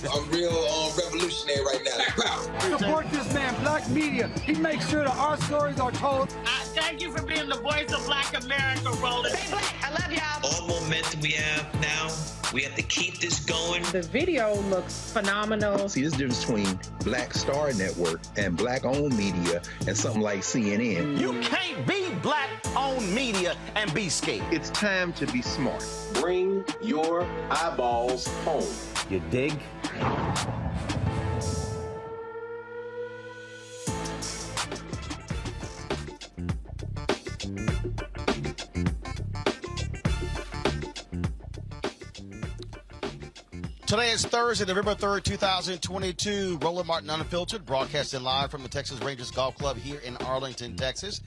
I'm real revolutionary right now. Support this man, Black media. He makes sure that our stories are told. Thank you for being the voice of Black America, Roland. Stay black. I love y'all. All momentum we have now, we have to keep this going. The video looks phenomenal. See, this difference between Black Star Network and Black-owned media and something like CNN. You can't be Black-owned media and be scared. It's time to be smart. Bring your eyeballs home. You dig? Today is Thursday, November 3rd, 2022. Roland Martin Unfiltered, broadcasting live from the Texas Rangers Golf Club here in Arlington, Texas,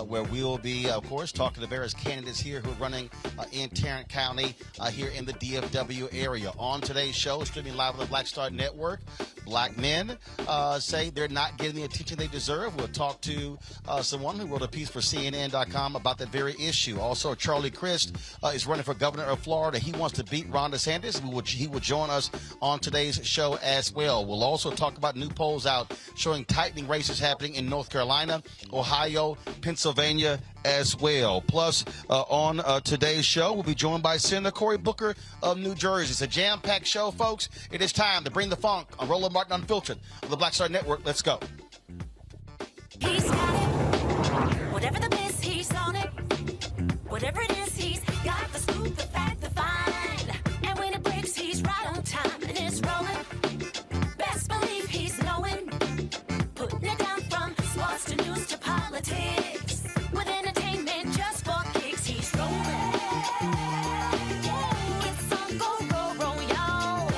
where we'll be, of course, talking to various candidates here who are running in Tarrant County here in the DFW area. On today's show, streaming live on the Black Star Network, Black men say they're not getting the attention they deserve. We'll talk to someone who wrote a piece for CNN.com about that very issue. Also, Charlie Crist is running for governor of Florida. He wants to beat Ron DeSantis. He will join us on today's show as well. We'll also talk about new polls out showing tightening races happening in North Carolina, Ohio, Pennsylvania as well. Plus, on today's show, we'll be joined by Senator Cory Booker of New Jersey. It's a jam-packed show, folks. It is time to bring the funk on Roland Martin Unfiltered on the Black Star Network. Let's go. He's got it. Whatever the miss, he's on it. Whatever it is, he's got the scoop, the fact, the find. And when it breaks, he's right on time and it's rolling. Best believe he's knowing. Putting it down from sports to news to politics. With entertainment just for kicks, he's rolling. It's on go, roll, y'all.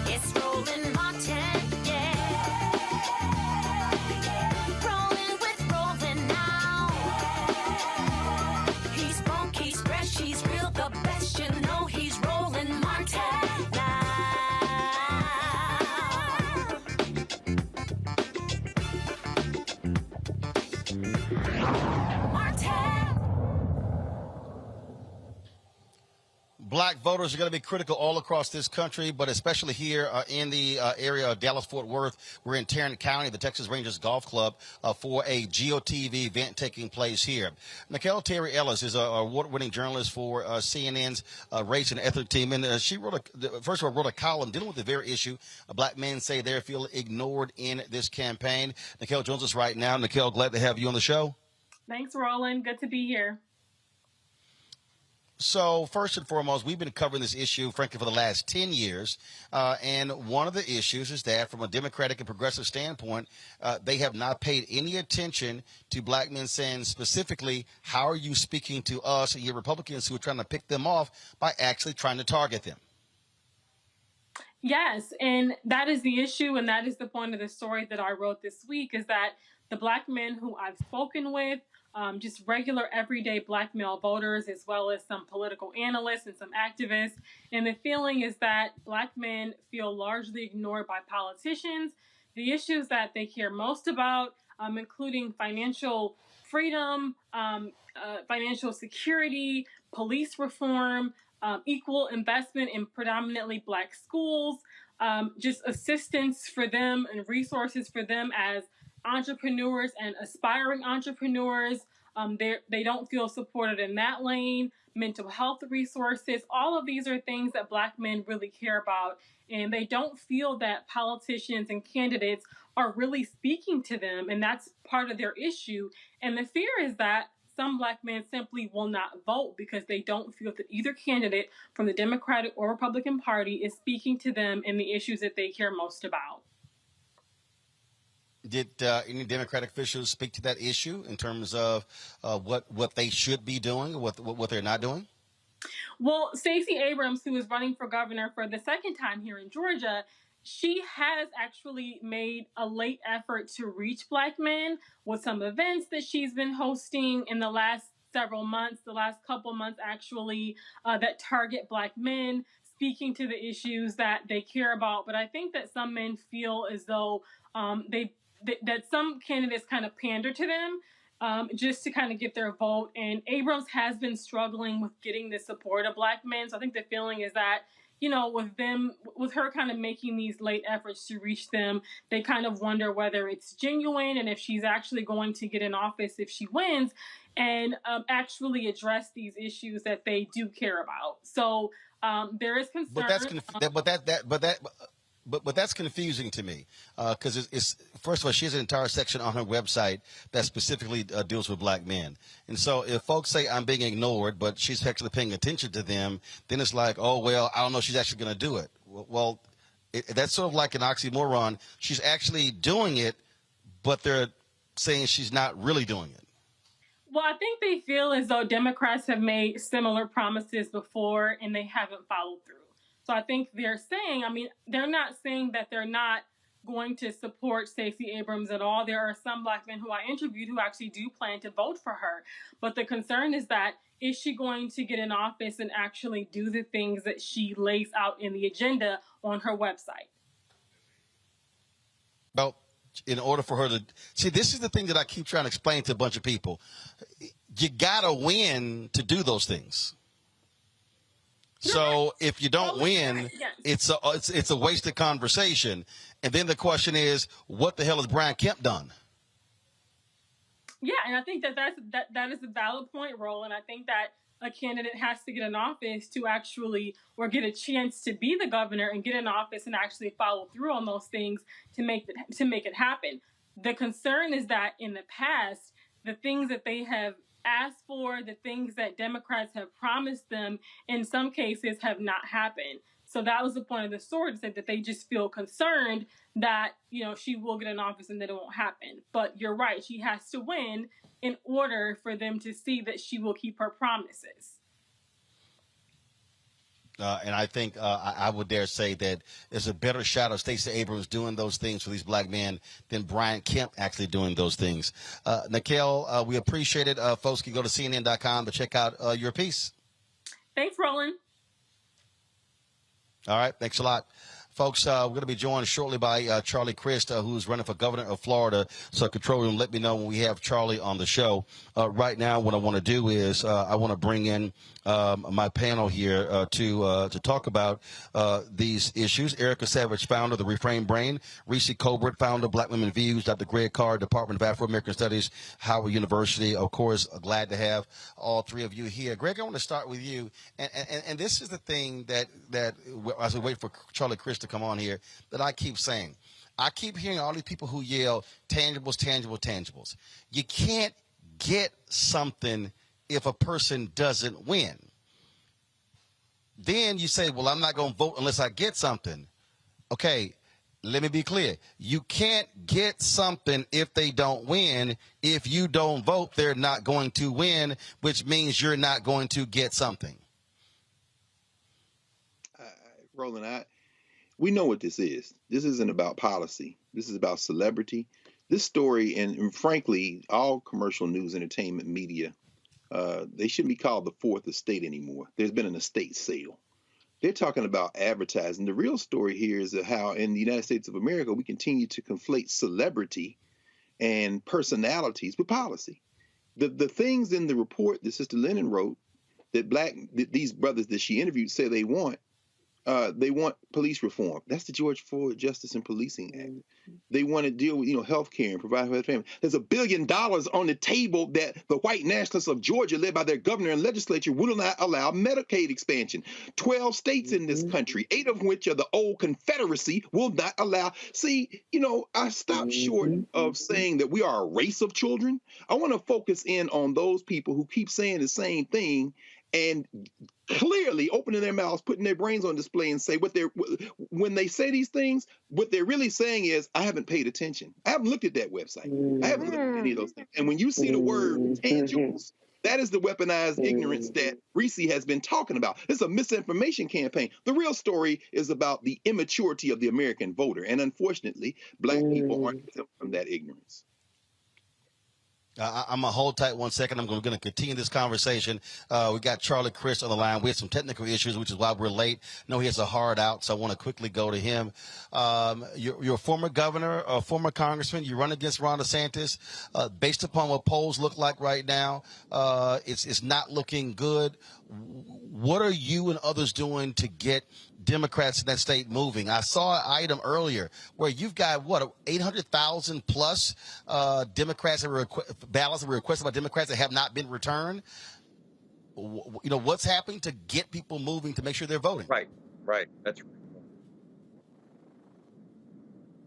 It's Roland Martin, yeah. Rolling with Roland now. He's funk, he's fresh, he's real, the best, you know he's Roland Martin now. Black voters are going to be critical all across this country, but especially here in the area of Dallas-Fort Worth. We're in Tarrant County, the Texas Rangers Golf Club, for a GOTV event taking place here. Nicquel Terry Ellis is an award-winning journalist for CNN's race and ethnic team, and she wrote a column dealing with the very issue. Black men say they feel ignored in this campaign. Nicquel joins us right now. Nicquel, glad to have you on the show. Thanks, Roland. Good to be here. So first and foremost, we've been covering this issue, frankly, for the last 10 years. And one of the issues is that from a Democratic and progressive standpoint, they have not paid any attention to black men saying specifically, how are you speaking to us and your Republicans who are trying to pick them off by actually trying to target them? Yes, and that is the issue, and that is the point of the story that I wrote this week, is that the black men who I've spoken with, just regular everyday black male voters, as well as some political analysts and some activists. And the feeling is that black men feel largely ignored by politicians. The issues that they care most about, including financial freedom, financial security, police reform, equal investment in predominantly black schools, just assistance for them and resources for them as entrepreneurs and aspiring entrepreneurs. They don't feel supported in that lane. Mental health resources, all of these are things that black men really care about, and they don't feel that politicians and candidates are really speaking to them, and that's part of their issue. And the fear is that some black men simply will not vote because they don't feel that either candidate from the Democratic or Republican Party is speaking to them in the issues that they care most about. Did any Democratic officials speak to that issue in terms of what they should be doing, what they're not doing? Well, Stacey Abrams, who is running for governor for the second time here in Georgia, she has actually made a late effort to reach black men with some events that she's been hosting in the last several months, the last couple months actually, that target black men, speaking to the issues that they care about. But I think that some men feel as though that some candidates kind of pander to them just to kind of get their vote. And Abrams has been struggling with getting the support of black men. So I think the feeling is that, with her kind of making these late efforts to reach them, they kind of wonder whether it's genuine and if she's actually going to get in office if she wins and actually address these issues that they do care about. So there is concern. But that's confusing to me because it's first of all, she has an entire section on her website that specifically deals with black men. And so if folks say I'm being ignored, but she's actually paying attention to them, then it's like, oh, well, I don't know if she's actually going to do it. Well, that's sort of like an oxymoron. She's actually doing it, but they're saying she's not really doing it. Well, I think they feel as though Democrats have made similar promises before and they haven't followed through. So I think they're saying, they're not saying that they're not going to support Stacey Abrams at all. There are some black men who I interviewed who actually do plan to vote for her. But the concern is that, is she going to get in office and actually do the things that she lays out in the agenda on her website? Well, in order for her to see, this is the thing that I keep trying to explain to a bunch of people. You gotta win to do those things. So if you don't win, it's a wasted conversation. And then the question is, what the hell has Brian Kemp done? Yeah, and I think that is a valid point, Roland. I think that a candidate has to get in office to actually, or get a chance to be the governor and get in office and actually follow through on those things to make it happen. The concern is that in the past, the things that they have asked for, the things that Democrats have promised them, in some cases have not happened. So that was the point of the story, to say that they just feel concerned that, she will get in office and that it won't happen. But you're right, she has to win in order for them to see that she will keep her promises. And I think I would dare say that there's a better shot of Stacey Abrams doing those things for these black men than Brian Kemp actually doing those things. Nicquel, we appreciate it. Folks can go to CNN.com to check out your piece. Thanks, Roland. All right. Thanks a lot. Folks, we're going to be joined shortly by Charlie Crist, who's running for governor of Florida. So, control room, let me know when we have Charlie on the show. Right now, what I want to do is I want to bring in my panel here to talk about these issues. Erica Savage, founder of the Reframe Brain. Reese Colbert, founder of Black Women Views. Dr. Greg Carr, Department of Afro-American Studies, Howard University. Of course, glad to have all three of you here. Greg, I want to start with you. And this is the thing that as we wait for Charlie Crist to come on here, that I keep saying. I keep hearing all these people who yell tangibles, tangible, tangibles. You can't get something if a person doesn't win. Then you say, well, I'm not going to vote unless I get something. Okay, let me be clear. You can't get something if they don't win. If you don't vote, they're not going to win, which means you're not going to get something. Roland, we know what this is. This isn't about policy. This is about celebrity. This story, and frankly, all commercial news, entertainment, media, they shouldn't be called the fourth estate anymore. There's been an estate sale. They're talking about advertising. The real story here is how in the United States of America, we continue to conflate celebrity and personalities with policy. The things in the report that Sister Lennon wrote that these brothers that she interviewed say they want police reform. That's the George Floyd Justice and Policing Act. They want to deal with, health care and provide for their family. There's $1 billion on the table that the white nationalists of Georgia, led by their governor and legislature, will not allow Medicaid expansion. 12 states in this country, 8 of which are the old Confederacy, will not allow. See, I stopped short of saying that we are a race of children. I want to focus in on those people who keep saying the same thing and clearly opening their mouths, putting their brains on display, and say when they say these things, what they're really saying is, I haven't paid attention. I haven't looked at that website. I haven't looked at any of those things. And when you see the word tangibles, that is the weaponized ignorance that Reese has been talking about. It's a misinformation campaign. The real story is about the immaturity of the American voter. And unfortunately, black people aren't exempt from that ignorance. I'm going to hold tight 1 second. I'm going to continue this conversation. We got Charlie Crist on the line. We had some technical issues, which is why we're late. No, he has a hard out, so I want to quickly go to him. You're a former governor, a former congressman. You run against Ron DeSantis. Based upon what polls look like right now, it's not looking good. What are you and others doing to get Democrats in that state moving. I saw an item earlier where you've got, 800,000 plus Democrats that ballots that were requested by Democrats that have not been returned. What's happening to get people moving to make sure they're voting? Right. That's right.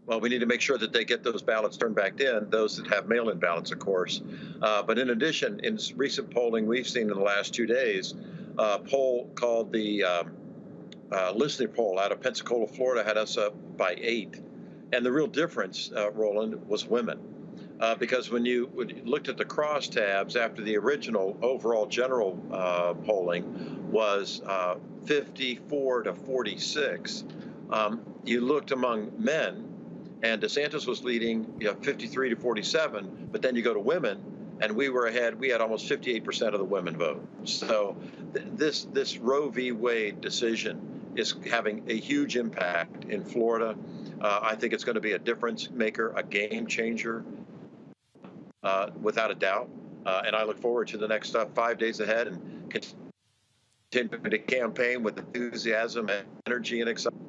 Well, we need to make sure that they get those ballots turned back in, those that have mail-in ballots, of course. But in addition, in recent polling we've seen in the last 2 days, a poll called the listening poll out of Pensacola, Florida, had us up by 8. And the real difference, Roland, was women. Because when you looked at the crosstabs after the original overall general polling was 54 to 46, you looked among men, and DeSantis was leading 53 to 47, but then you go to women, and we were ahead. We had almost 58% of the women vote. So this Roe v. Wade decision is having a huge impact in Florida. I think it's going to be a difference maker, a game changer, without a doubt. And I look forward to the next 5 days ahead and continue to campaign with enthusiasm and energy and excitement.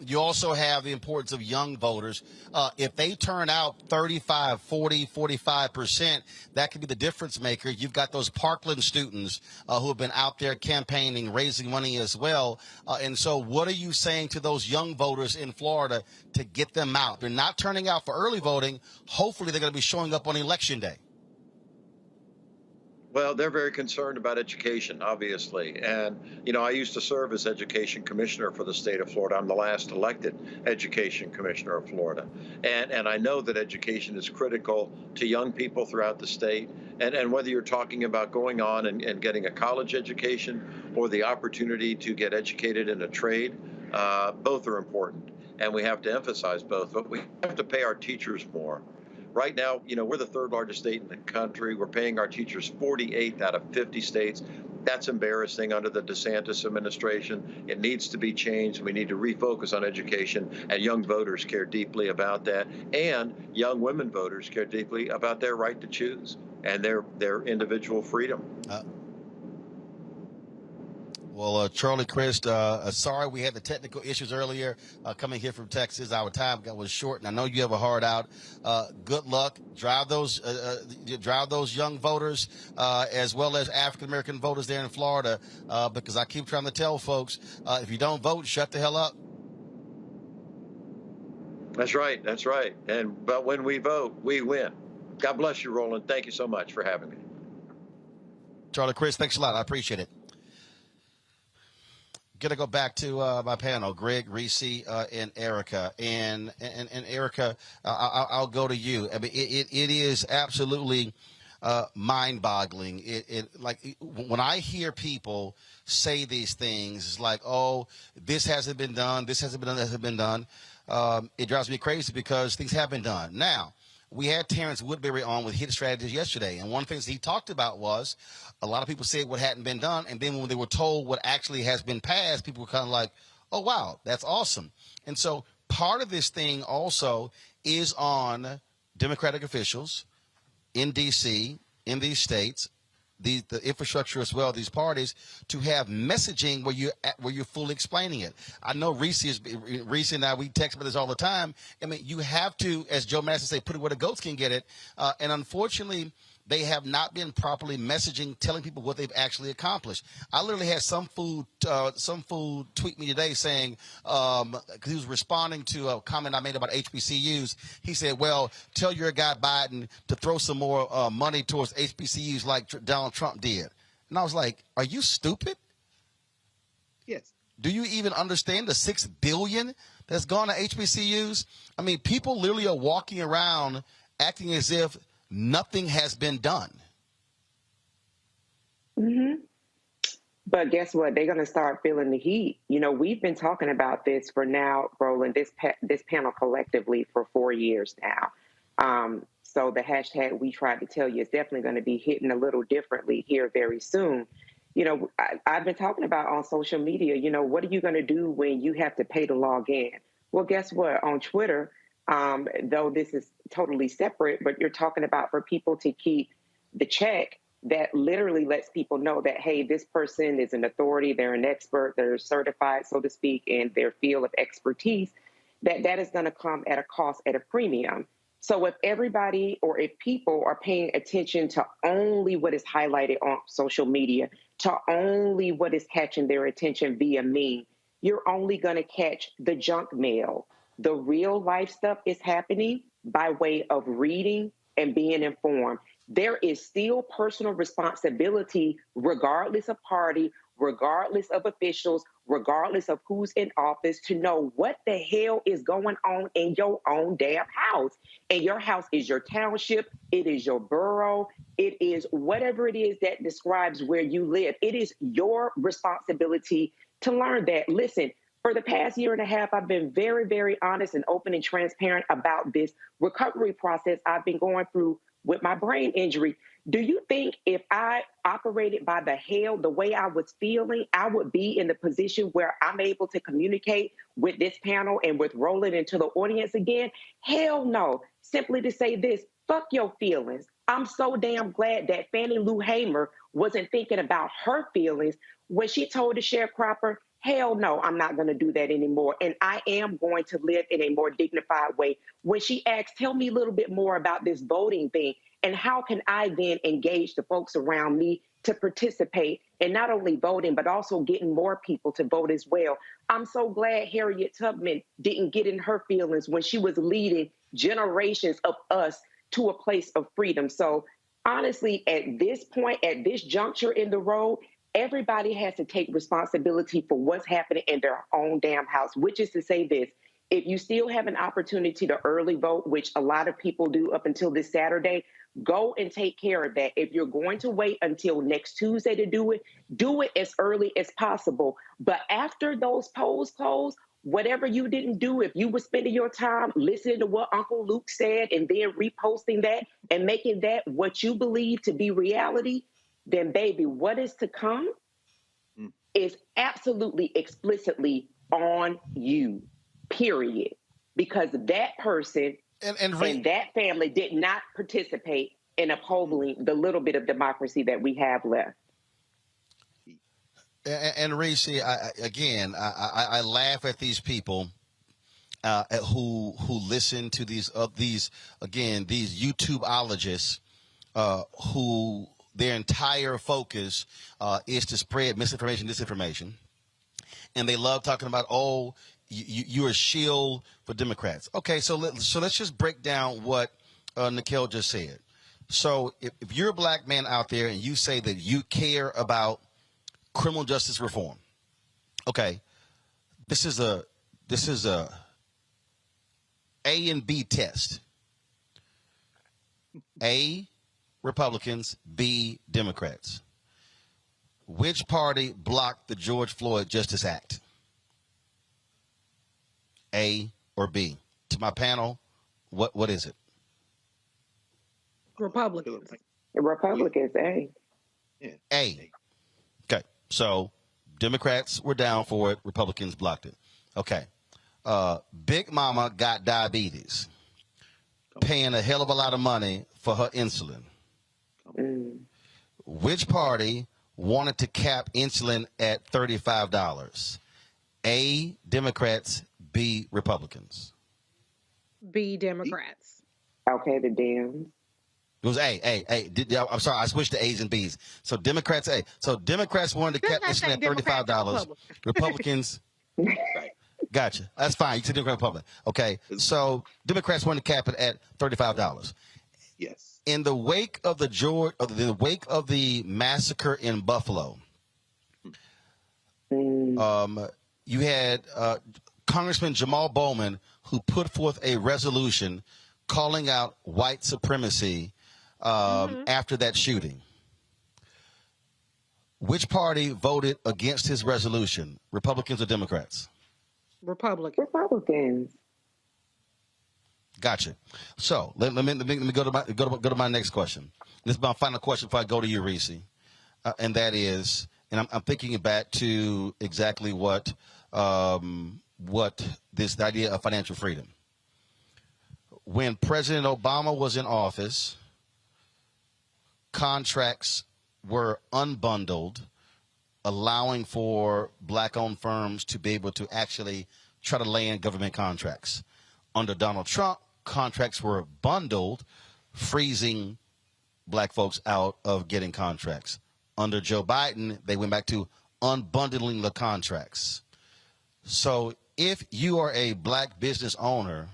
You also have the importance of young voters. If they turn out 35, 40, 45%, that could be the difference maker. You've got those Parkland students who have been out there campaigning, raising money as well. And so what are you saying to those young voters in Florida to get them out? They're not turning out for early voting. Hopefully they're going to be showing up on Election Day. Well, they're very concerned about education, obviously. And, I used to serve as education commissioner for the state of Florida. I'm the last elected education commissioner of Florida. And I know that education is critical to young people throughout the state. And whether you're talking about going on and getting a college education or the opportunity to get educated in a trade, both are important. And we have to emphasize both. But we have to pay our teachers more. Right now, we're the third largest state in the country. We're paying our teachers 48 out of 50 states. That's embarrassing under the DeSantis administration. It needs to be changed. We need to refocus on education, and young voters care deeply about that. And young women voters care deeply about their right to choose and their individual freedom. Well, Charlie Crist, sorry we had the technical issues earlier coming here from Texas. Our time was short, and I know you have a hard out. Good luck. Drive those young voters as well as African-American voters there in Florida because I keep trying to tell folks, if you don't vote, shut the hell up. That's right. But when we vote, we win. God bless you, Roland. Thank you so much for having me. Charlie Crist, thanks a lot. I appreciate it. Going to go back to my panel, Greg, Reese, and Erica. And Erica, I'll go to you. I mean, it is absolutely mind-boggling. Like when I hear people say these things, it's like, oh, this hasn't been done, this hasn't been done, that hasn't been done. It drives me crazy because things have been done. Now, we had Terrence Woodbury on with Hit Strategies yesterday, and one of the things he talked about was a lot of people said what hadn't been done, and then when they were told what actually has been passed, people were kind of like, oh, wow, that's awesome. And so part of this thing also is on Democratic officials in D.C., in these states, the infrastructure as well, these parties, to have messaging where you're fully explaining it. I know Reese and I, we text about this all the time. I mean, you have to, as Joe Madison say, put it where the goats can get it. And unfortunately, they have not been properly messaging, telling people what they've actually accomplished. I literally had some fool tweet me today saying, because he was responding to a comment I made about HBCUs. He said, well, tell your guy Biden to throw some more money towards HBCUs like Donald Trump did. And I was like, are you stupid? Yes. Do you even understand the $6 billion that's gone to HBCUs? I mean, people literally are walking around acting as if nothing has been done. Mm-hmm. But guess what? They're going to start feeling the heat. We've been talking about this for now, Roland, this panel collectively for 4 years now. So the hashtag we tried to tell you is definitely going to be hitting a little differently here very soon. I've been talking about on social media, what are you going to do when you have to pay to log in? Well, guess what? On Twitter, though this is totally separate, but you're talking about for people to keep the check, that literally lets people know that, hey, this person is an authority, they're an expert, they're certified, so to speak, in their field of expertise, that is going to come at a cost, at a premium. So if everybody or if people are paying attention to only what is highlighted on social media, to only what is catching their attention via meme, you're only going to catch the junk mail. The real life stuff is happening by way of reading and being informed. There is still personal responsibility, regardless of party, regardless of officials, regardless of who's in office, to know what the hell is going on in your own damn house. And your house is your township, it is your borough, it is whatever it is that describes where you live. It is your responsibility to learn that. Listen, for the past year and a half, I've been very, very honest and open and transparent about this recovery process I've been going through with my brain injury. Do you think if I operated by the way I was feeling, I would be in the position where I'm able to communicate with this panel and with Roland and to the audience again? Hell no. Simply to say this, fuck your feelings. I'm so damn glad that Fannie Lou Hamer wasn't thinking about her feelings when she told the sharecropper, hell no, I'm not going to do that anymore. And I am going to live in a more dignified way. When she asked, tell me a little bit more about this voting thing, and how can I then engage the folks around me to participate in not only voting, but also getting more people to vote as well. I'm so glad Harriet Tubman didn't get in her feelings when she was leading generations of us to a place of freedom. So honestly, at this point, at this juncture in the road, everybody has to take responsibility for what's happening in their own damn house, which is to say this: if you still have an opportunity to early vote, which a lot of people do up until this Saturday, go and take care of that. If you're going to wait until next Tuesday to do it as early as possible. But after those polls close, whatever you didn't do, if you were spending your time listening to what Uncle Luke said and then reposting that and making that what you believe to be reality, then baby, what is to come is absolutely explicitly on you, period. Because that person and that family did not participate in upholding the little bit of democracy that we have left. And Reese, I laugh at these people who listen to these YouTubeologists who their entire focus is to spread misinformation, disinformation, and they love talking about, oh, you're a shield for Democrats. Okay, so let's just break down what Nicquel just said. So if you're a black man out there and you say that you care about criminal justice reform, okay, this is a A and B test. A, Republicans, B, Democrats. Which party blocked the George Floyd Justice Act? A or B? To my panel, what is it? Republicans. Republicans, A. Yeah. A. Okay, so Democrats were down for it. Republicans blocked it. Okay. Big Mama got diabetes, paying a hell of a lot of money for her insulin. Which party wanted to cap insulin at $35? A, Democrats, B, Republicans. B, Democrats. Okay, the Dems. It was A. I'm sorry, I switched to A's and B's. So Democrats, A. So Democrats wanted to cap insulin at $35. Republicans. Right. Gotcha. That's fine. You said Democrat Republican. Okay. So Democrats wanted to cap it at $35. Yes. In the wake of the massacre in Buffalo, you had Congressman Jamal Bowman, who put forth a resolution calling out white supremacy after that shooting. Which party voted against his resolution, Republicans or Democrats? Republicans. Gotcha. So let me go to my next question. This is my final question before I go to you, Reese, and that is, and I'm thinking back to exactly what this idea of financial freedom. When President Obama was in office, contracts were unbundled, allowing for black-owned firms to be able to actually try to land government contracts. Under Donald Trump, contracts were bundled, freezing black folks out of getting contracts. Under Joe Biden, they went back to unbundling the contracts. So if you are a black business owner,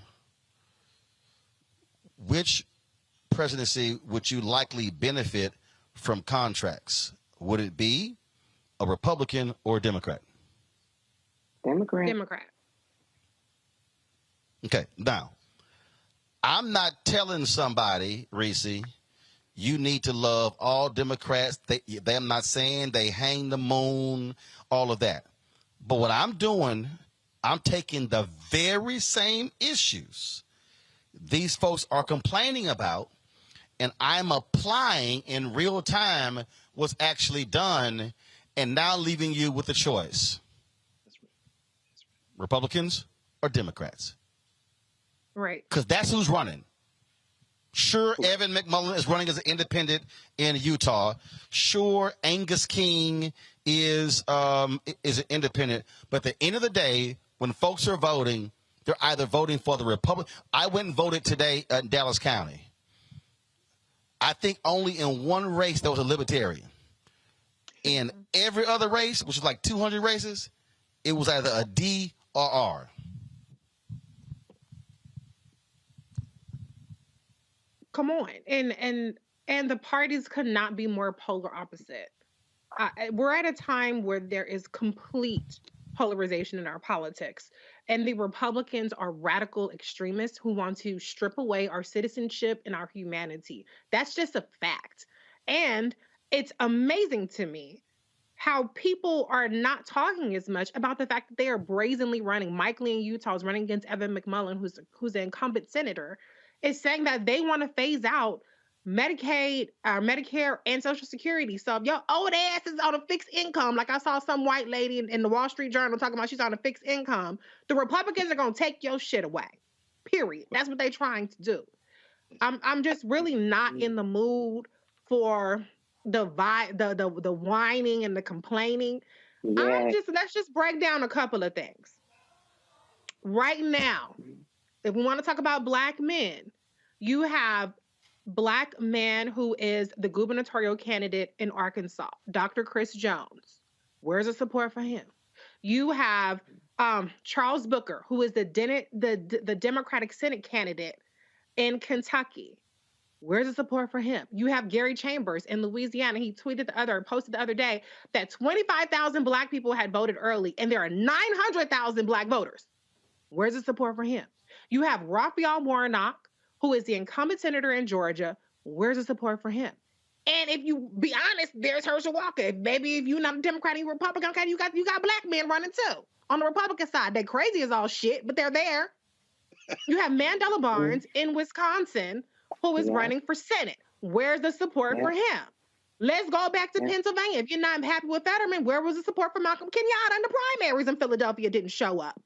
which presidency would you likely benefit from contracts? Would it be a Republican or a Democrat? Democrat. Okay, now, I'm not telling somebody, Reese, you need to love all Democrats. I'm not saying they hang the moon, all of that. But what I'm doing, I'm taking the very same issues these folks are complaining about, and I'm applying in real time what's actually done, and now leaving you with a choice. Republicans or Democrats? Right. Because that's who's running. Sure, Evan McMullin is running as an independent in Utah. Sure, Angus King is an independent. But at the end of the day, when folks are voting, they're either voting for the Republican. I went and voted today in Dallas County. I think only in one race there was a Libertarian. In every other race, which was like 200 races, it was either a D or R. Come on. And the parties could not be more polar opposite. We're at a time where there is complete polarization in our politics. And the Republicans are radical extremists who want to strip away our citizenship and our humanity. That's just a fact. And it's amazing to me how people are not talking as much about the fact that they are brazenly running. Mike Lee in Utah is running against Evan McMullin, who's an incumbent senator, is saying that they want to phase out Medicaid, Medicare, and Social Security. So if your old ass is on a fixed income, like I saw some white lady in the Wall Street Journal talking about she's on a fixed income, the Republicans are going to take your shit away. Period. That's what they're trying to do. I'm just really not in the mood for the whining and the complaining. Yeah. Let's just break down a couple of things. Right now, if we want to talk about black men, you have black man who is the gubernatorial candidate in Arkansas, Dr. Chris Jones. Where's the support for him? You have Charles Booker, who is the Democratic Senate candidate in Kentucky. Where's the support for him? You have Gary Chambers in Louisiana. He posted the other day that 25,000 black people had voted early, and there are 900,000 black voters. Where's the support for him? You have Raphael Warnock, who is the incumbent senator in Georgia. Where's the support for him? And if you be honest, there's Herschel Walker. Maybe if you're not a Democrat and you're Republican, okay, you got black men running too. On the Republican side, they're crazy as all shit, but they're there. You have Mandela Barnes in Wisconsin, who is running for Senate. Where's the support for him? Let's go back to Pennsylvania. If you're not happy with Fetterman, where was the support for Malcolm Kenyatta in the primaries in Philadelphia? Didn't show up.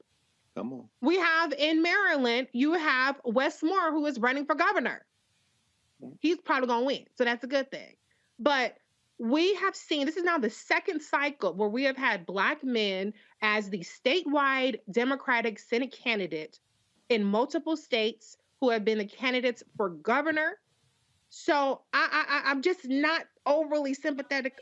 Come on. We have in Maryland, you have Wes Moore, who is running for governor. He's probably going to win, so that's a good thing. But we have seen, this is now the second cycle where we have had black men as the statewide Democratic Senate candidate in multiple states who have been the candidates for governor. So I'm just not overly sympathetic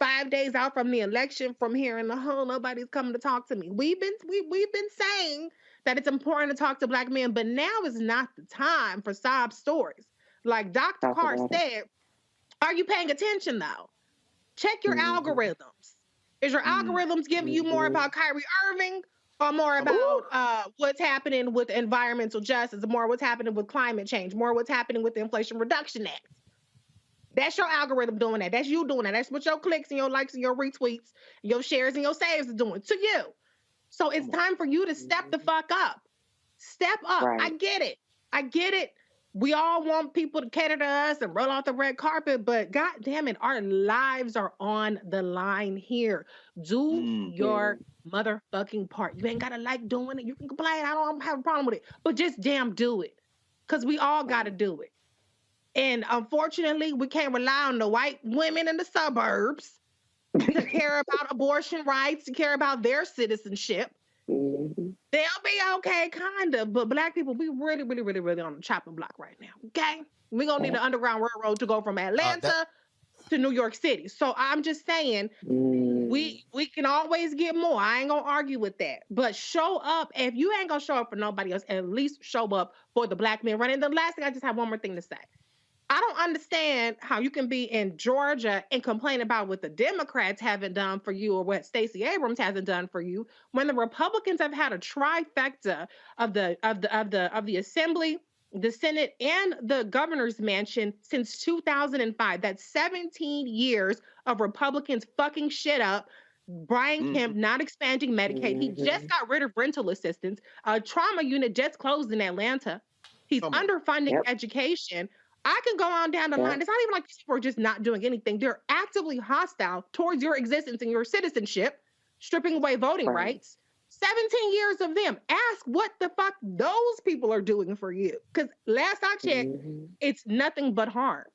5 days out from the election from hearing, oh, nobody's coming to talk to me. We've been saying that it's important to talk to black men, but now is not the time for sob stories. Like Dr. Carr said, are you paying attention though? Check your algorithms. Is your algorithms giving you more about Kyrie Irving or more about what's happening with environmental justice, more what's happening with climate change, more what's happening with the Inflation Reduction Act? That's your algorithm doing that. That's you doing that. That's what your clicks and your likes and your retweets, your shares and your saves are doing to you. So it's time for you to step the fuck up. Step up. Right. I get it. We all want people to cater to us and roll out the red carpet, but God damn it, our lives are on the line here. Do your motherfucking part. You ain't gotta like doing it. You can complain. I don't have a problem with it, but just damn do it, because we all gotta do it. And unfortunately, we can't rely on the white women in the suburbs to care about abortion rights, to care about their citizenship. Mm-hmm. They'll be okay, kind of, but Black people, we really, really, really, really on the chopping block right now, okay? We're going to need an underground railroad to go from Atlanta to New York City. So I'm just saying, we can always get more. I ain't going to argue with that. But show up. If you ain't going to show up for nobody else, at least show up for the Black men running. The last thing, I just have one more thing to say. I don't understand how you can be in Georgia and complain about what the Democrats haven't done for you or what Stacey Abrams hasn't done for you when the Republicans have had a trifecta of the Assembly, the Senate, and the governor's mansion since 2005. That's 17 years of Republicans fucking shit up. Brian Kemp not expanding Medicaid. He just got rid of rental assistance. A trauma unit just closed in Atlanta. He's underfunding education. I can go on down the line. It's not even like these people are just not doing anything. They're actively hostile towards your existence and your citizenship, stripping away voting rights. 17 years of them. Ask what the fuck those people are doing for you. Because last I checked, it's nothing but harm.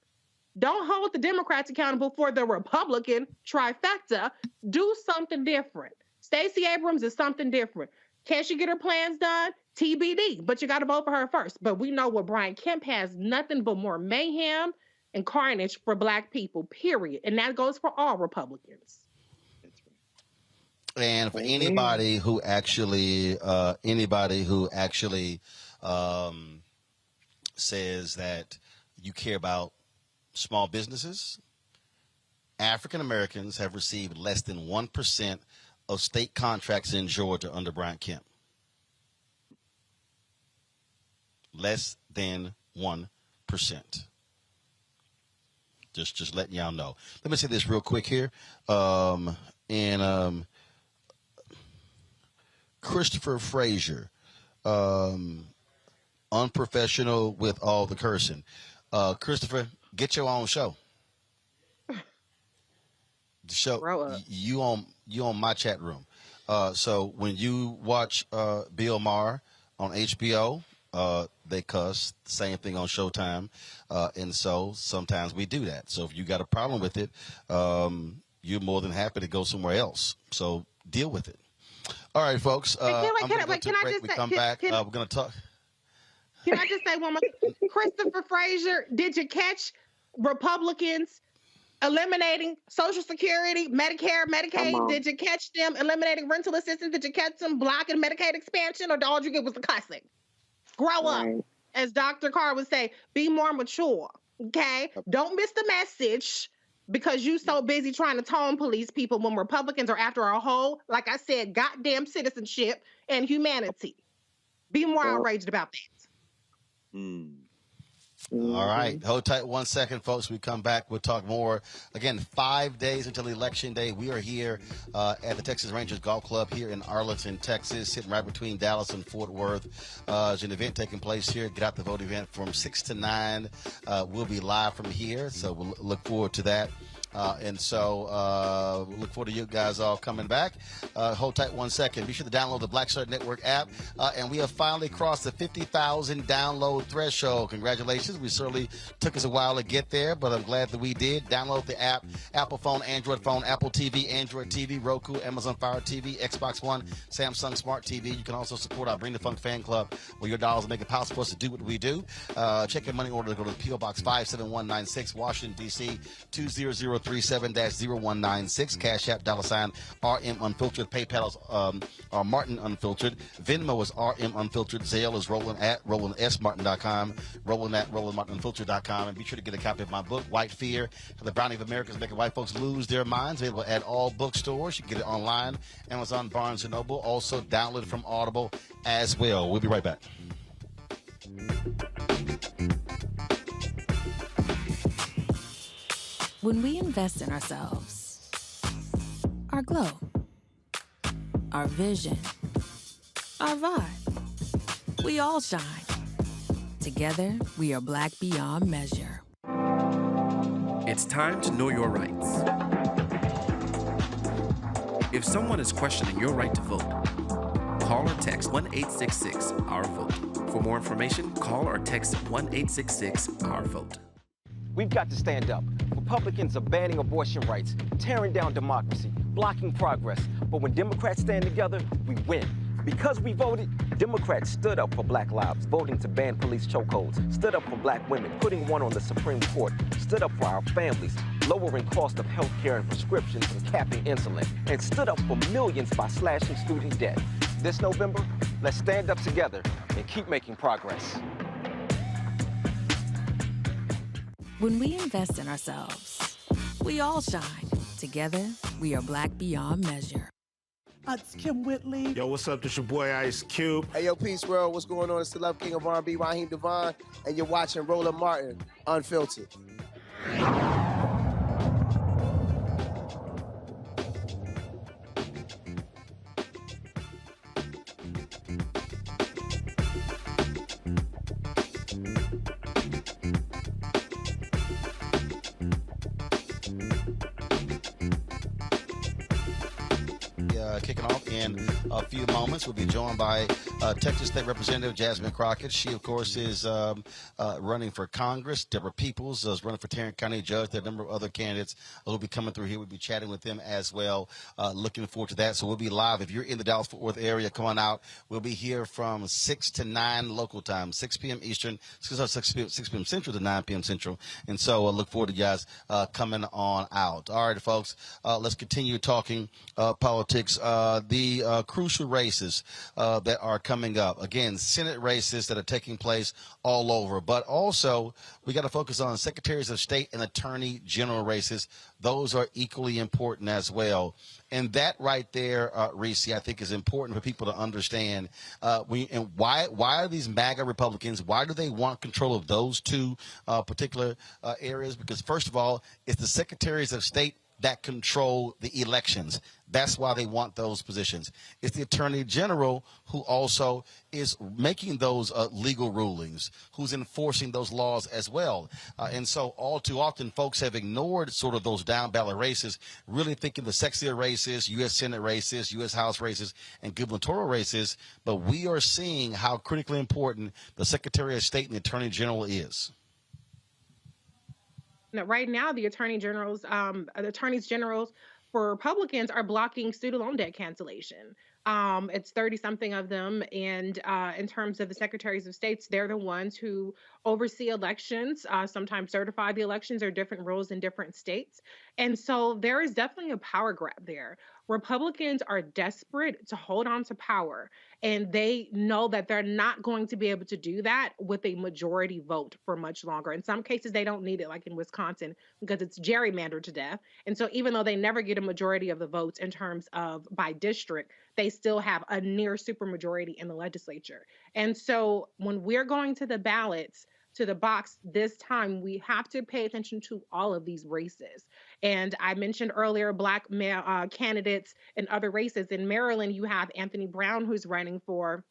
Don't hold the Democrats accountable for the Republican trifecta. Do something different. Stacey Abrams is something different. Can she get her plans done? TBD, but you got to vote for her first. But we know what Brian Kemp has, nothing but more mayhem and carnage for Black people, period. And that goes for all Republicans. And for anybody who actually says that you care about small businesses, African Americans have received less than 1% of state contracts in Georgia under Brian Kemp. Less than 1%. Just letting y'all know. Let me say this real quick here. Christopher Frazier, unprofessional with all the cursing. Christopher, get your own show. The show you on my chat room. So when you watch Bill Maher on HBO, they cuss. Same thing on Showtime, and so sometimes we do that. So if you got a problem with it, you're more than happy to go somewhere else. So deal with it. All right, folks. We're going to talk. Can I just say one more thing? Christopher Frazier, did you catch Republicans eliminating Social Security, Medicare, Medicaid? Did you catch them eliminating rental assistance? Did you catch them blocking Medicaid expansion, or all you get was the cussing? Grow up. As Dr. Carr would say, be more mature, okay? Don't miss the message because you so busy trying to tone police people when Republicans are after our whole, like I said, goddamn citizenship and humanity. Be more outraged about that. All right. Hold tight 1 second, folks. We come back. We'll talk more. Again, 5 days until Election Day. We are here at the Texas Rangers Golf Club here in Arlington, Texas, sitting right between Dallas and Fort Worth. There's an event taking place here. Get out the vote event from 6 to 9. We'll be live from here, so we'll look forward to that. And so look forward to you guys all coming back. Hold tight 1 second. Be sure to download the Black Shirt Network app. And we have finally crossed the 50,000 download threshold. Congratulations. We certainly took us a while to get there, but I'm glad that we did. Download the app. Apple phone, Android phone, Apple TV, Android TV, Roku, Amazon Fire TV, Xbox One, Samsung Smart TV. You can also support our Bring the Funk fan club, where your dollars make it possible for us to do what we do. Check your money order to go to P.O. Box 57196, Washington, D.C., 20037-0196. Cash App, $RM Unfiltered. PayPal is Martin Unfiltered. Venmo is RM Unfiltered. Zelle is Roland at RolandSMartin.com. Roland at RolandMartinUnfiltered.com. And be sure to get a copy of my book, White Fear, The Browning of America is Making White Folks Lose Their Minds. Available at all bookstores. You can get it online, Amazon, Barnes & Noble. Also download it from Audible as well. We'll be right back. When we invest in ourselves, our glow, our vision, our vibe, we all shine. Together, we are Black beyond measure. It's time to know your rights. If someone is questioning your right to vote, call or text 1-866-OUR-VOTE. For more information, call or text 1-866-OUR-VOTE. We've got to stand up. Republicans are banning abortion rights, tearing down democracy, blocking progress. But when Democrats stand together, we win. Because we voted, Democrats stood up for Black lives, voting to ban police chokeholds, stood up for Black women, putting one on the Supreme Court, stood up for our families, lowering cost of health care and prescriptions and capping insulin, and stood up for millions by slashing student debt. This November, let's stand up together and keep making progress. When we invest in ourselves, we all shine. Together, we are Black beyond measure. It's Kim Whitley. Yo, what's up? This your boy Ice Cube. Hey, yo, Peace World. What's going on? It's the Love King of R&B, Raheem Devon, and you're watching Roland Martin, Unfiltered. Kicking off in a few moments. We'll be joined by Texas State Representative Jasmine Crockett. She, of course, is running for Congress. Deborah Peoples is running for Tarrant County Judge. There are a number of other candidates who will be coming through here. We'll be chatting with them as well. Looking forward to that. So we'll be live. If you're in the Dallas-Fort Worth area, come on out. We'll be here from 6 to 9 local time, 6 p.m. Eastern, 6 p.m. Central to 9 p.m. Central. And so I look forward to you guys coming on out. All right, folks, let's continue talking politics. The crucial races that are coming up. Again, Senate races that are taking place all over. But also, we got to focus on secretaries of state and attorney general races. Those are equally important as well. And that right there, Reese, I think is important for people to understand. And why are these MAGA Republicans, why do they want control of those two particular areas? Because, first of all, it's the secretaries of state that control the elections. That's why they want those positions. It's the attorney general who also is making those legal rulings, who's enforcing those laws as well. And so all too often, folks have ignored sort of those down-ballot races, really thinking the sexier races, U.S. Senate races, U.S. House races, and gubernatorial races. But we are seeing how critically important the Secretary of State and the Attorney General is. Right now, the attorneys generals for Republicans are blocking student loan debt cancellation. It's 30-something of them. And in terms of the secretaries of states, they're the ones who oversee elections, sometimes certify the elections. There are different rules in different states. And so there is definitely a power grab there. Republicans are desperate to hold on to power, and they know that they're not going to be able to do that with a majority vote for much longer. In some cases, they don't need it, like in Wisconsin, because it's gerrymandered to death. And so even though they never get a majority of the votes in terms of by district, they still have a near supermajority in the legislature. And so when we're going to the ballots, to the box this time, we have to pay attention to all of these races. And I mentioned earlier Black male candidates in other races. In Maryland, you have Anthony Brown, who's running for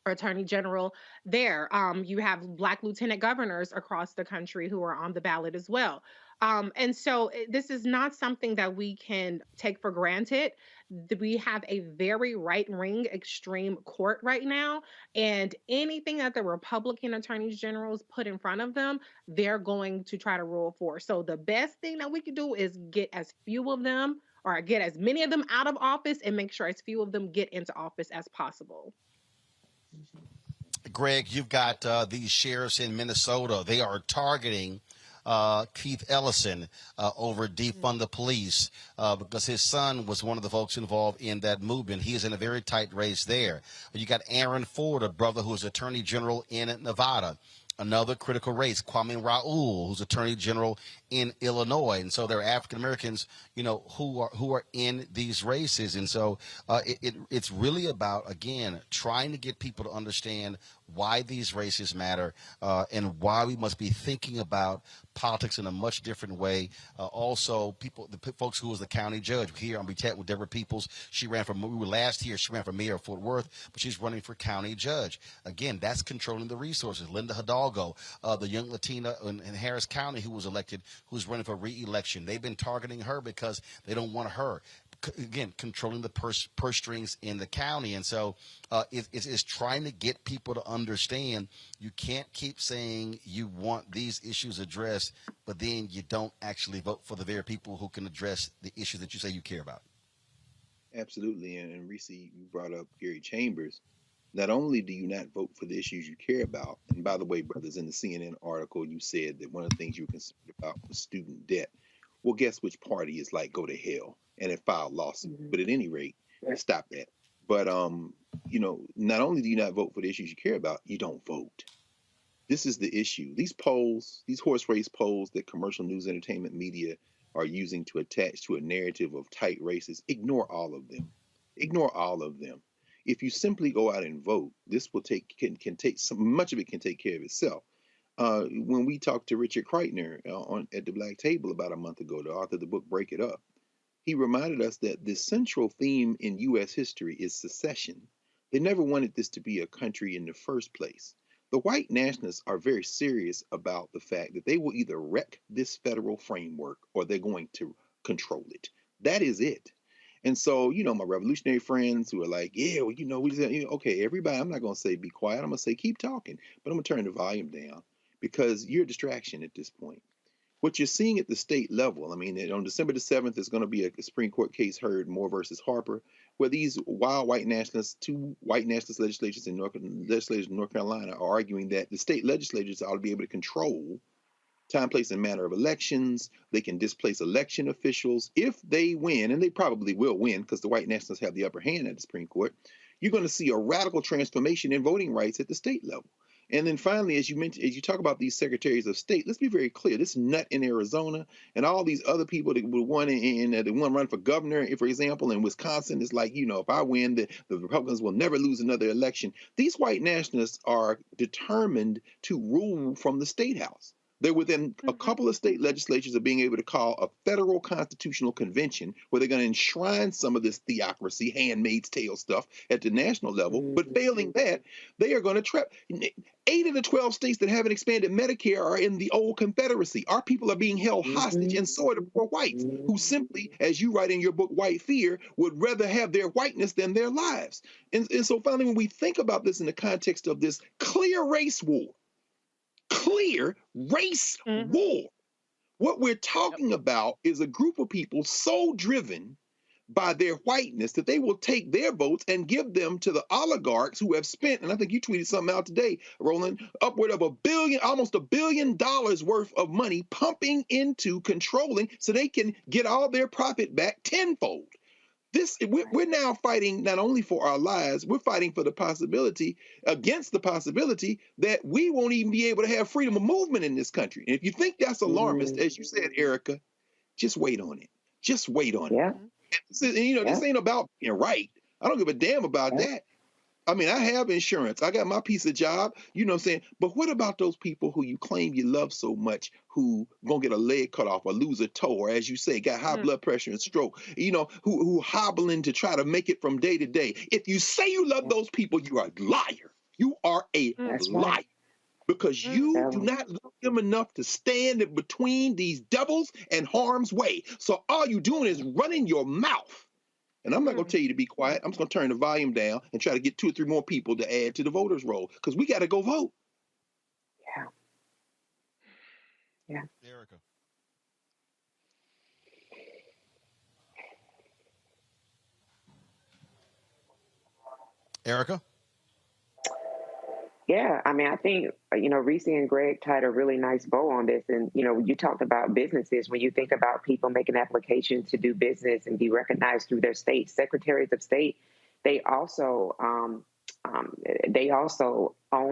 Attorney General there. You have Black lieutenant governors across the country who are on the ballot as well. And so this is not something that we can take for granted. We have a very right-wing extreme court right now, and anything that the Republican attorneys generals put in front of them, they're going to try to rule for. So the best thing that we can do is get as few of them, or get as many of them out of office, and make sure as few of them get into office as possible. Greg, you've got these sheriffs in Minnesota. They are targeting Keith Ellison over defund the police because his son was one of the folks involved in that movement. He is in a very tight race there. You got Aaron Ford, a brother who is Attorney General in Nevada. Another critical race, Kwame Raoul, who's Attorney General in Illinois. And so there are African Americans, who are in these races. And so it's really about, again, trying to get people to understand why these races matter and why we must be thinking about politics in a much different way. Also, the folks who was the county judge. Here, I'm chatting with Deborah Peoples. She ran for mayor of Fort Worth, but she's running for county judge. Again, that's controlling the resources. Linda Hidalgo, the young Latina in Harris County who was elected, who's running for re-election. They've been targeting her because they don't want her. again, controlling the purse strings in the county. And so it's trying to get people to understand you can't keep saying you want these issues addressed, but then you don't actually vote for the very people who can address the issues that you say you care about. Absolutely. And Reese, you brought up Gary Chambers. Not only do you not vote for the issues you care about, and by the way, brothers, in the CNN article, you said that one of the things you were concerned about was student debt. Well, guess which party is like, go to hell, and it filed lawsuit. But at any rate, stop that. But, not only do you not vote for the issues you care about, you don't vote. This is the issue. These polls, these horse race polls that commercial news entertainment media are using to attach to a narrative of tight races, ignore all of them. Ignore all of them. If you simply go out and vote, this will much of it can take care of itself. When we talked to Richard Kreitner at the Black Table about a month ago, the author of the book Break It Up, he reminded us that the central theme in U.S. history is secession. They never wanted this to be a country in the first place. The white nationalists are very serious about the fact that they will either wreck this federal framework or they're going to control it. That is it. And so, my revolutionary friends who are like, yeah, well, we just, okay, everybody, I'm not going to say be quiet. I'm going to say keep talking, but I'm going to turn the volume down because you're a distraction at this point. What you're seeing at the state level, on December the 7th, there's going to be a Supreme Court case heard, Moore versus Harper, where these wild white nationalists, two white nationalist legislators in North Carolina are arguing that the state legislatures ought to be able to control time, place, and manner of elections. They can displace election officials if they win, and they probably will win because the white nationalists have the upper hand at the Supreme Court. You're going to see a radical transformation in voting rights at the state level. And then finally, as you mentioned, as you talk about these secretaries of state, let's be very clear. This nut in Arizona and all these other people that would want to run for governor, for example, in Wisconsin, is like, if I win, the Republicans will never lose another election. These white nationalists are determined to rule from the state house. They're within a couple of state legislatures of being able to call a federal constitutional convention where they're going to enshrine some of this theocracy, handmaid's tale stuff at the national level. But failing that, they are going to trap. 8 of the 12 states that haven't expanded Medicare are in the old Confederacy. Our people are being held hostage, and so are the poor whites, who simply, as you write in your book, White Fear, would rather have their whiteness than their lives. And so finally, when we think about this in the context of this clear race war, what we're talking about is a group of people so driven by their whiteness that they will take their votes and give them to the oligarchs who have spent, and I think you tweeted something out today, Roland, upward of almost $1 billion worth of money pumping into controlling so they can get all their profit back tenfold. We're now fighting not only for our lives, we're fighting for against the possibility that we won't even be able to have freedom of movement in this country. And if you think that's alarmist, as you said, Erica, just wait on it. Just wait on it. This ain't about being right. I don't give a damn about that. I have insurance. I got my piece of job, you know what I'm saying? But what about those people who you claim you love so much who gonna get a leg cut off or lose a toe, or as you say, got high blood pressure and stroke, who hobbling to try to make it from day to day? If you say you love those people, you are a liar. You are a liar. Because you do not love them enough to stand in between these devils and harm's way. So all you doing is running your mouth. And I'm not going to tell you to be quiet. I'm just going to turn the volume down and try to get 2 or 3 more people to add to the voters' roll because we got to go vote. Yeah. Erica. Erica? Yeah, I think, Reese and Greg tied a really nice bow on this. And, you talked about businesses. When you think about people making applications to do business and be recognized through their state, secretaries of state, they also own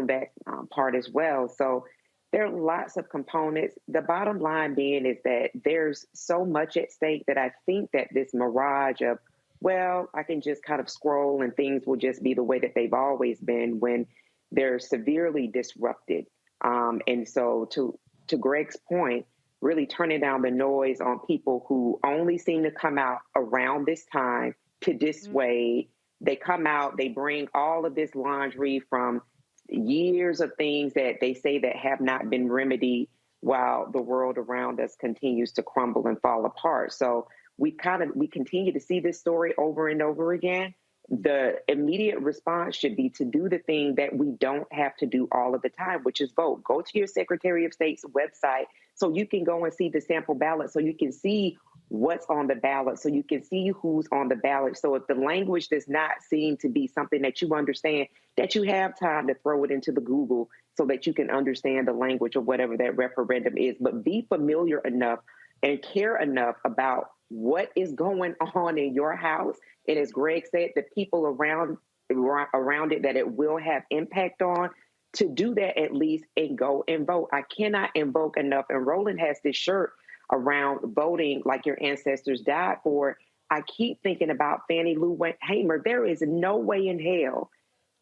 that part as well. So there are lots of components. The bottom line being is that there's so much at stake that I think that this mirage of, well, I can just kind of scroll and things will just be the way that they've always been when they're severely disrupted. And so to Greg's point, really turning down the noise on people who only seem to come out around this time to dissuade. They come out, they bring all of this laundry from years of things that they say that have not been remedied while the world around us continues to crumble and fall apart. So we continue to see this story over and over again. The immediate response should be to do the thing that we don't have to do all of the time, which is vote. Go to your Secretary of State's website so you can go and see the sample ballot, so you can see what's on the ballot, so you can see who's on the ballot. So if the language does not seem to be something that you understand, that you have time to throw it into the Google so that you can understand the language of whatever that referendum is. But be familiar enough and care enough about what is going on in your house. And as Greg said, the people around it that it will have impact on, to do that at least and go and vote. I cannot invoke enough. And Roland has this shirt around voting like your ancestors died for. I keep thinking about Fannie Lou Hamer. There is no way in hell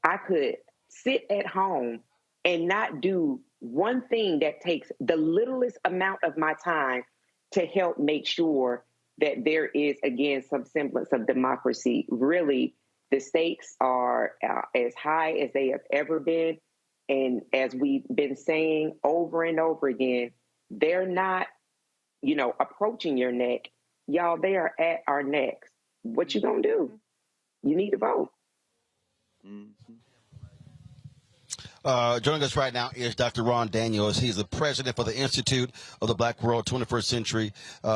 I could sit at home and not do one thing that takes the littlest amount of my time to help make sure that there is, again, some semblance of democracy. Really, the stakes are as high as they have ever been. And as we've been saying over and over again, they're not, approaching your neck. Y'all, they are at our necks. What you gonna do? You need to vote. Joining us right now is Dr. Ron Daniels. He's the president for the Institute of the Black World 21st Century.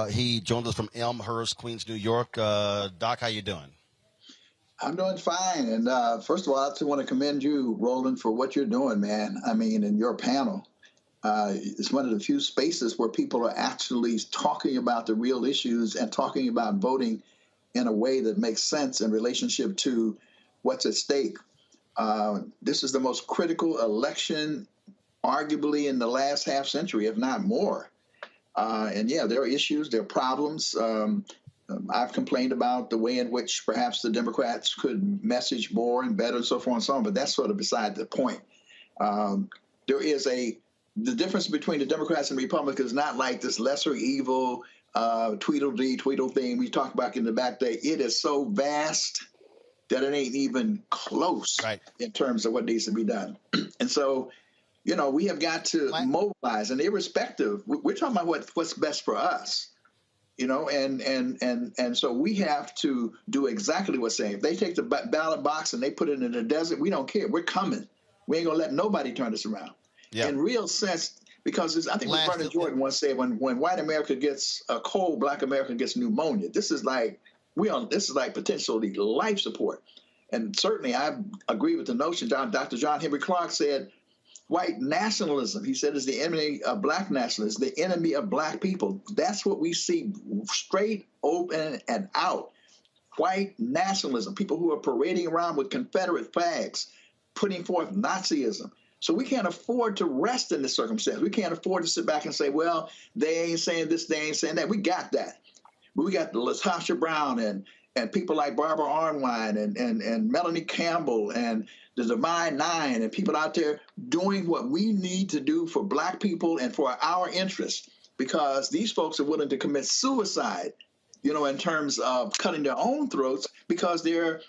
He joined us from Elmhurst, Queens, New York. Doc, how you doing? I'm doing fine. And first of all, I just want to commend you, Roland, for what you're doing, man. I mean, in your panel. It's one of the few spaces where people are actually talking about the real issues and talking about voting in a way that makes sense in relationship to what's at stake. This is the most critical election, arguably, in the last half century, if not more. And yeah, there are issues, there are problems. I've complained about the way in which perhaps the Democrats could message more and better and so forth and so on, but that's sort of beside the point. The difference between the Democrats and Republicans is not like this lesser evil tweedledee thing we talked about in the back day. It is so vast that it ain't even close in terms of what needs to be done. And so, we have got to mobilize, and irrespective, we're talking about what's best for us, and so we have to do exactly what's saying. If they take the ballot box and they put it in the desert, we don't care. We're coming. We ain't gonna let nobody turn us around. Yeah. In real sense, because I think Vernon Jordan once said, when white America gets a cold, black America gets pneumonia. This is like potentially life support. And certainly I agree with the notion. Dr. John Henry Clark said, white nationalism, he said, is the enemy of black nationalism, the enemy of black people. That's what we see straight, open, and out. White nationalism, people who are parading around with Confederate flags, putting forth Nazism. So we can't afford to rest in this circumstance. We can't afford to sit back and say, well, they ain't saying this, they ain't saying that. We got that. But we got LaTosha Brown and people like Barbara Arnwine and Melanie Campbell and the Divine Nine and people out there doing what we need to do for black people and for our interests, because these folks are willing to commit suicide, in terms of cutting their own throats, because the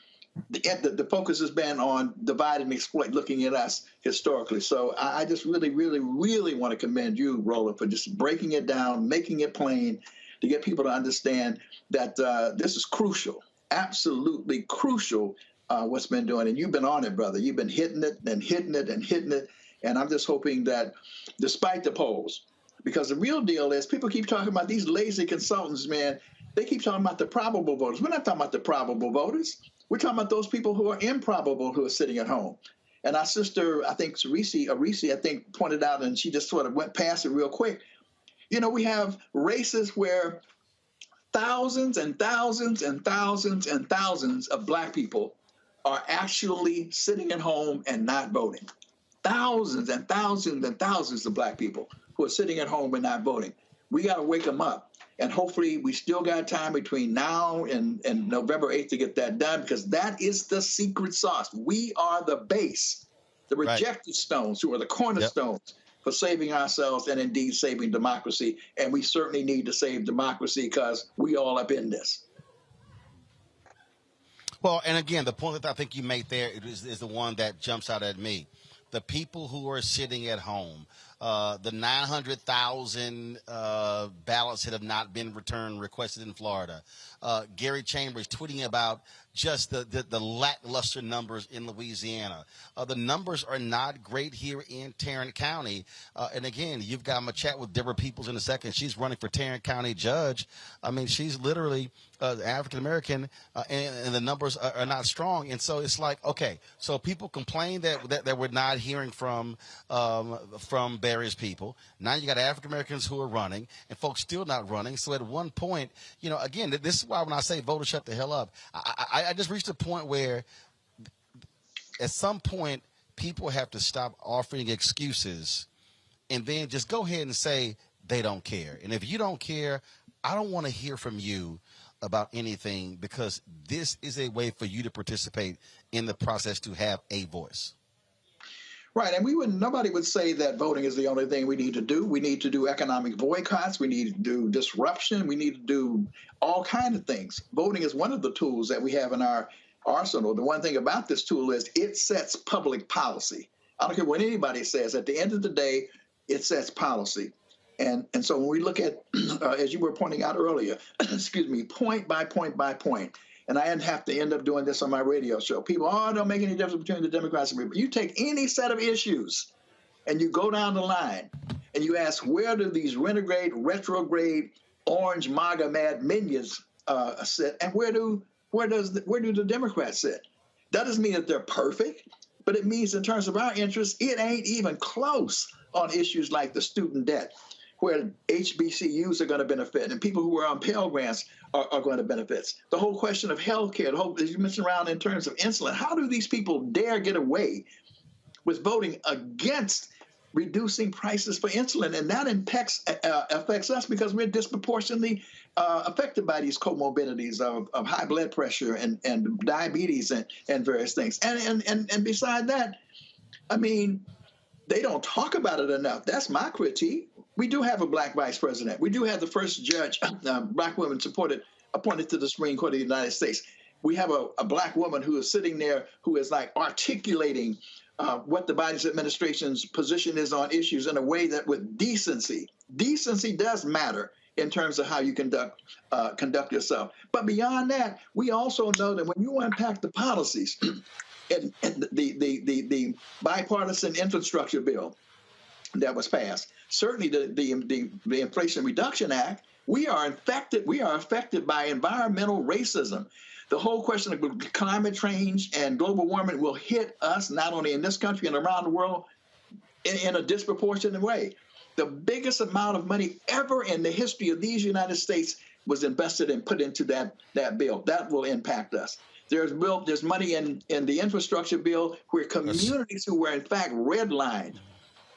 focus has been on divide and exploit, looking at us historically. So I just really, really, really want to commend you, Roland, for just breaking it down, making it plain, to get people to understand that this is crucial, absolutely crucial, what's been doing. And you've been on it, brother. You've been hitting it and hitting it and hitting it. And I'm just hoping that despite the polls, because the real deal is people keep talking about these lazy consultants, man. They keep talking about the probable voters. We're not talking about the probable voters. We're talking about those people who are improbable, who are sitting at home. And our sister, I think, Arisi, I think, pointed out, and she just sort of went past it real quick. We have races where thousands and thousands and thousands and thousands of black people are actually sitting at home and not voting. Thousands and thousands and thousands of black people who are sitting at home and not voting. We got to wake them up. And hopefully we still got time between now and November 8th to get that done, because that is the secret sauce. We are the base, the rejected stones, who are the cornerstones for saving ourselves and indeed saving democracy. And we certainly need to save democracy because we all up in this. Well, and again, the point that I think you made there is the one that jumps out at me. the people who are sitting at home, the 900,000 ballots that have not been returned requested in Florida, Gary Chambers tweeting about just the lackluster numbers in Louisiana. The numbers are not great here in Tarrant County. And again, I'm going to chat with Deborah Peoples in a second. She's running for Tarrant County judge. I mean, she's literally African-American, and the numbers are not strong. And so it's like, okay, so people complain that we're not hearing from various people. Now you got African-Americans who are running and folks still not running. So at one point, again, this is why when I say voters shut the hell up, I just reached a point where at some point people have to stop offering excuses and then just go ahead and say they don't care. And if you don't care, I don't want to hear from you about anything, because this is a way for you to participate in the process, to have a voice. Right, and nobody would say that voting is the only thing we need to do. We need to do economic boycotts. We need to do disruption. We need to do all kinds of things. Voting is one of the tools that we have in our arsenal. The one thing about this tool is it sets public policy. I don't care what anybody says. At the end of the day, it sets policy. And so when we look at, as you were pointing out earlier, point by point by point, and I have to end up doing this on my radio show. People, it don't make any difference between the Democrats and Republicans. You take any set of issues and you go down the line and you ask, where do these retrograde, orange, MAGA mad minions sit, and where do the Democrats sit? That doesn't mean that they're perfect, but it means in terms of our interests, it ain't even close on issues like the student debt, where HBCUs are going to benefit and people who are on Pell Grants are going to benefit. The whole question of health care, as you mentioned around in terms of insulin, how do these people dare get away with voting against reducing prices for insulin? And that affects us because we're disproportionately affected by these comorbidities of high blood pressure and diabetes and various things. And beside that, I mean, they don't talk about it enough. That's my critique. We do have a black vice president. We do have the first judge, black woman appointed to the Supreme Court of the United States. We have a black woman who is sitting there who is like articulating what the Biden administration's position is on issues in a way that with decency. Decency does matter in terms of how you conduct yourself. But beyond that, we also know that when you unpack the policies and the bipartisan infrastructure bill that was passed, certainly the Inflation Reduction Act, we are affected by environmental racism. The whole question of climate change and global warming will hit us not only in this country and around the world in a disproportionate way. The biggest amount of money ever in the history of these United States was invested and put into that bill. That will impact us. There's money in the infrastructure bill where communities who were in fact redlined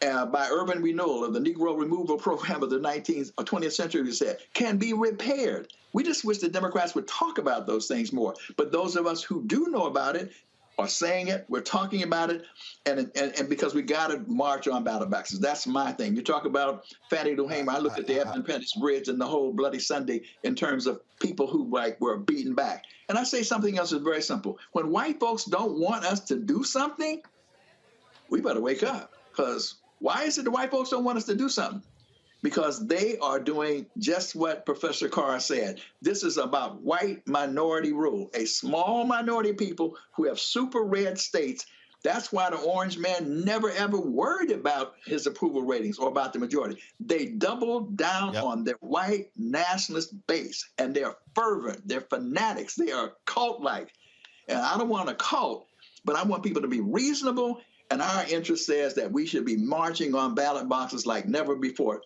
by urban renewal of the Negro removal program of the 19th or 20th century, we said, can be repaired. We just wish the Democrats would talk about those things more. But those of us who do know about it are saying it, we're talking about it, and because we got to march on ballot boxes. That's my thing. You talk about Fannie Lou Hamer. I looked at the Evan Pettis Bridge and the whole Bloody Sunday in terms of people who were beaten back. And I say something else is very simple. When white folks don't want us to do something, we better wake up. Because why is it the white folks don't want us to do something? Because they are doing just what Professor Carr said. This is about white minority rule, a small minority of people who have super red states. That's why the orange man never, ever worried about his approval ratings or about the majority. They doubled down on their white nationalist base, and they're fervent. They're fanatics. They are cult-like. And I don't want a cult, but I want people to be reasonable, and our interest says that we should be marching on ballot boxes like never before.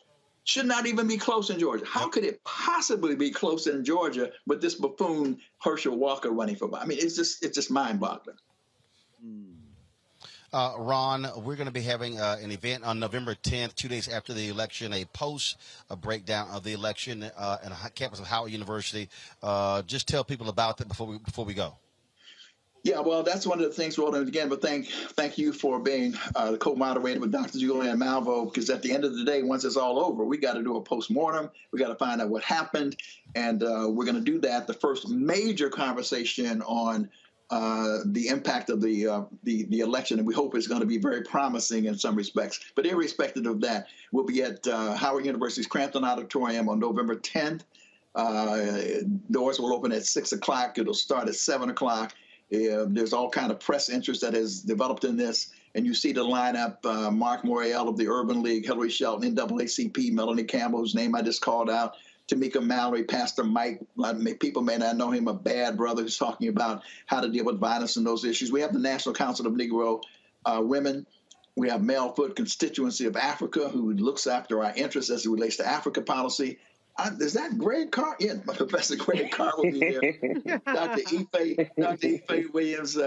Should not even be close in Georgia. How could it possibly be close in Georgia with this buffoon Herschel Walker running for? I mean, it's just mind-boggling. Ron, we're going to be having an event on November 10th, 2 days after the election, a breakdown of the election at the campus of Howard University. Just tell people about that before we go. Yeah, well, that's one of the things, Roland, again, but thank you for being the co-moderator with Dr. Julian Malvo, because at the end of the day, once it's all over, we got to do a postmortem. We got to find out what happened, and we're going to do that. The first major conversation on the impact of the election, and we hope it's going to be very promising in some respects. But irrespective of that, we'll be at Howard University's Crampton Auditorium on November 10th. Doors will open at 6 o'clock. It'll start at 7 o'clock. There's all kind of press interest that has developed in this. And you see the lineup, Mark Morial of the Urban League, Hillary Shelton, NAACP, Melanie Campbell, whose name I just called out, Tamika Mallory, Pastor Mike. People may not know him, a bad brother who's talking about how to deal with violence and those issues. We have the National Council of Negro Women. We have Mel Foot Constituency of Africa, who looks after our interests as it relates to Africa policy. Is that Greg Carr? Yeah, Professor Greg Carr will be there. Dr. Ife Williams,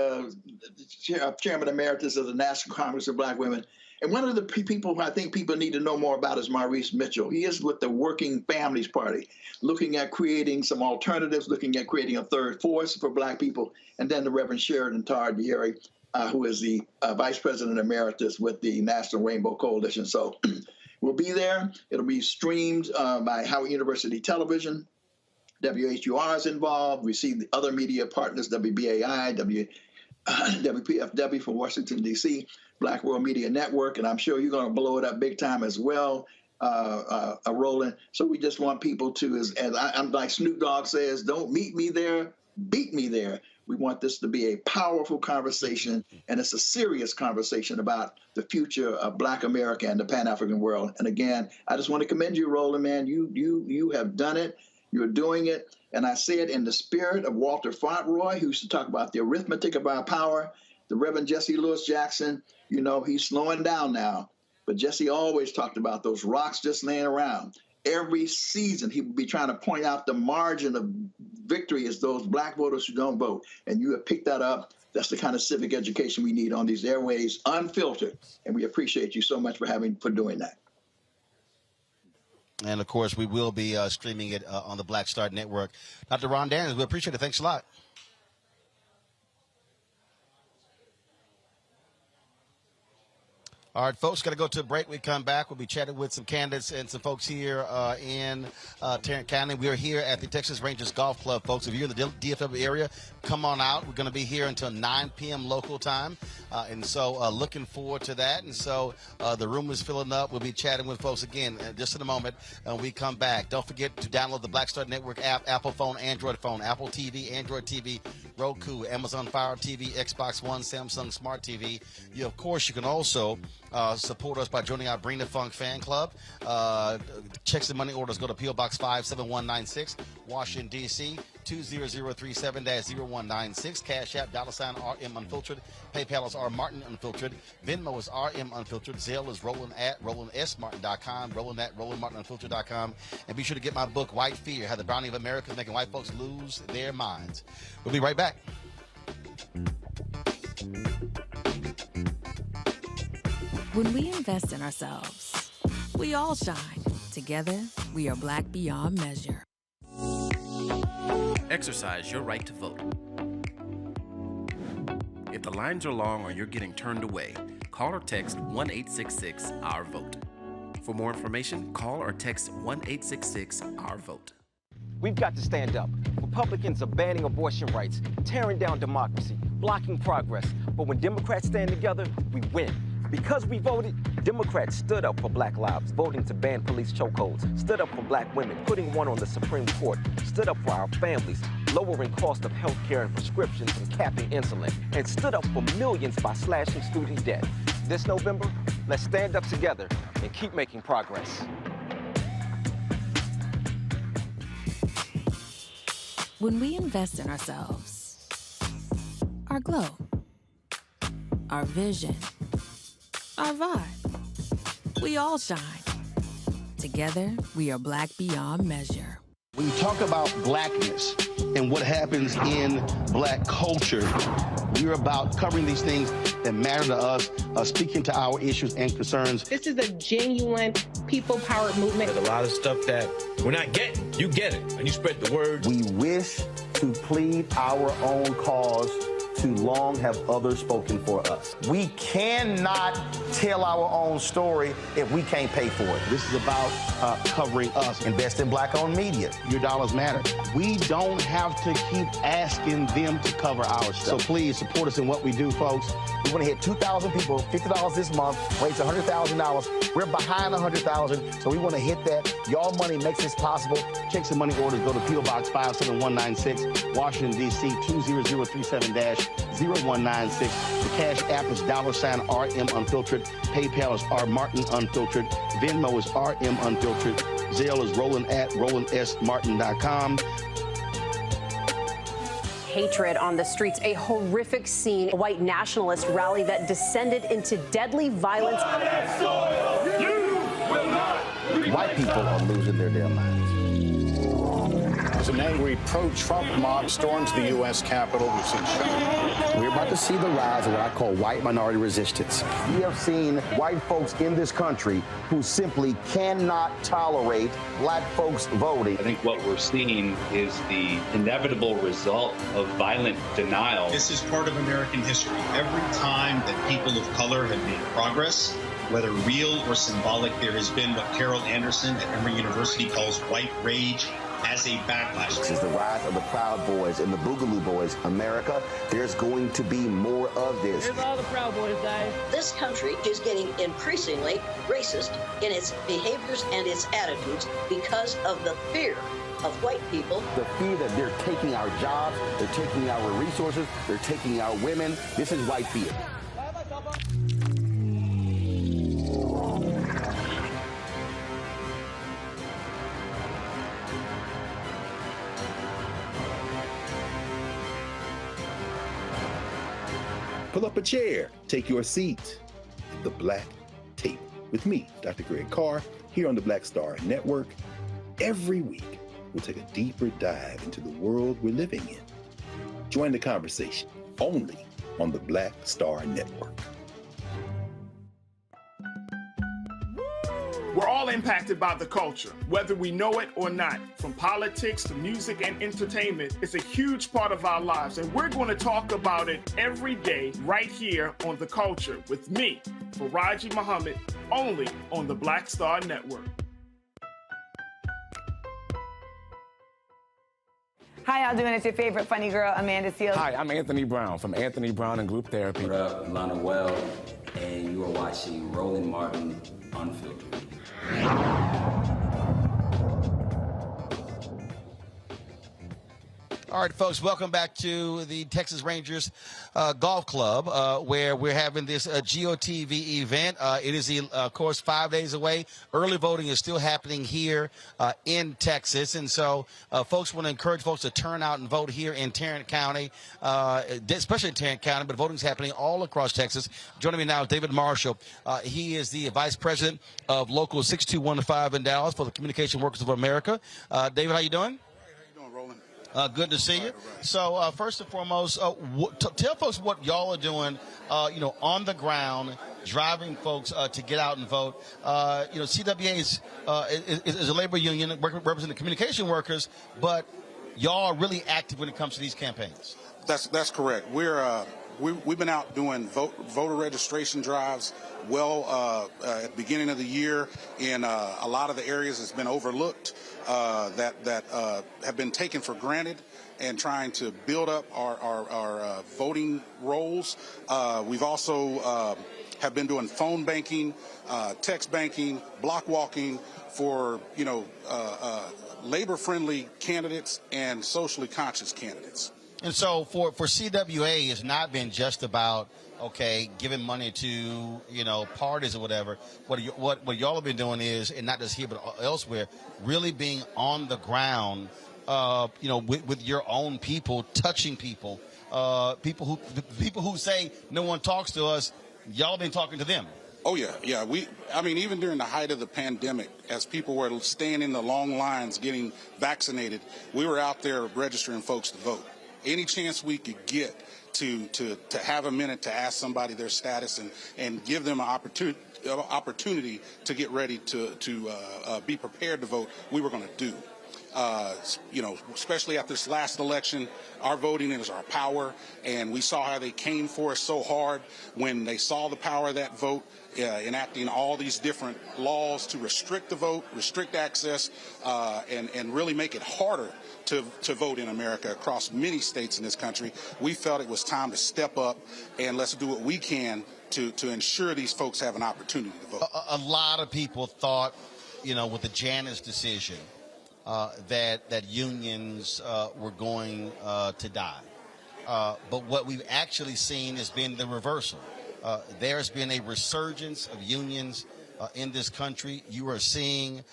Chairman Emeritus of the National Congress of Black Women. And one of the people who I think people need to know more about is Maurice Mitchell. He is with the Working Families Party, looking at creating some alternatives, looking at creating a third force for Black people. And then the Reverend Sheridan Tardieri, who is the Vice President Emeritus with the National Rainbow Coalition. So we'll be there. It'll be streamed by Howard University Television. WHUR is involved. We see the other media partners, WBAI, WPFW from Washington, D.C., Black World Media Network, and I'm sure you're going to blow it up big time as well, Roland. So we just want people to, as I'm like Snoop Dogg says, don't meet me there, beat me there. We want this to be a powerful conversation, and it's a serious conversation about the future of Black America and the Pan-African world. And again, I just want to commend you, Roland, man. You have done it. You're doing it. And I say it in the spirit of Walter Fauntleroy, who used to talk about the arithmetic of our power. The Reverend Jesse Lewis Jackson, you know, he's slowing down now. But Jesse always talked about those rocks just laying around. Every season, he would be trying to point out the margin of victory is those Black voters who don't vote. And you have picked that up. That's the kind of civic education we need on these airways, unfiltered. And we appreciate you so much for doing that. And, of course, we will be streaming it on the Black Star Network. Dr. Ron Daniels, we appreciate it. Thanks a lot. All right, folks, got to go to a break. We come back. We'll be chatting with some candidates and some folks here in Tarrant County. We are here at the Texas Rangers Golf Club, folks. If you're in the DFW area, come on out. We're going to be here until 9 p.m. local time. And so looking forward to that. And so the room is filling up. We'll be chatting with folks again just in a moment when we come back. Don't forget to download the Black Star Network app, Apple phone, Android phone, Apple TV, Android TV, Roku, Amazon Fire TV, Xbox One, Samsung Smart TV. Of course, you can also support us by joining our Bring the Funk fan club. Checks and money orders go to P.O. Box 57196, Washington, D.C., 20037-0196. Cash App, $RM Unfiltered. PayPal is R Martin Unfiltered. Venmo is RM Unfiltered. Zelle is Roland at RolandSMartin.com. Roland at RolandMartinUnfiltered.com. And be sure to get my book, White Fear, How the Browning of America is Making White Folks Lose Their Minds. We'll be right back. When we invest in ourselves, we all shine. Together, we are Black beyond measure. Exercise your right to vote. If the lines are long or you're getting turned away, call or text 1-866-OUR-VOTE. For more information, call or text 1-866-OUR-VOTE. We've got to stand up. Republicans are banning abortion rights, tearing down democracy, blocking progress. But when Democrats stand together, we win. Because we voted, Democrats stood up for Black lives, voting to ban police chokeholds, stood up for Black women, putting one on the Supreme Court, stood up for our families, lowering cost of health care and prescriptions and capping insulin, and stood up for millions by slashing student debt. This November, let's stand up together and keep making progress. When we invest in ourselves, our glow, our vision, our vibe, we all shine. Together, we are Black beyond measure. When you talk about blackness and what happens in Black culture, we're about covering these things that matter to us, speaking to our issues and concerns. This is a genuine people-powered movement. There's a lot of stuff that we're not getting. You get it, and you spread the word. We wish to plead our own cause too long have others spoken for us. We cannot tell our own story if we can't pay for it. This is about covering us. Invest in black-owned media. Your dollars matter. We don't have to keep asking them to cover our stuff. So please support us in what we do, folks. We want to hit 2,000 people, $50 this month, raise $100,000. We're behind 100,000, so we want to hit that. Y'all money makes this possible. Checks and money orders go to P.O. Box 57196, Washington, D.C. 20037-0196. The Cash App is $RM Unfiltered. PayPal is R Martin Unfiltered. Venmo is RM Unfiltered. Zelle is roland@rolandsmartin.com. Hatred on the streets, a horrific scene, a white nationalist rally that descended into deadly violence. White people are losing their damn minds. As an angry pro-Trump mob storms the U.S. Capitol, we've seen shooting. We're about to see the rise of what I call white minority resistance. We have seen white folks in this country who simply cannot tolerate black folks voting. I think what we're seeing is the inevitable result of violent denial. This is part of American history. Every time that people of color have made progress, whether real or symbolic, there has been what Carol Anderson at Emory University calls white rage as a backlash. This is the rise of the Proud Boys and the Boogaloo Boys. America, there's going to be more of this. Here's all the Proud Boys, guys. This country is getting increasingly racist in its behaviors and its attitudes because of the fear of white people. The fear that they're taking our jobs, they're taking our resources, they're taking our women. This is white fear. Pull up a chair, take your seat at the Black Table with me, Dr. Greg Carr, here on the Black Star Network. Every week, we'll take a deeper dive into the world we're living in. Join the conversation only on the Black Star Network. We're all impacted by the culture, whether we know it or not. From politics to music and entertainment, it's a huge part of our lives, and we're going to talk about it every day right here on The Culture with me, Faraji Muhammad, only on the Black Star Network. How y'all doing? It's your favorite funny girl, Amanda Seals. Hi, I'm Anthony Brown from Anthony Brown and Group Therapy. What up, I'm Lana Well, and you are watching Roland Martin Unfiltered. All right, folks, welcome back to the Texas Rangers Golf Club, where we're having this GOTV event. It is, of course, 5 days away. Early voting is still happening here in Texas. And so folks want to encourage folks to turn out and vote here in Tarrant County, especially in Tarrant County, but voting is happening all across Texas. Joining me now is David Marshall. He is the Vice President of Local 6215 in Dallas for the Communication Workers of America. David, how you doing? Good to see you. So first and foremost, tell folks what y'all are doing, on the ground, driving folks to get out and vote. CWA is a labor union representing communication workers, but y'all are really active when it comes to these campaigns. That's correct. We've been out doing voter registration drives at the beginning of the year in a lot of the areas that's been overlooked that have been taken for granted, and trying to build up our voting rolls. We've also have been doing phone banking, text banking, block walking for labor-friendly candidates and socially conscious candidates. And so for CWA, it's not been just about, giving money to, parties or whatever. What y'all have been doing is, and not just here but elsewhere, really being on the ground, with your own people, touching people, people who say no one talks to us. Y'all been talking to them. Oh, yeah. Even during the height of the pandemic, as people were staying in the long lines getting vaccinated, we were out there registering folks to vote. Any chance we could get to have a minute to ask somebody their status and give them an opportunity to get ready to be prepared to vote, we were going to do. especially after this last election, our voting is our power, and we saw how they came for us so hard when they saw the power of that vote, enacting all these different laws to restrict the vote, restrict access, and really make it harder to vote in America across many states in this country. We felt it was time to step up and let's do what we can to ensure these folks have an opportunity to vote. A lot of people thought, with the Janus decision, that unions were going to die. But what we've actually seen has been the reversal. There's been a resurgence of unions in this country. You are seeing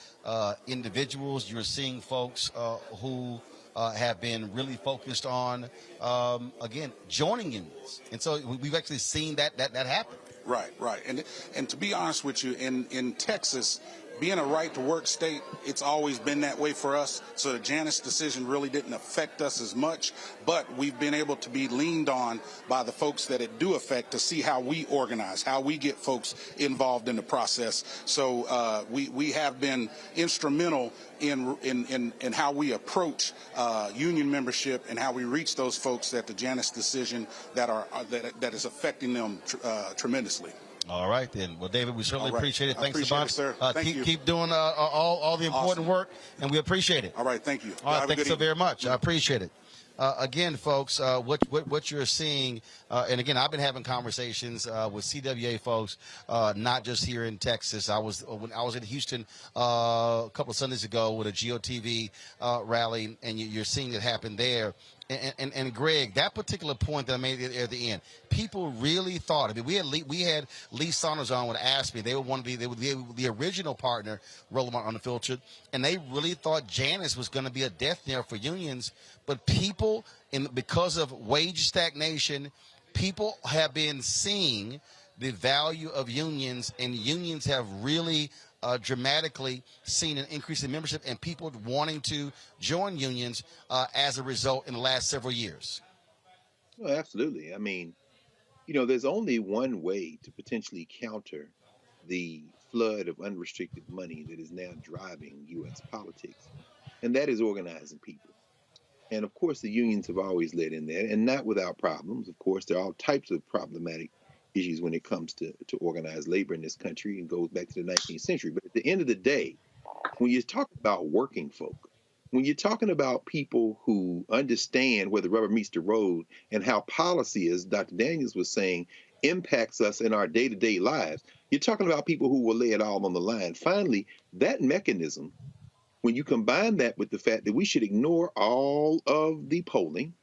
individuals, you're seeing folks who have been really focused on, again, joining unions. And so we've actually seen that happen. Right. And to be honest with you, in Texas, being a right-to-work state, it's always been that way for us. So the Janus decision really didn't affect us as much, but we've been able to be leaned on by the folks that it do affect to see how we organize, how we get folks involved in the process. So we have been instrumental in how we approach union membership and how we reach those folks at the Janus decision that is affecting them tremendously. All right, then. Well, David, we certainly appreciate it. Thanks a bunch. Sir. Thank you. Keep doing all the important work, and we appreciate it. All right, thank you. All right, thank you so very much. I appreciate it. Again, folks, what you're seeing, and again, I've been having conversations with CWA folks, not just here in Texas. When I was in Houston a couple of Sundays ago with a GOTV rally, and you're seeing it happen there. And Greg, that particular point that I made at the end, people really thought. I mean, we had Lee Saunders on with ASPE. They would be the original partner, Roland Martin Unfiltered, and they really thought Janus was going to be a death knell for unions. But people, because of wage stagnation, people have been seeing the value of unions, and unions have really dramatically seen an increase in membership and people wanting to join unions as a result in the last several years. Well, absolutely. I mean, there's only one way to potentially counter the flood of unrestricted money that is now driving U.S. politics, and that is organizing people. And of course, the unions have always led in there, and not without problems. Of course, there are all types of problematic issues when it comes to organized labor in this country, and goes back to the 19th century. But at the end of the day, when you're talking about working folk, when you're talking about people who understand where the rubber meets the road and how policy, as Dr. Daniels was saying, impacts us in our day-to-day lives, you're talking about people who will lay it all on the line. Finally, that mechanism, when you combine that with the fact that we should ignore all of the polling,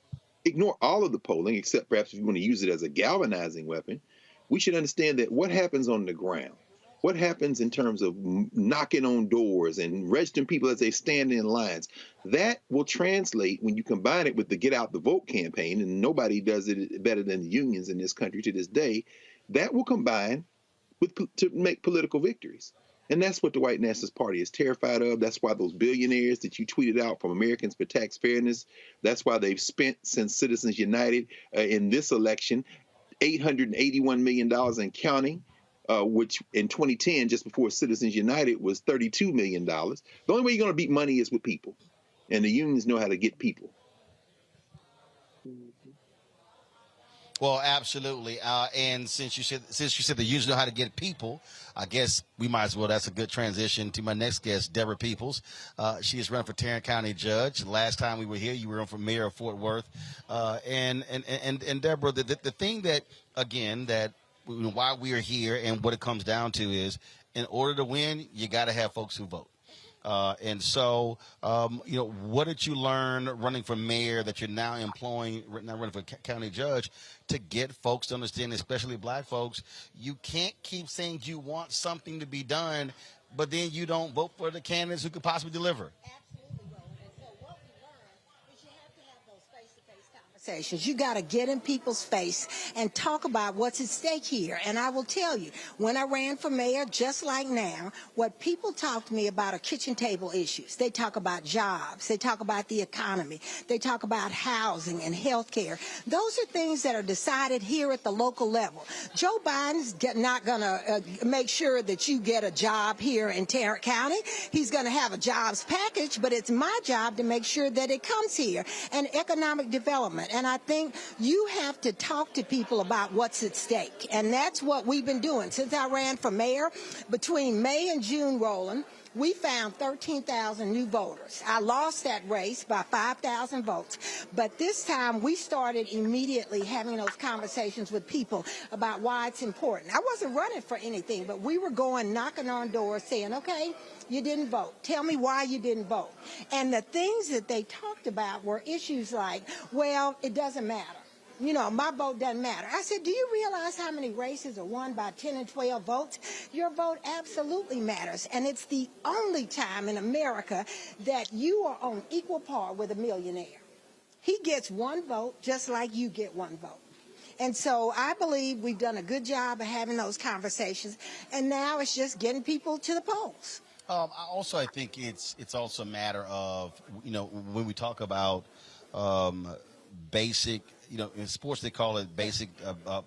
except perhaps if you want to use it as a galvanizing weapon, we should understand that what happens on the ground, what happens in terms of knocking on doors and registering people as they stand in lines, that will translate when you combine it with the Get Out the Vote campaign, and nobody does it better than the unions in this country to this day, that will combine to make political victories. And that's what the White Nationalist Party is terrified of. That's why those billionaires that you tweeted out from Americans for Tax Fairness, that's why they've spent since Citizens United in this election $881 million and counting, which in 2010, just before Citizens United, was $32 million. The only way you're going to beat money is with people. And the unions know how to get people. Well, absolutely. And since you said the unions know how to get people, I guess we might as well. That's a good transition to my next guest, Deborah Peoples. She is running for Tarrant County Judge. Last time we were here, you were running for Mayor of Fort Worth. And Deborah, the thing that, again, that why we are here and what it comes down to is, in order to win, you got to have folks who vote. And so, what did you learn running for mayor that you're now running for county judge, to get folks to understand, especially black folks, you can't keep saying you want something to be done, but then you don't vote for the candidates who could possibly deliver? Absolutely, Roland. And so what we learned is you have to have those face-to-face conversations. You got to get in people's face and talk about what's at stake here. And I will tell you, when I ran for mayor, just like now, what people talk to me about are kitchen table issues. They talk about jobs. They talk about the economy. They talk about housing and health care. Those are things that are decided here at the local level. Joe Biden's not going to make sure that you get a job here in Tarrant County. He's going to have a jobs package, but it's my job to make sure that it comes here. And economic development. And I think you have to talk to people about what's at stake. And that's what we've been doing. Since I ran for mayor, between May and June, Roland, we found 13,000 new voters. I lost that race by 5,000 votes. But this time, we started immediately having those conversations with people about why it's important. I wasn't running for anything, but we were going knocking on doors saying, okay, you didn't vote. Tell me why you didn't vote. And the things that they talked about were issues like, well, it doesn't matter. You know, my vote doesn't matter. I said, do you realize how many races are won by 10 and 12 votes? Your vote absolutely matters. And it's the only time in America that you are on equal par with a millionaire. He gets one vote just like you get one vote. And so I believe we've done a good job of having those conversations. And now it's just getting people to the polls. I think it's also a matter of, you know, when we talk about basic, you know, in sports they call it basic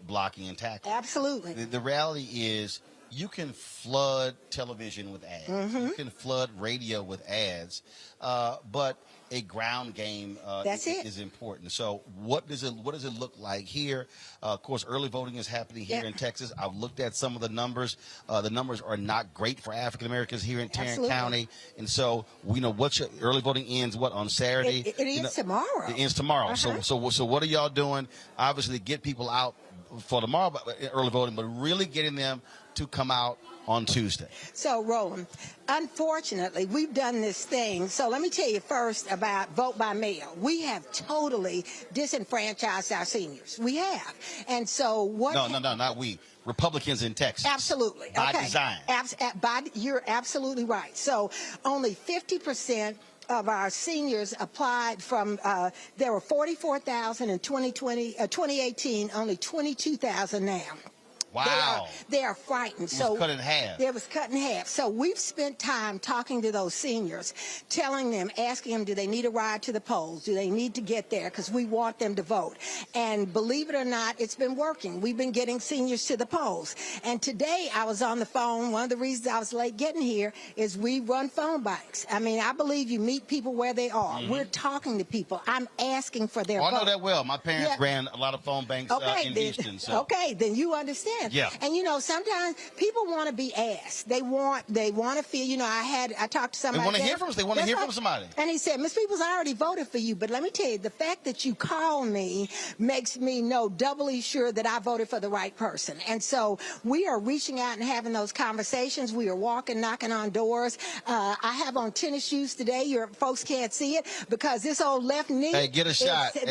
blocking and tackling. Absolutely. The reality is you can flood television with ads. Mm-hmm. You can flood radio with ads, but a ground game is important. So what does it look like here? Of course, early voting is happening here in Texas. I've looked at some of the numbers. The numbers are not great for African Americans here in Tarrant County. And so we know early voting ends on Saturday. It ends tomorrow. It ends tomorrow. Uh-huh. So what are y'all doing? Obviously, get people out for tomorrow, early voting, but really getting them to come out on Tuesday. So, Roland, unfortunately, we've done this thing. So let me tell you first about vote by mail. We have totally disenfranchised our seniors. We have. And so what... No, not we. Republicans in Texas. Absolutely. By design. You're absolutely right. So only 50% of our seniors applied from, there were 44,000 in 2018, only 22,000 now. Wow. They are frightened. It was cut in half. It was cut in half. So we've spent time talking to those seniors, telling them, asking them, do they need a ride to the polls? Do they need to get there? Because we want them to vote. And believe it or not, it's been working. We've been getting seniors to the polls. And today I was on the phone. One of the reasons I was late getting here is we run phone banks. I mean, I believe you meet people where they are. Mm-hmm. We're talking to people. I'm asking for their vote. I know that well. My parents ran a lot of phone banks in Houston. So. Okay, then you understand. Yeah. And you know, sometimes people want to be asked. They want to feel, you know, I talked to somebody. They want to hear from us. They want to hear from somebody. And he said, Ms. Peoples, I already voted for you, but let me tell you, the fact that you call me makes me know doubly sure that I voted for the right person. And so we are reaching out and having those conversations. We are walking, knocking on doors. I have on tennis shoes today. Your folks can't see it because this old left knee. Hey, get a shot. Put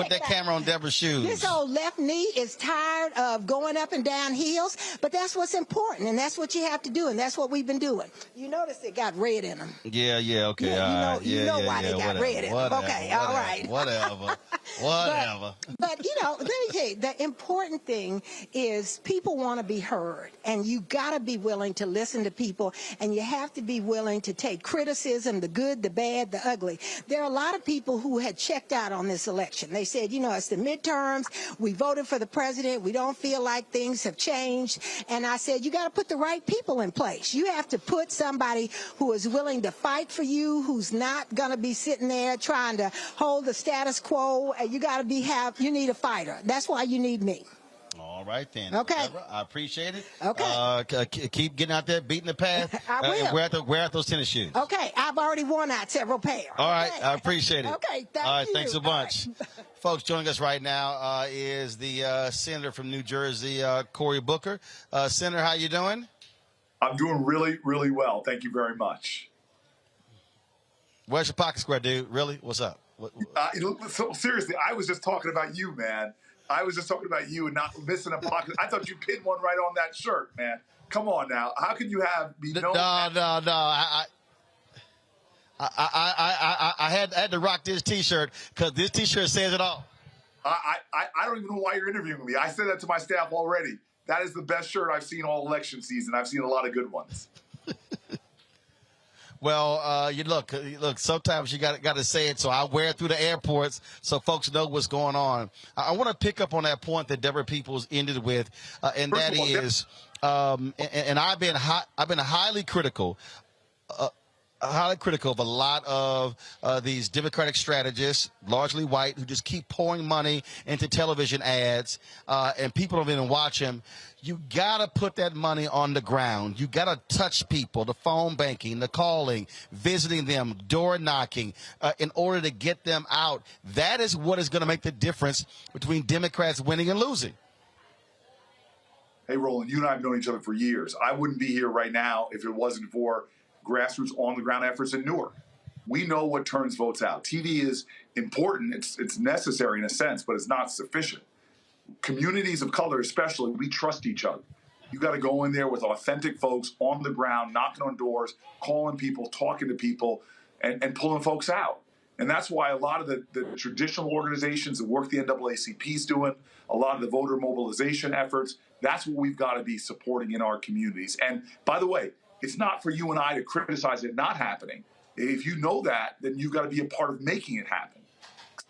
that camera on Deborah's shoes. This old left knee is tired of going up and down hills, but that's what's important, and that's what you have to do, and that's what we've been doing. You notice it got red in them. Yeah, okay. You know why they got red in them. Okay, all right. Whatever. But, you know, let me tell you, the important thing is people want to be heard, and you got to be willing to listen to people, and you have to be willing to take criticism, the good, the bad, the ugly. There are a lot of people who had checked out on this election. They said, you know, it's the midterms. We voted for the president. We don't feel like things have changed. And I said, you got to put the right people in place. You have to put somebody who is willing to fight for you, who's not going to be sitting there trying to hold the status quo. You got to you need a fighter. That's why you need me. All right, then. Okay. Deborah, I appreciate it. Okay. Keep getting out there, beating the path. I will. And wear out those tennis shoes. Okay. I've already worn out several pairs. All right. I appreciate it. Okay. Thank you. All right. Thanks a bunch. Folks, joining us right now is the senator from New Jersey, Cory Booker. Senator, how you doing? I'm doing really, really well. Thank you very much. Where's your pocket square, dude? Really? What's up? So, seriously, I was just talking about you, man. I was just talking about you and not missing a pocket. I thought you pinned one right on that shirt, man. Come on now. How can you be known? No. I had to rock this T-shirt because this T-shirt says it all. I don't even know why you're interviewing me. I said that to my staff already. That is the best shirt I've seen all election season. I've seen a lot of good ones. Well, you look. Sometimes you got to say it, so I wear it through the airports so folks know what's going on. I want to pick up on that point that Deborah Peoples ended with, and First that of all, is, and I've been highly critical. Highly critical of a lot of these Democratic strategists, largely white, who just keep pouring money into television ads, and people don't even watch them. You got to put that money on the ground. You got to touch people, the phone banking, the calling, visiting them, door knocking, in order to get them out. That is what is going to make the difference between Democrats winning and losing. Hey, Roland, you and I have known each other for years. I wouldn't be here right now if it wasn't for grassroots on-the-ground efforts in Newark. We know what turns votes out. TV is important. It's necessary in a sense, but it's not sufficient. Communities of color especially, we trust each other. You got to go in there with authentic folks on the ground, knocking on doors, calling people, talking to people, and pulling folks out. And that's why a lot of the traditional organizations, the work the NAACP is doing, a lot of the voter mobilization efforts, that's what we've got to be supporting in our communities. And by the way, it's not for you and I to criticize it not happening. If you know that, then you've got to be a part of making it happen.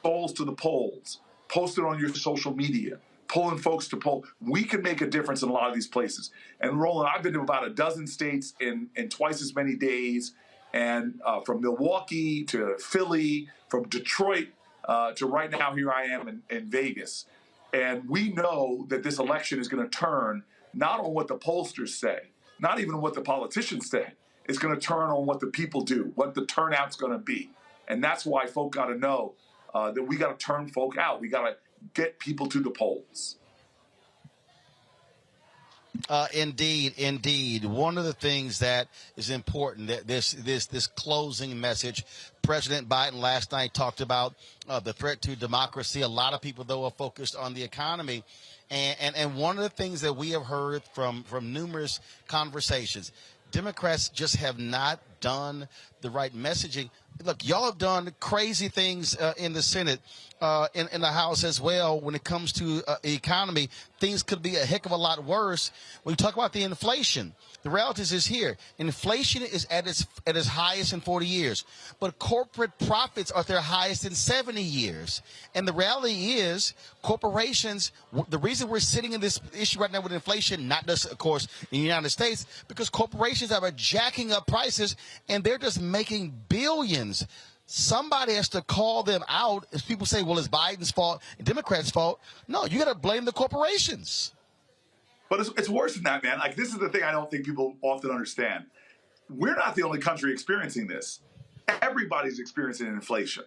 Souls to the polls, post it on your social media, pulling folks to poll. We can make a difference in a lot of these places. And Roland, I've been to about a dozen states in twice as many days, and from Milwaukee to Philly, from Detroit to right now here I am in Vegas. And we know that this election is going to turn not on what the pollsters say, not even what the politicians say. It's going to turn on what the people do, what the turnout's going to be. And that's why folk got to know that we got to turn folk out. We got to get people to the polls. Indeed. One of the things that is important, that this closing message, President Biden last night talked about the threat to democracy. A lot of people, though, are focused on the economy. And one of the things that we have heard from numerous conversations, Democrats just have not done the right messaging. Look, y'all have done crazy things in the Senate, in the House as well. When it comes to the economy, things could be a heck of a lot worse. When you talk about the inflation, the reality is here. Inflation is at its highest in 40 years, but corporate profits are at their highest in 70 years. And the reality is corporations, the reason we're sitting in this issue right now with inflation, not just, of course, in the United States, because corporations are jacking up prices and they're just making billions. Somebody has to call them out. As people say, well, it's Biden's fault and Democrats' fault. No, you got to blame the corporations. But it's worse than that, man. Like, this is the thing I don't think people often understand. We're not the only country experiencing this. Everybody's experiencing inflation.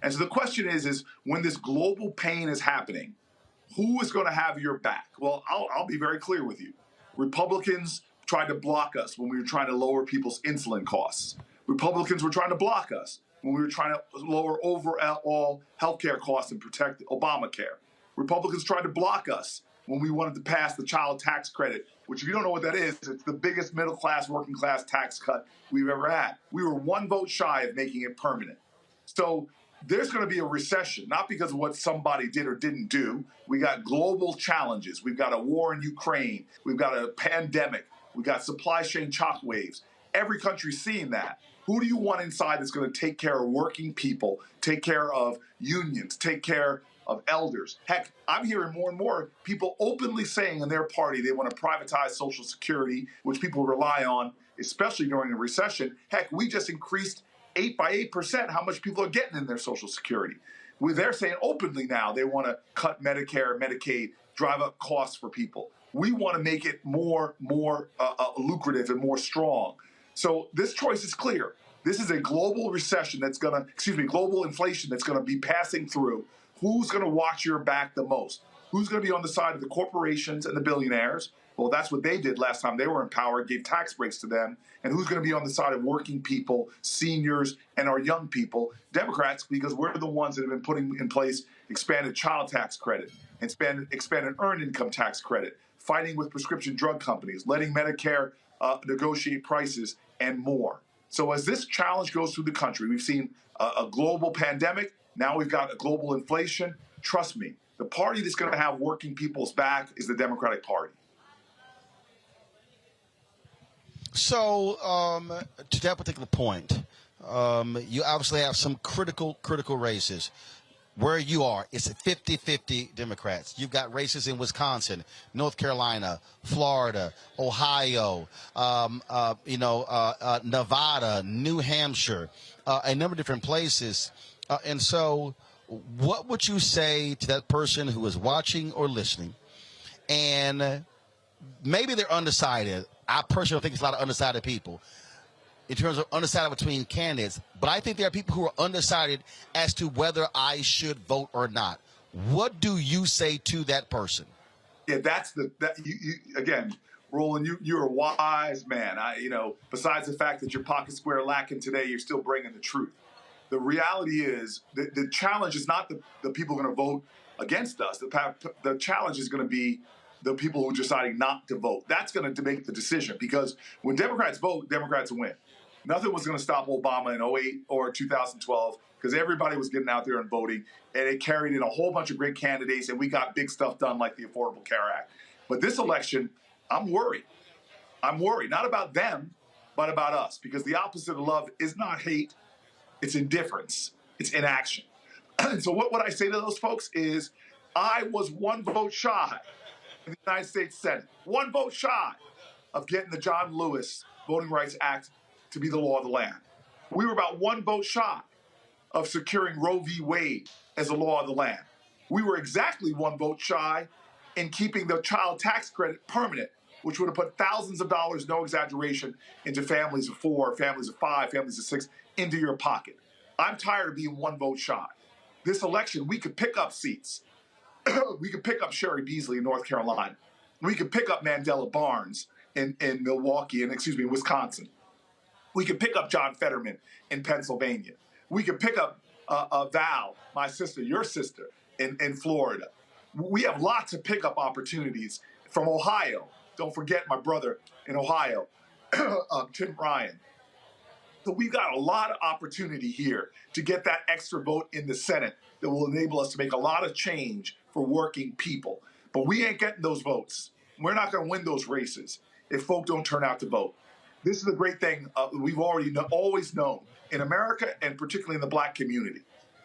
And so the question is when this global pain is happening, who is going to have your back? Well, I'll be very clear with you. Republicans tried to block us when we were trying to lower people's insulin costs. Republicans were trying to block us when we were trying to lower overall health care costs and protect Obamacare. Republicans tried to block us when we wanted to pass the child tax credit, which if you don't know what that is, it's the biggest middle-class, working-class tax cut we've ever had. We were one vote shy of making it permanent. So there's going to be a recession, not because of what somebody did or didn't do. We got global challenges. We've got a war in Ukraine. We've got a pandemic. We've got supply chain shockwaves. Every country's seeing that. Who do you want inside that's going to take care of working people, take care of unions, take care of elders? Heck, I'm hearing more and more people openly saying in their party they want to privatize Social Security, which people rely on, especially during a recession. Heck, we just increased 8% how much people are getting in their Social Security. They're saying openly now they want to cut Medicare, Medicaid, drive up costs for people. We want to make it more lucrative and more strong. So this choice is clear. This is a global recession global inflation that's going to be passing through. Who's going to watch your back the most? Who's going to be on the side of the corporations and the billionaires? Well, that's what they did last time they were in power, gave tax breaks to them. And who's going to be on the side of working people, seniors, and our young people? Democrats, because we're the ones that have been putting in place expanded child tax credit, expanded earned income tax credit, fighting with prescription drug companies, letting Medicare negotiate prices, and more. So as this challenge goes through the country, we've seen a global pandemic. Now we've got a global inflation. Trust me, the party that's going to have working people's back is the Democratic Party. So, to that particular point, you obviously have some critical races. Where you are, it's 50-50 Democrats. You've got races in Wisconsin, North Carolina, Florida, Ohio, Nevada, New Hampshire, a number of different places. And so what would you say to that person who is watching or listening, and maybe they're undecided? I personally think it's a lot of undecided people in terms of undecided between candidates, but I think there are people who are undecided as to whether I should vote or not. What do you say to that person? Yeah, again, Roland, you're a wise man. Besides the fact that your pocket square lacking today, you're still bringing the truth. The reality is the challenge is not the people going to vote against us. The challenge is going to be the people who are deciding not to vote. That's going to make the decision, because when Democrats vote, Democrats win. Nothing was going to stop Obama in 2008 or 2012, because everybody was getting out there and voting, and it carried in a whole bunch of great candidates, and we got big stuff done like the Affordable Care Act. But this election, I'm worried. I'm worried, not about them, but about us, because the opposite of love is not hate, it's indifference, it's inaction. And so what I say to those folks is, I was one vote shy in the United States Senate, one vote shy of getting the John Lewis Voting Rights Act to be the law of the land. We were about one vote shy of securing Roe v. Wade as a law of the land. We were exactly one vote shy in keeping the child tax credit permanent, which would have put thousands of dollars, no exaggeration, into families of 4, families of 5, families of 6, into your pocket. I'm tired of being one vote shy. This election, we could pick up seats. We could pick up Sherry Beasley in North Carolina. We could pick up Mandela Barnes in Milwaukee, in Wisconsin. We could pick up John Fetterman in Pennsylvania. We could pick up Val, my sister, your sister, in Florida. We have lots of pickup opportunities from Ohio. Don't forget my brother in Ohio, Tim Ryan. So we've got a lot of opportunity here to get that extra vote in the Senate that will enable us to make a lot of change for working people. But we ain't getting those votes. We're not going to win those races if folk don't turn out to vote. This is the great thing we've always known in America, and particularly in the Black community.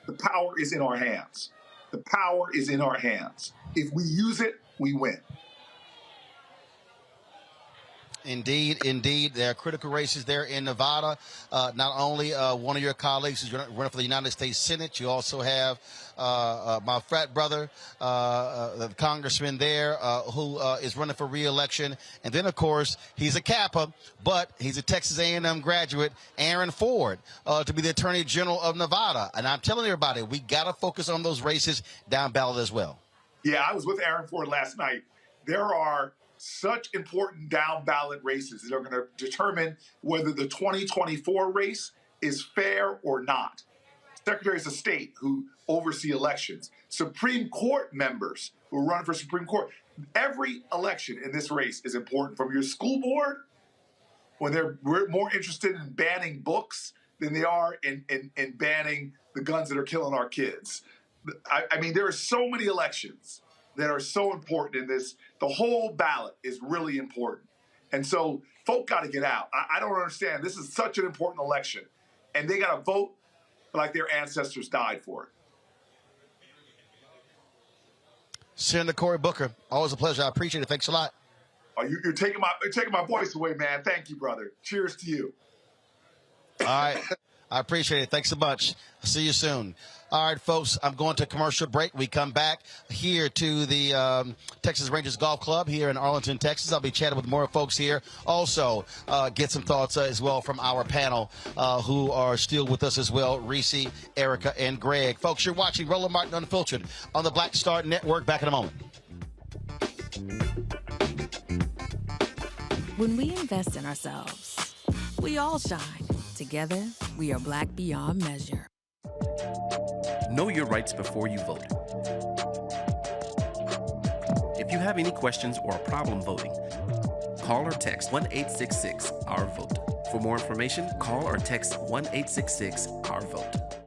The power is in our hands. The power is in our hands. If we use it, we win. Indeed. There are critical races there in Nevada. Not only one of your colleagues is running for the United States Senate, you also have my frat brother, the congressman there, who is running for re-election. And then, of course, he's a Kappa, but he's a Texas A&M graduate, Aaron Ford, to be the Attorney General of Nevada. And I'm telling everybody, we got to focus on those races down ballot as well. Yeah, I was with Aaron Ford last night. There are such important down ballot races that are going to determine whether the 2024 race is fair or not. Secretaries of State who oversee elections, Supreme Court members who run for Supreme Court. Every election in this race is important, from your school board, when they're more interested in banning books than they are in banning the guns that are killing our kids. I mean, there are so many elections that are so important in this. The whole ballot is really important. And so folk got to get out. I don't understand. This is such an important election, and they got to vote like their ancestors died for it. Senator Cory Booker, always a pleasure. I appreciate it. Thanks a lot. Oh, you're taking my voice away, man. Thank you, brother. Cheers to you. All right. I appreciate it. Thanks so much. See you soon. All right, folks, I'm going to a commercial break. We come back here to the Texas Rangers Golf Club here in Arlington, Texas. I'll be chatting with more folks here. Also, get some thoughts as well from our panel who are still with us as well, Reese, Erica, and Greg. Folks, you're watching Roland Martin Unfiltered on the Black Star Network. Back in a moment. When we invest in ourselves, we all shine. Together, we are Black beyond measure. Know your rights before you vote. If you have any questions or a problem voting, call or text 1-866-OUR-VOTE For more information, call or text 1-866-OUR-VOTE.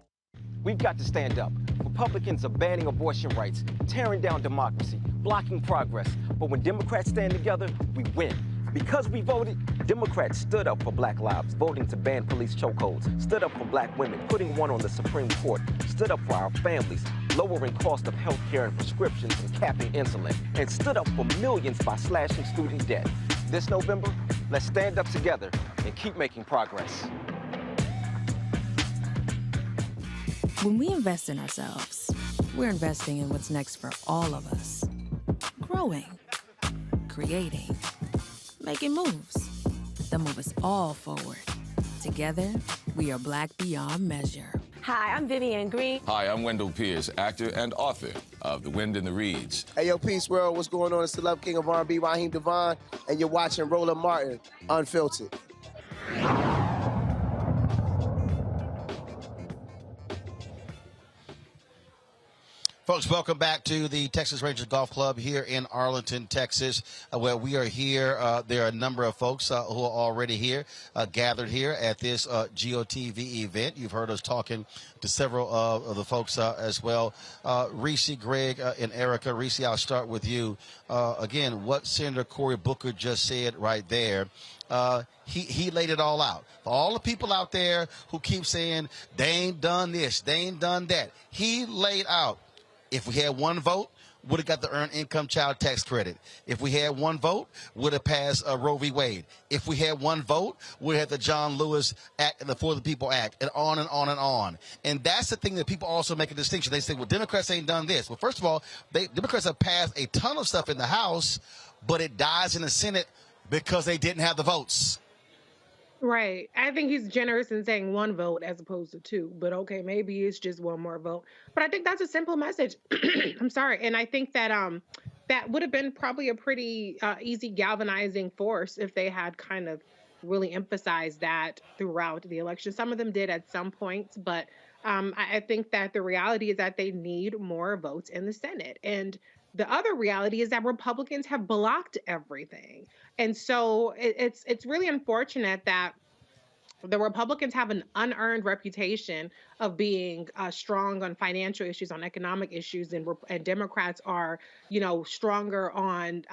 We've got to stand up. Republicans are banning abortion rights, tearing down democracy, blocking progress. But when Democrats stand together, we win. Because we voted, Democrats stood up for Black lives, voting to ban police chokeholds, stood up for Black women, putting one on the Supreme Court, stood up for our families, lowering cost of health care and prescriptions and capping insulin, and stood up for millions by slashing student debt. This November, let's stand up together and keep making progress. When we invest in ourselves, we're investing in what's next for all of us. Growing, creating, making moves that move us all forward. Together, we are Black beyond measure. Hi, I'm Vivian Green. Hi, I'm Wendell Pierce, actor and author of The Wind in the Reeds. Hey, yo, Peace World, what's going on? It's the Love King of R&B, Raheem Devon, and you're watching Roland Martin, Unfiltered. Folks, welcome back to the Texas Rangers Golf Club here in Arlington, Texas, where we are here. There are a number of folks who are already here, gathered here at this GOTV event. You've heard us talking to several of the folks as well. Reese, Greg, and Erica. Reese, I'll start with you. Again, what Senator Cory Booker just said right there, he laid it all out. For all the people out there who keep saying they ain't done this, they ain't done that, he laid out. If we had one vote, would have got the Earned Income Child Tax Credit. If we had one vote, would have passed Roe v. Wade. If we had one vote, would have had the John Lewis Act and the For the People Act, and on and on and on. And that's the thing that people also make a distinction. They say, well, Democrats ain't done this. Well, first of all, Democrats have passed a ton of stuff in the House, but it dies in the Senate because they didn't have the votes. Right. I think he's generous in saying one vote as opposed to two, but okay, maybe it's just one more vote. But I think that's a simple message. I'm sorry. And I think that that would have been probably a pretty easy galvanizing force if they had kind of really emphasized that throughout the election. Some of them did at some points, but I think that the reality is that they need more votes in the Senate. And the other reality is that Republicans have blocked everything. And so it's really unfortunate that the Republicans have an unearned reputation of being strong on financial issues, on economic issues, and Democrats are, stronger on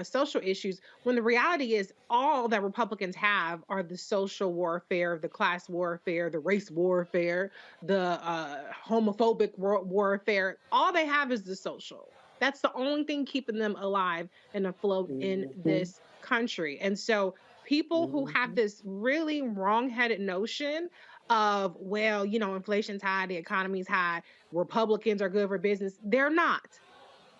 social issues, when the reality is all that Republicans have are the social warfare, the class warfare, the race warfare, the homophobic warfare. All they have is the social. That's the only thing keeping them alive and afloat in this country. And so people who have this really wrong-headed notion of, well, inflation's high, the economy's high, Republicans are good for business, they're not.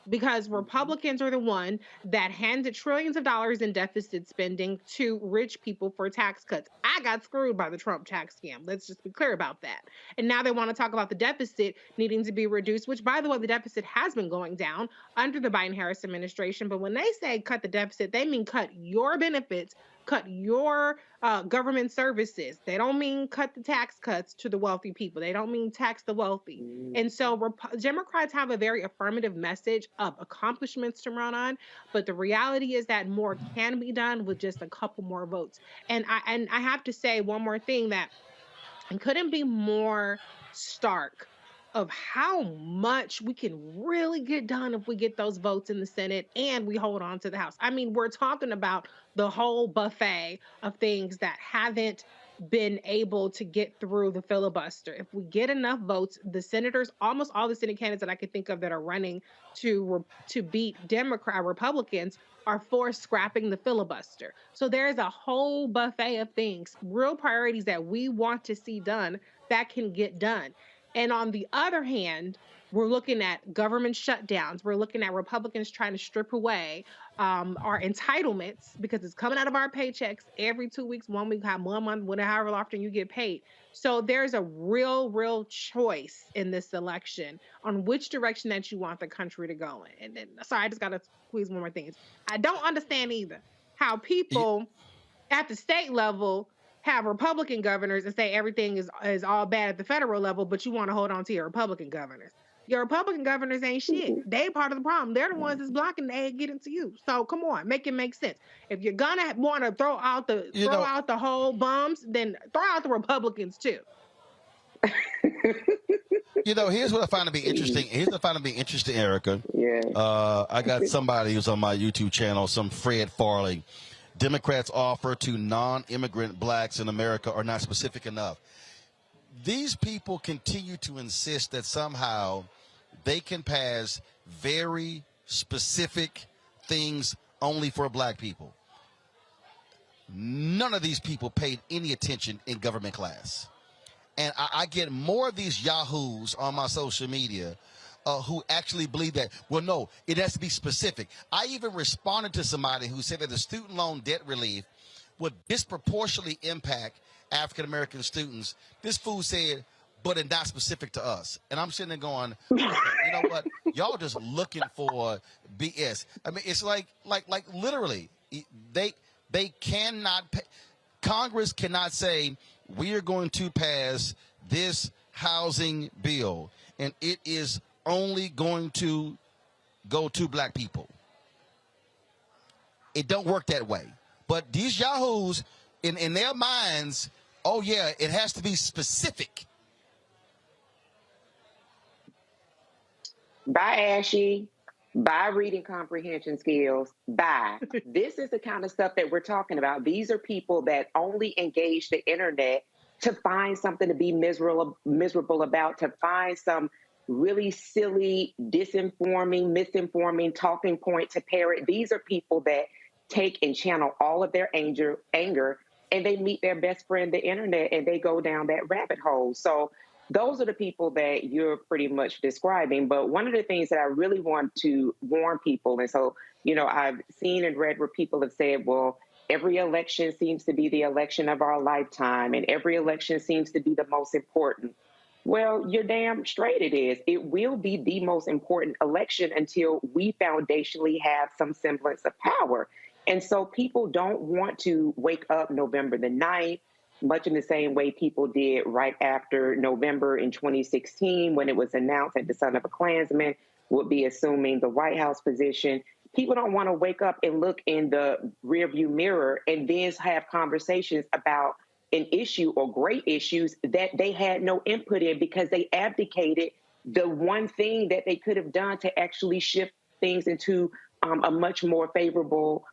Because Republicans are the one that handed trillions of dollars in deficit spending to rich people for tax cuts. I got screwed by the Trump tax scam. Let's just be clear about that. And now they want to talk about the deficit needing to be reduced, which, by the way, the deficit has been going down under the Biden-Harris administration. But when they say cut the deficit, they mean cut your benefits, cut your government services. They don't mean cut the tax cuts to the wealthy people. They don't mean tax the wealthy. And so Democrats have a very affirmative message of accomplishments to run on, but the reality is that more can be done with just a couple more votes. And I have to say one more thing that couldn't be more stark of how much we can really get done if we get those votes in the Senate and we hold on to the House. I mean, we're talking about the whole buffet of things that haven't been able to get through the filibuster. If we get enough votes, the senators, almost all the Senate candidates that I could think of that are running to beat Republicans are for scrapping the filibuster. So there's a whole buffet of things, real priorities that we want to see done that can get done. And on the other hand, we're looking at government shutdowns. We're looking at Republicans trying to strip away our entitlements because it's coming out of our paychecks every 2 weeks, 1 week, 1 month, whatever often you get paid. So there's a real choice in this election on which direction that you want the country to go in. And then, sorry, I just got to squeeze one more thing. I don't understand either how people at the state level have Republican governors and say everything is all bad at the federal level, but you want to hold on to your Republican governors. Your Republican governors ain't shit. They part of the problem. They're the ones that's blocking the aid getting to you. So come on, make it make sense. If you're gonna want to throw out the whole bums, then throw out the Republicans too. Here's what I find to be interesting. Erica. Yeah. I got somebody who's on my YouTube channel, some Fred Farley. Democrats' offer to non-immigrant blacks in America are not specific enough. These people continue to insist that somehow they can pass very specific things only for black people. None of these people paid any attention in government class. And I get more of these yahoos on my social media who actually believe that, well, no, it has to be specific. I even responded to somebody who said that the student loan debt relief would disproportionately impact African-American students. This fool said, but it's not specific to us. And I'm sitting there going, okay, you know what? Y'all just looking for BS. I mean, it's like literally, they cannot pay. Congress cannot say, we are going to pass this housing bill, and it is only going to go to black people. It don't work that way. But these yahoos, in their minds, oh, yeah, it has to be specific. Bye, Ashy. Bye, reading comprehension skills. Bye. This is the kind of stuff that we're talking about. These are people that only engage the internet to find something to be miserable about, to find some really silly, misinforming talking point to parrot. These are people that take and channel all of their anger, and they meet their best friend, the internet, and they go down that rabbit hole. So those are the people that you're pretty much describing. But one of the things that I really want to warn people, and so, I've seen and read where people have said, well, every election seems to be the election of our lifetime, and every election seems to be the most important. Well, you're damn straight it is. It will be the most important election until we foundationally have some semblance of power. And so people don't want to wake up November the 9th, much in the same way people did right after November in 2016, when it was announced that the son of a Klansman would be assuming the White House position. People don't want to wake up and look in the rearview mirror and then have conversations about an issue or great issues that they had no input in because they abdicated the one thing that they could have done to actually shift things into a much more favorable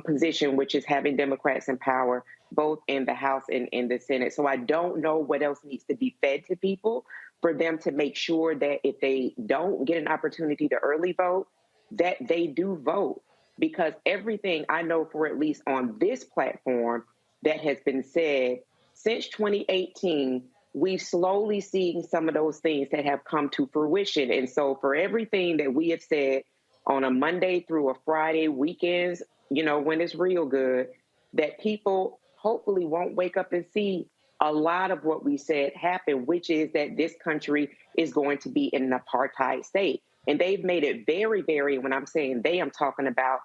position, which is having Democrats in power, both in the House and in the Senate. So I don't know what else needs to be fed to people for them to make sure that if they don't get an opportunity to early vote, that they do vote. Because everything I know, for at least on this platform, that has been said since 2018, we've slowly seen some of those things that have come to fruition. And so for everything that we have said on a Monday through a Friday, weekends, when it's real good, that people hopefully won't wake up and see a lot of what we said happen, which is that this country is going to be in an apartheid state. And they've made it very, very, when I'm saying they, I'm talking about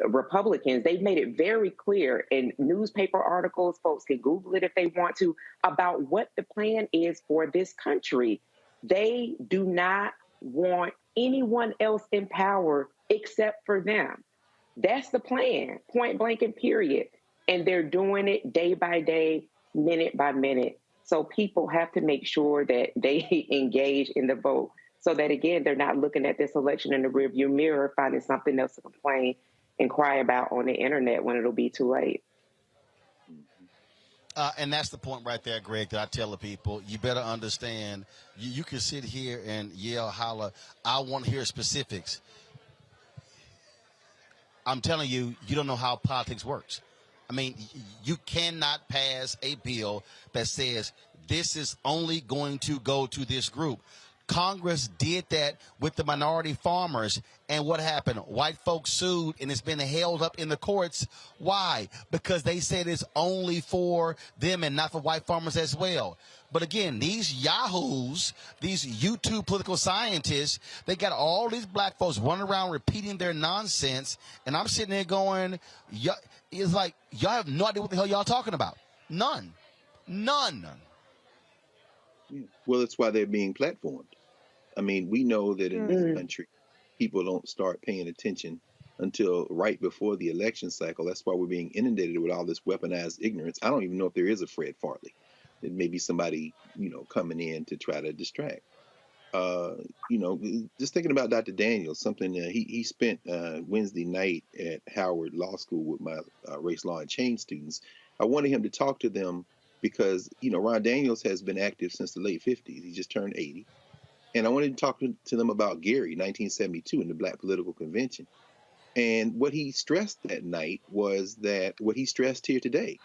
Republicans, they've made it very clear in newspaper articles, folks can Google it if they want to, about what the plan is for this country. They do not want anyone else in power except for them. That's the plan, point blank and period. And they're doing it day by day, minute by minute. So people have to make sure that they engage in the vote so that, again, they're not looking at this election in the rearview mirror, finding something else to complain and cry about on the internet when it'll be too late. And that's the point right there, Greg, that I tell the people. You better understand, you can sit here and yell, holler, I want to hear specifics. I'm telling you, you don't know how politics works. I mean, you cannot pass a bill that says this is only going to go to this group. Congress did that with the minority farmers, and what happened? White folks sued, and it's been held up in the courts. Why? Because they said it's only for them and not for white farmers as well. But again, these yahoos, these YouTube political scientists, they got all these black folks running around repeating their nonsense, and I'm sitting there going, it's like, y'all have no idea what the hell y'all talking about. None. Well, that's why they're being platformed. I mean, we know that in this country, people don't start paying attention until right before the election cycle. That's why we're being inundated with all this weaponized ignorance. I don't even know if there is a Fred Farley. It may be somebody, coming in to try to distract. Just thinking about Dr. Daniels, something he spent Wednesday night at Howard Law School with my race, law, and change students. I wanted him to talk to them because, Ron Daniels has been active since the late 50s. He just turned 80. And I wanted to talk to them about Gary, 1972, in the Black Political Convention. And what he stressed that night was that what he stressed here today,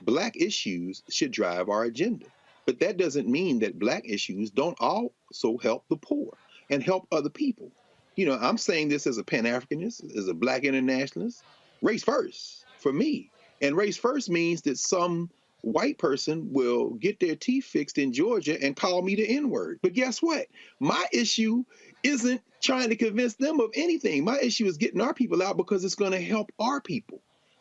Black issues should drive our agenda. But that doesn't mean that Black issues don't also help the poor and help other people. I'm saying this as a Pan-Africanist, as a Black internationalist. Race first for me. And race first means that some white person will get their teeth fixed in Georgia and call me the N-word. But guess what? My issue isn't trying to convince them of anything. My issue is getting our people out because it's going to help our people.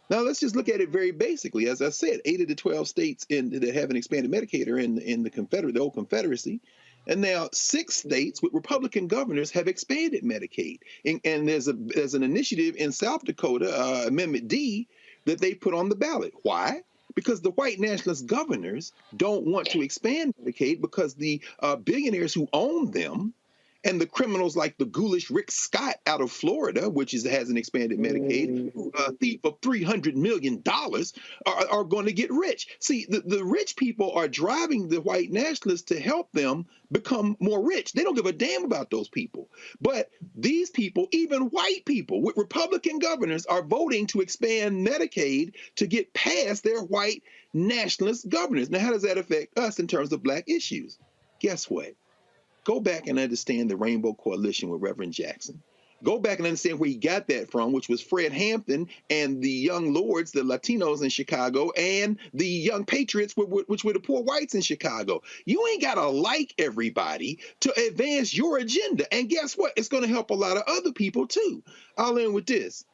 Now, let's just look at it very basically. As I said, 8 of the 12 states that have an expanded Medicaid are in the old Confederacy. And now 6 states with Republican governors have expanded Medicaid. And there's an initiative in South Dakota, Amendment D, that they put on the ballot. Why? Because the white nationalist governors don't want to expand Medicaid because the billionaires who own them and the criminals like the ghoulish Rick Scott out of Florida, which has an expanded Medicaid, a thief of $300 million, are going to get rich. See, the rich people are driving the white nationalists to help them become more rich. They don't give a damn about those people. But these people, even white people with Republican governors, are voting to expand Medicaid to get past their white nationalist governors. Now, how does that affect us in terms of Black issues? Guess what? Go back and understand the Rainbow Coalition with Reverend Jackson. Go back and understand where he got that from, which was Fred Hampton and the Young Lords, the Latinos in Chicago, and the Young Patriots, which were the poor whites in Chicago. You ain't got to like everybody to advance your agenda. And guess what? It's going to help a lot of other people, too. I'll end with this.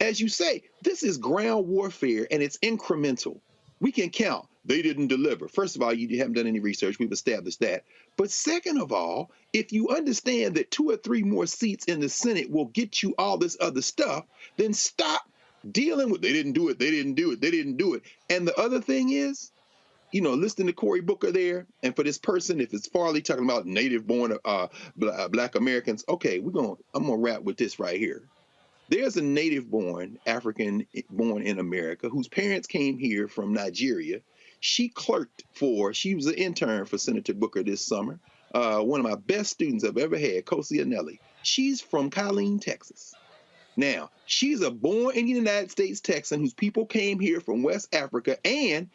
As you say, this is ground warfare, and it's incremental. We can count. They didn't deliver. First of all, you haven't done any research. We've established that. But second of all, if you understand that 2 or 3 more seats in the Senate will get you all this other stuff, then stop dealing with they didn't do it, they didn't do it, they didn't do it. And the other thing is, listening to Cory Booker there, and for this person, if it's Farley talking about native-born Black Americans, okay, I'm going to wrap with this right here. There's a native-born, African-born in America whose parents came here from Nigeria. She was an intern for Senator Booker this summer. One of my best students I've ever had, Kosi Anelli. She's from Colleen, Texas. Now, she's a born in the United States Texan whose people came here from West Africa. And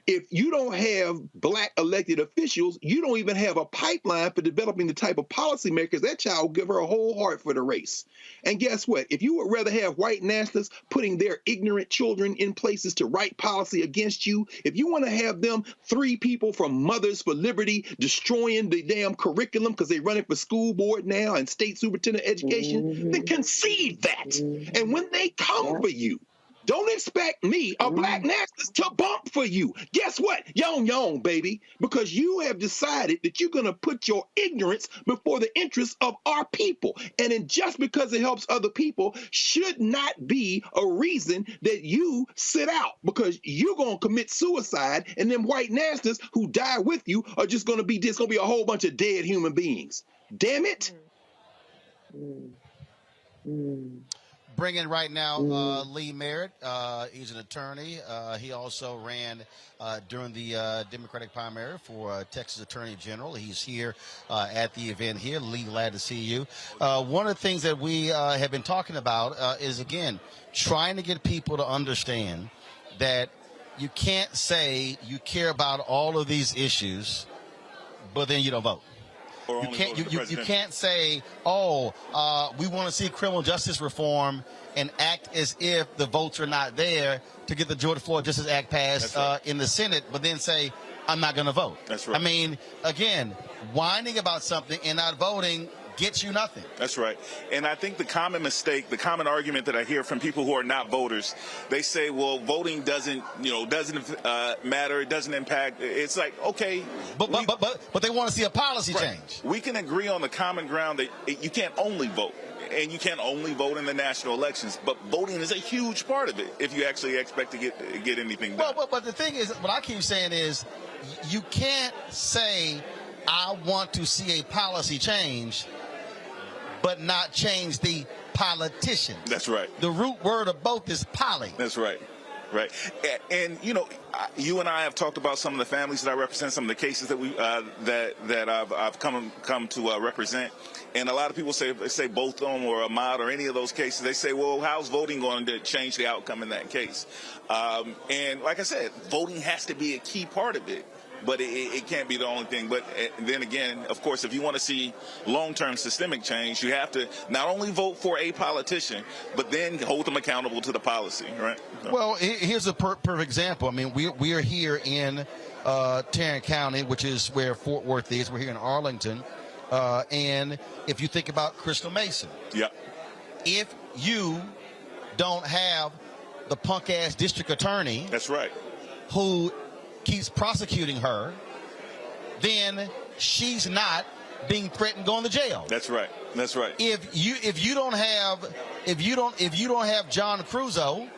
if you don't have Black elected officials, you don't even have a pipeline for developing the type of policymakers. That child will give her a whole heart for the race. And guess what? If you would rather have white nationalists putting their ignorant children in places to write policy against you, if you want to have them 3 people from Mothers for Liberty destroying the damn curriculum because they're running for school board now and state superintendent education, then concede that. And when they come for you, don't expect me, a Black nationalist, to bump for you. Guess what? Yon, baby. Because you have decided that you're going to put your ignorance before the interests of our people. And then just because it helps other people should not be a reason that you sit out. Because you're going to commit suicide, and them white nationalists who die with you are just going to be, there's going to be a whole bunch of dead human beings. Damn it. Bring in right now Lee Merritt. He's an attorney. He also ran during the Democratic primary for Texas Attorney General. He's here at the event here. Lee, glad to see you. One of the things that we have been talking about is, again, trying to get people to understand that you can't say you care about all of these issues, but then you don't vote. You can't say, we want to see criminal justice reform and act as if the votes are not there to get the George Floyd Justice Act passed in the Senate, but then say, I'm not going to vote. That's right. I mean, again, whining about something and not voting gets you nothing. That's right. And I think the common mistake, the common argument that I hear from people who are not voters, they say, well, voting doesn't matter. It doesn't impact. It's like, okay. But they want to see a policy change. We can agree on the common ground that you can't only vote. And you can't only vote in the national elections, but voting is a huge part of it if you actually expect to get anything done. Well, but the thing is, what I keep saying is, you can't say, I want to see a policy change, but not change the politician. That's right. The root word of both is poly. That's right. Right. And you know, you and I have talked about some of the families that I represent, some of the cases that we that I've come to represent. And a lot of people say both of them or Ahmaud or any of those cases. They say, well, how's voting going to change the outcome in that case? And like I said, voting has to be a key part of it. But it can't be the only thing. But then again, of course, if you want to see long-term systemic change, you have to not only vote for a politician, but then hold them accountable to the policy, right? Well, here's a perfect example. I mean, we are here in Tarrant County, which is where Fort Worth is. We're here in Arlington. And if you think about Crystal Mason, yeah, if you don't have the punk-ass district attorney, that's right, who keeps prosecuting her, then she's not being threatened going to jail. That's right. That's right. If you don't have John Cruzo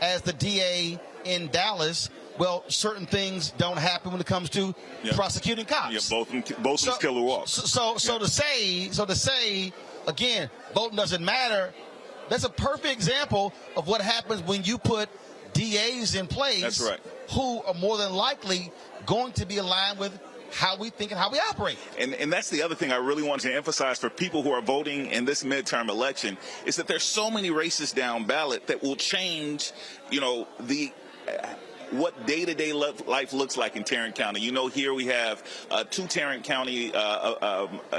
as the DA in Dallas, well, certain things don't happen when it comes to prosecuting cops. Yeah, both of them kill a walk. So to say again, voting doesn't matter. That's a perfect example of what happens when you put DAs in place. That's right. Who are more than likely going to be aligned with how we think and how we operate. And that's the other thing I really want to emphasize for people who are voting in this midterm election is that there's so many races down ballot that will change, what day-to-day life looks like in Tarrant County. You know, here we have two Tarrant County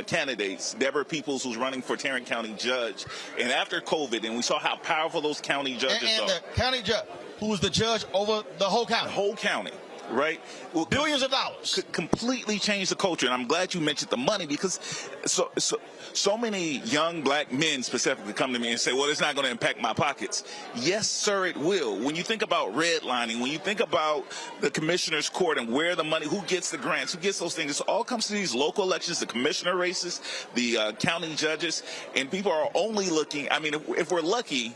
candidates, Deborah Peoples, who's running for Tarrant County judge. And after COVID, and we saw how powerful those county judges are. And the county judge, who was the judge over the whole county. The whole county. Right? Well, billions of dollars. Could completely change the culture. And I'm glad you mentioned the money because so many young black men specifically come to me and say, well, it's not going to impact my pockets. Yes, sir, it will. When you think about redlining, when you think about the commissioner's court and where the money, who gets the grants, who gets those things, it all comes to these local elections, the commissioner races, the county judges, and people are only looking, I mean, if we're lucky,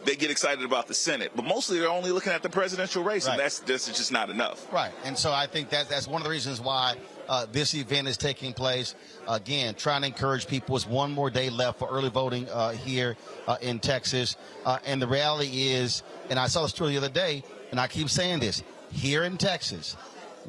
they get excited about the Senate, but mostly they're only looking at the presidential race, right. And that's just not enough. Right, and so I think that's one of the reasons why this event is taking place. Again, trying to encourage people. It's one more day left for early voting here in Texas, and the reality is, and I saw this story the other day, and I keep saying this, here in Texas,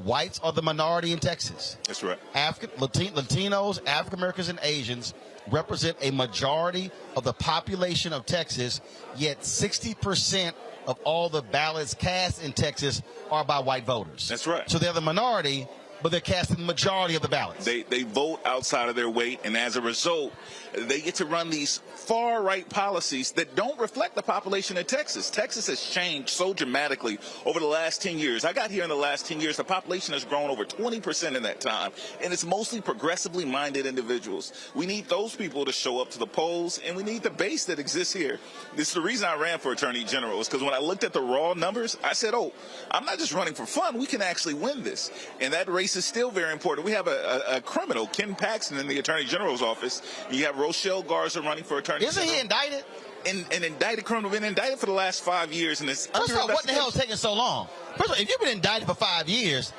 whites are the minority in Texas. That's right. Latinos, African Americans, and Asians represent a majority of the population of Texas, yet 60% of all the ballots cast in Texas are by white voters. That's right. So they're the minority, but they're casting the majority of the ballots. They vote outside of their weight, and as a result, they get to run these far-right policies that don't reflect the population of Texas. Texas has changed so dramatically over the last 10 years. I got here in the last 10 years. The population has grown over 20% in that time, and it's mostly progressively minded individuals. We need those people to show up to the polls, and we need the base that exists here. This is the reason I ran for Attorney General, is because when I looked at the raw numbers, I said, oh, I'm not just running for fun. We can actually win this. And that race is still very important. We have a criminal, Ken Paxton, in the Attorney General's office. You have Rochelle Garza running for Attorney General. Isn't he indicted? An indicted criminal, been indicted for the last 5 years. And it's First of all, what the hell is taking so long? First of all, if you've been indicted for 5 years,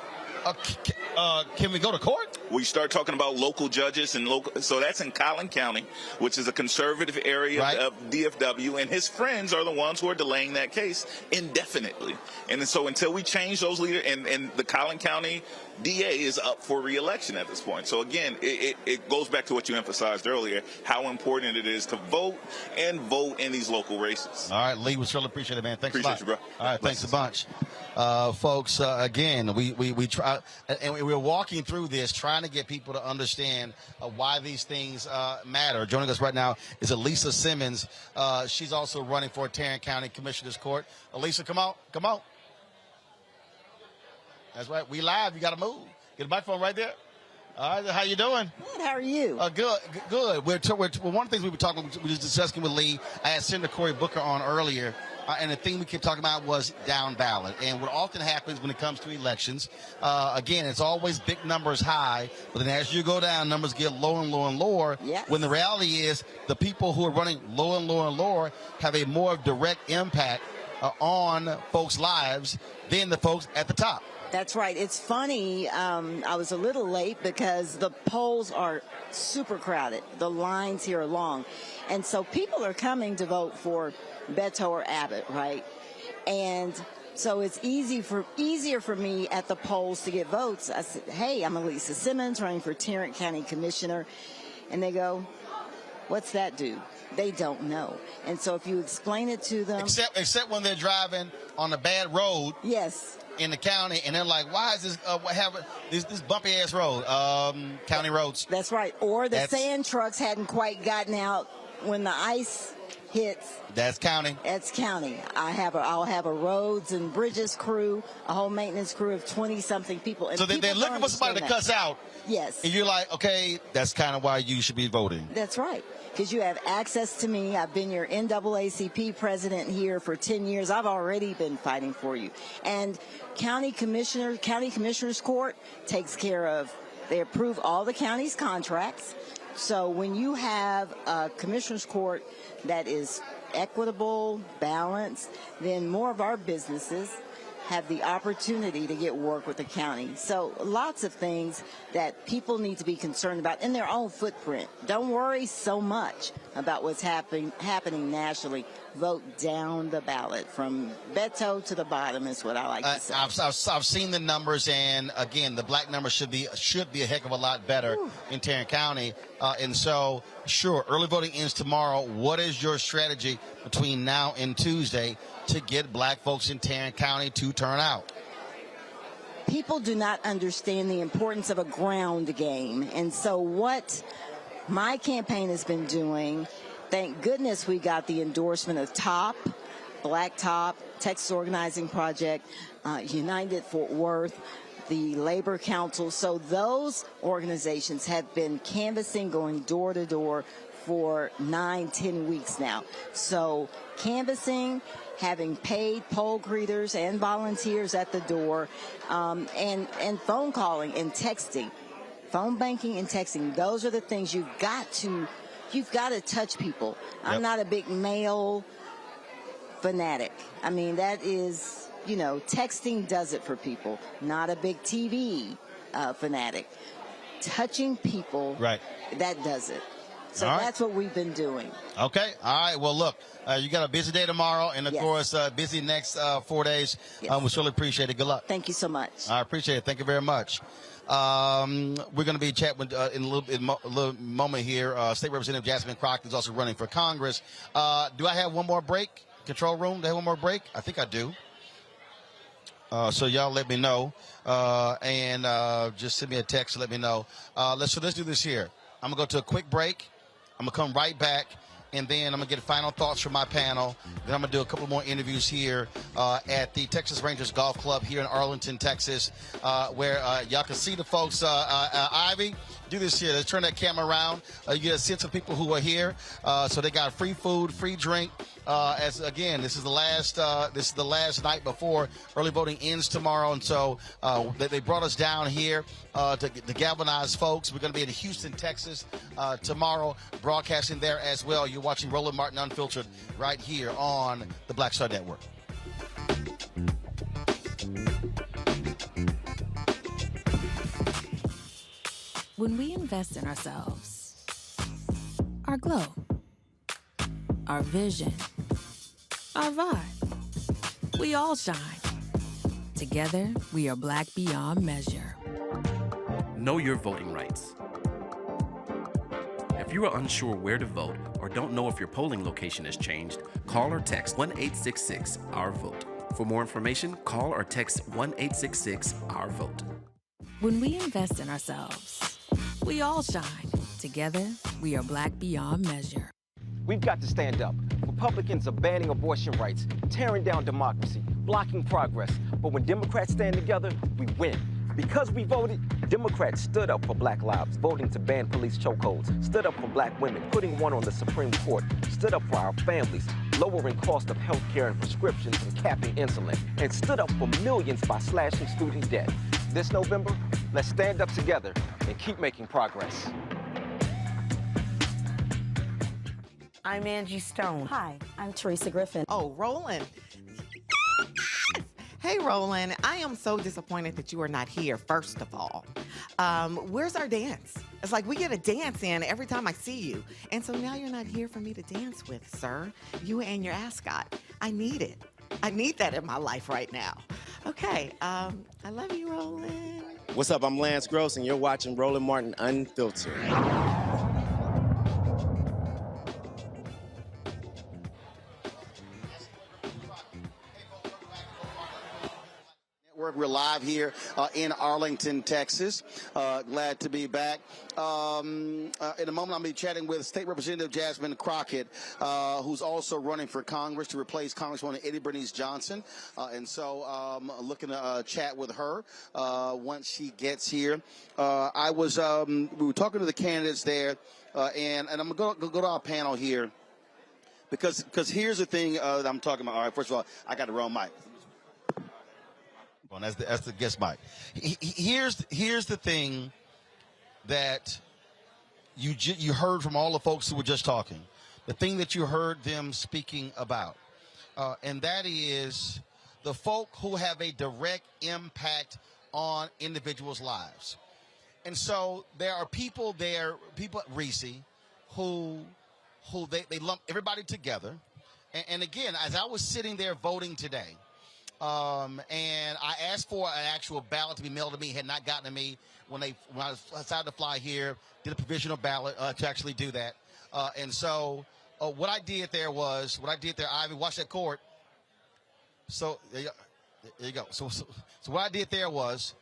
can we go to court? We start talking about local judges and local. So that's in Collin County, which is a conservative area of DFW, and his friends are the ones who are delaying that case indefinitely. And so until we change those leaders, and the Collin County DA is up for re-election at this point. So again, it goes back to what you emphasized earlier, how important it is to vote and vote in these local races. All right, Lee, we surely appreciate it, man. Thanks a lot. Appreciate you, bro. All right, thanks a bunch. Folks, again, we try, and we're walking through this, trying to get people to understand why these things matter. Joining us right now is Elisa Simmons. She's also running for Tarrant County Commissioner's Court. Elisa, come on. That's right. We live. You got to move. Get the microphone right there. All right, how you doing? Good. How are you? Good. One of the things we were talking, we was discussing with Lee. I had Senator Cory Booker on earlier, and the thing we kept talking about was down ballot. And what often happens when it comes to elections, again, it's always big numbers high, but then as you go down, numbers get lower and lower and lower. Yes. When the reality is, the people who are running lower and lower and lower have a more direct impact on folks' lives than the folks at the top. That's right. It's funny. I was a little late because the polls are super crowded. The lines here are long. And so people are coming to vote for Beto or Abbott, right? And so it's easier for me at the polls to get votes. I said, hey, I'm Elisa Simmons running for Tarrant County Commissioner. And they go, what's that do? They don't know. And so if you explain it to them. Except when they're driving on a bad road. Yes. In the county, and they're like, why is this bumpy ass road? County roads. That's right. Or the sand trucks hadn't quite gotten out when the ice hits. That's county. That's county. I'll have a roads and bridges crew, a whole maintenance crew of 20-something people. And so they're looking for somebody to cuss out. Yes. And you're like, okay, that's kind of why you should be voting. That's right. Because you have access to me. I've been your NAACP president here for 10 years. I've already been fighting for you. And County Commissioner's Court takes care of, they approve all the county's contracts. So when you have a Commissioner's Court that is equitable, balanced, then more of our businesses have the opportunity to get work with the county. So lots of things that people need to be concerned about in their own footprint. Don't worry so much about what's happening nationally. Vote down the ballot from Beto to the bottom is what I like to say. I've seen the numbers, and again, the black number should be a heck of a lot better in Tarrant County. And so, sure, early voting ends tomorrow. What is your strategy between now and Tuesday to get black folks in Tarrant County to turn out? People do not understand the importance of a ground game. And so what my campaign has been doing, thank goodness we got the endorsement of TOP, Black Top, Texas Organizing Project, United Fort Worth, the Labor Council. So those organizations have been canvassing, going door to door for 9-10 weeks now. So canvassing, having paid poll greeters and volunteers at the door, and phone calling and texting, phone banking and texting. Those are the things you've got to touch people. Yep. I'm not a big mail fanatic. I mean, that is, texting does it for people. Not a big TV fanatic. Touching people, right? That does it. So that's what we've been doing. Okay. All right. Well, look, you got a busy day tomorrow, and of course, busy next 4 days. Yes. We surely appreciate it. Good luck. Thank you so much. I appreciate it. Thank you very much. We're going to be chatting with, in a little moment here. State Representative Jasmine Crockett is also running for Congress. Do I have one more break? Control room, do I have one more break? I think I do. So y'all let me know. And just send me a text to let me know. Let's do this here. I'm going to go to a quick break. I'm going to come right back. And then I'm going to get final thoughts from my panel. Then I'm going to do a couple more interviews here at the Texas Rangers Golf Club here in Arlington, Texas, where y'all can see the folks. Ivy, do this here. Let's turn that camera around. You get a sense of people who are here. So they got free food, free drink. As again, this is the last night before early voting ends tomorrow, and so they brought us down here to galvanize folks. We're going to be in Houston, Texas tomorrow, broadcasting there as well. You're watching Roland Martin Unfiltered right here on the Black Star Network. When we invest in ourselves, our glow, our vision, our vibe, we all shine. Together, we are black beyond measure. Know your voting rights. If you are unsure where to vote or don't know if your polling location has changed, call or text 1-866-OUR-VOTE. For more information, call or text 1-866-OUR-VOTE. When we invest in ourselves, we all shine. Together, we are black beyond measure. We've got to stand up. Republicans are banning abortion rights, tearing down democracy, blocking progress. But when Democrats stand together, we win. Because we voted, Democrats stood up for black lives, voting to ban police chokeholds, stood up for black women, putting one on the Supreme Court, stood up for our families, lowering cost of health care and prescriptions and capping insulin, and stood up for millions by slashing student debt. This November, let's stand up together and keep making progress. I'm Angie Stone. Hi, I'm Teresa Griffin. Oh, Roland. Hey, Roland, I am so disappointed that you are not here, first of all. Where's our dance? It's like we get a dance in every time I see you. And so now you're not here for me to dance with, sir. You and your ascot. I need it. I need that in my life right now. Okay, I love you, Roland. What's up? I'm Lance Gross, and you're watching Roland Martin Unfiltered. We're live here in Arlington, Texas. Glad to be back. In a moment, I'll be chatting with State Representative Jasmine Crockett, who's also running for Congress to replace Congresswoman Eddie Bernice Johnson. And so looking to chat with her once she gets here. We were talking to the candidates there, and I'm going to go to our panel here because here's the thing that I'm talking about. All right, first of all, I got the wrong mic. That's the guest mic. Here's the thing that you heard from all the folks who were just talking. The thing that you heard them speaking about, and that is the folk who have a direct impact on individuals' lives. And so there are people there, people at Reese, who they lump everybody together. And again, as I was sitting there voting today. And I asked for an actual ballot to be mailed to me. Had not gotten to me when I decided to fly here. Did a provisional ballot to actually do that. And so what I did there, Ivy, watch that cord. So there you go. So what I did there was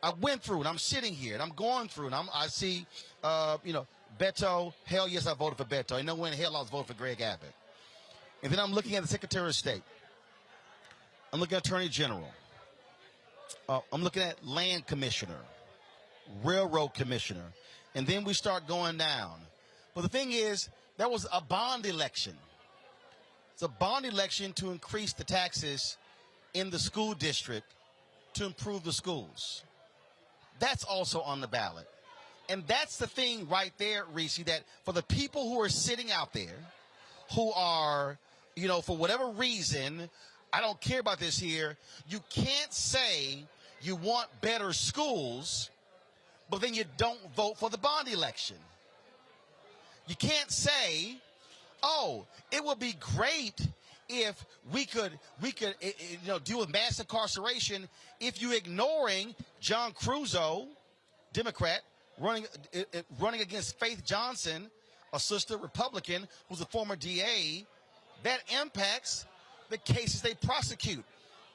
I went through and I'm sitting here and I'm going through and I see, Beto. Hell yes, I voted for Beto. You know when hell I was voting for Greg Abbott. And then I'm looking at the Secretary of State. I'm looking at Attorney General. I'm looking at Land Commissioner, Railroad Commissioner. And then we start going down. But the thing is, there was a bond election. It's a bond election to increase the taxes in the school district to improve the schools. That's also on the ballot. And that's the thing right there, Reese, that for the people who are sitting out there, who are, for whatever reason, I don't care about this here. You can't say you want better schools, but then you don't vote for the bond election. You can't say, oh, it would be great if we could deal with mass incarceration if you ignoring John Crusoe, Democrat, running against Faith Johnson, a sister Republican who's a former DA. That impacts the cases they prosecute.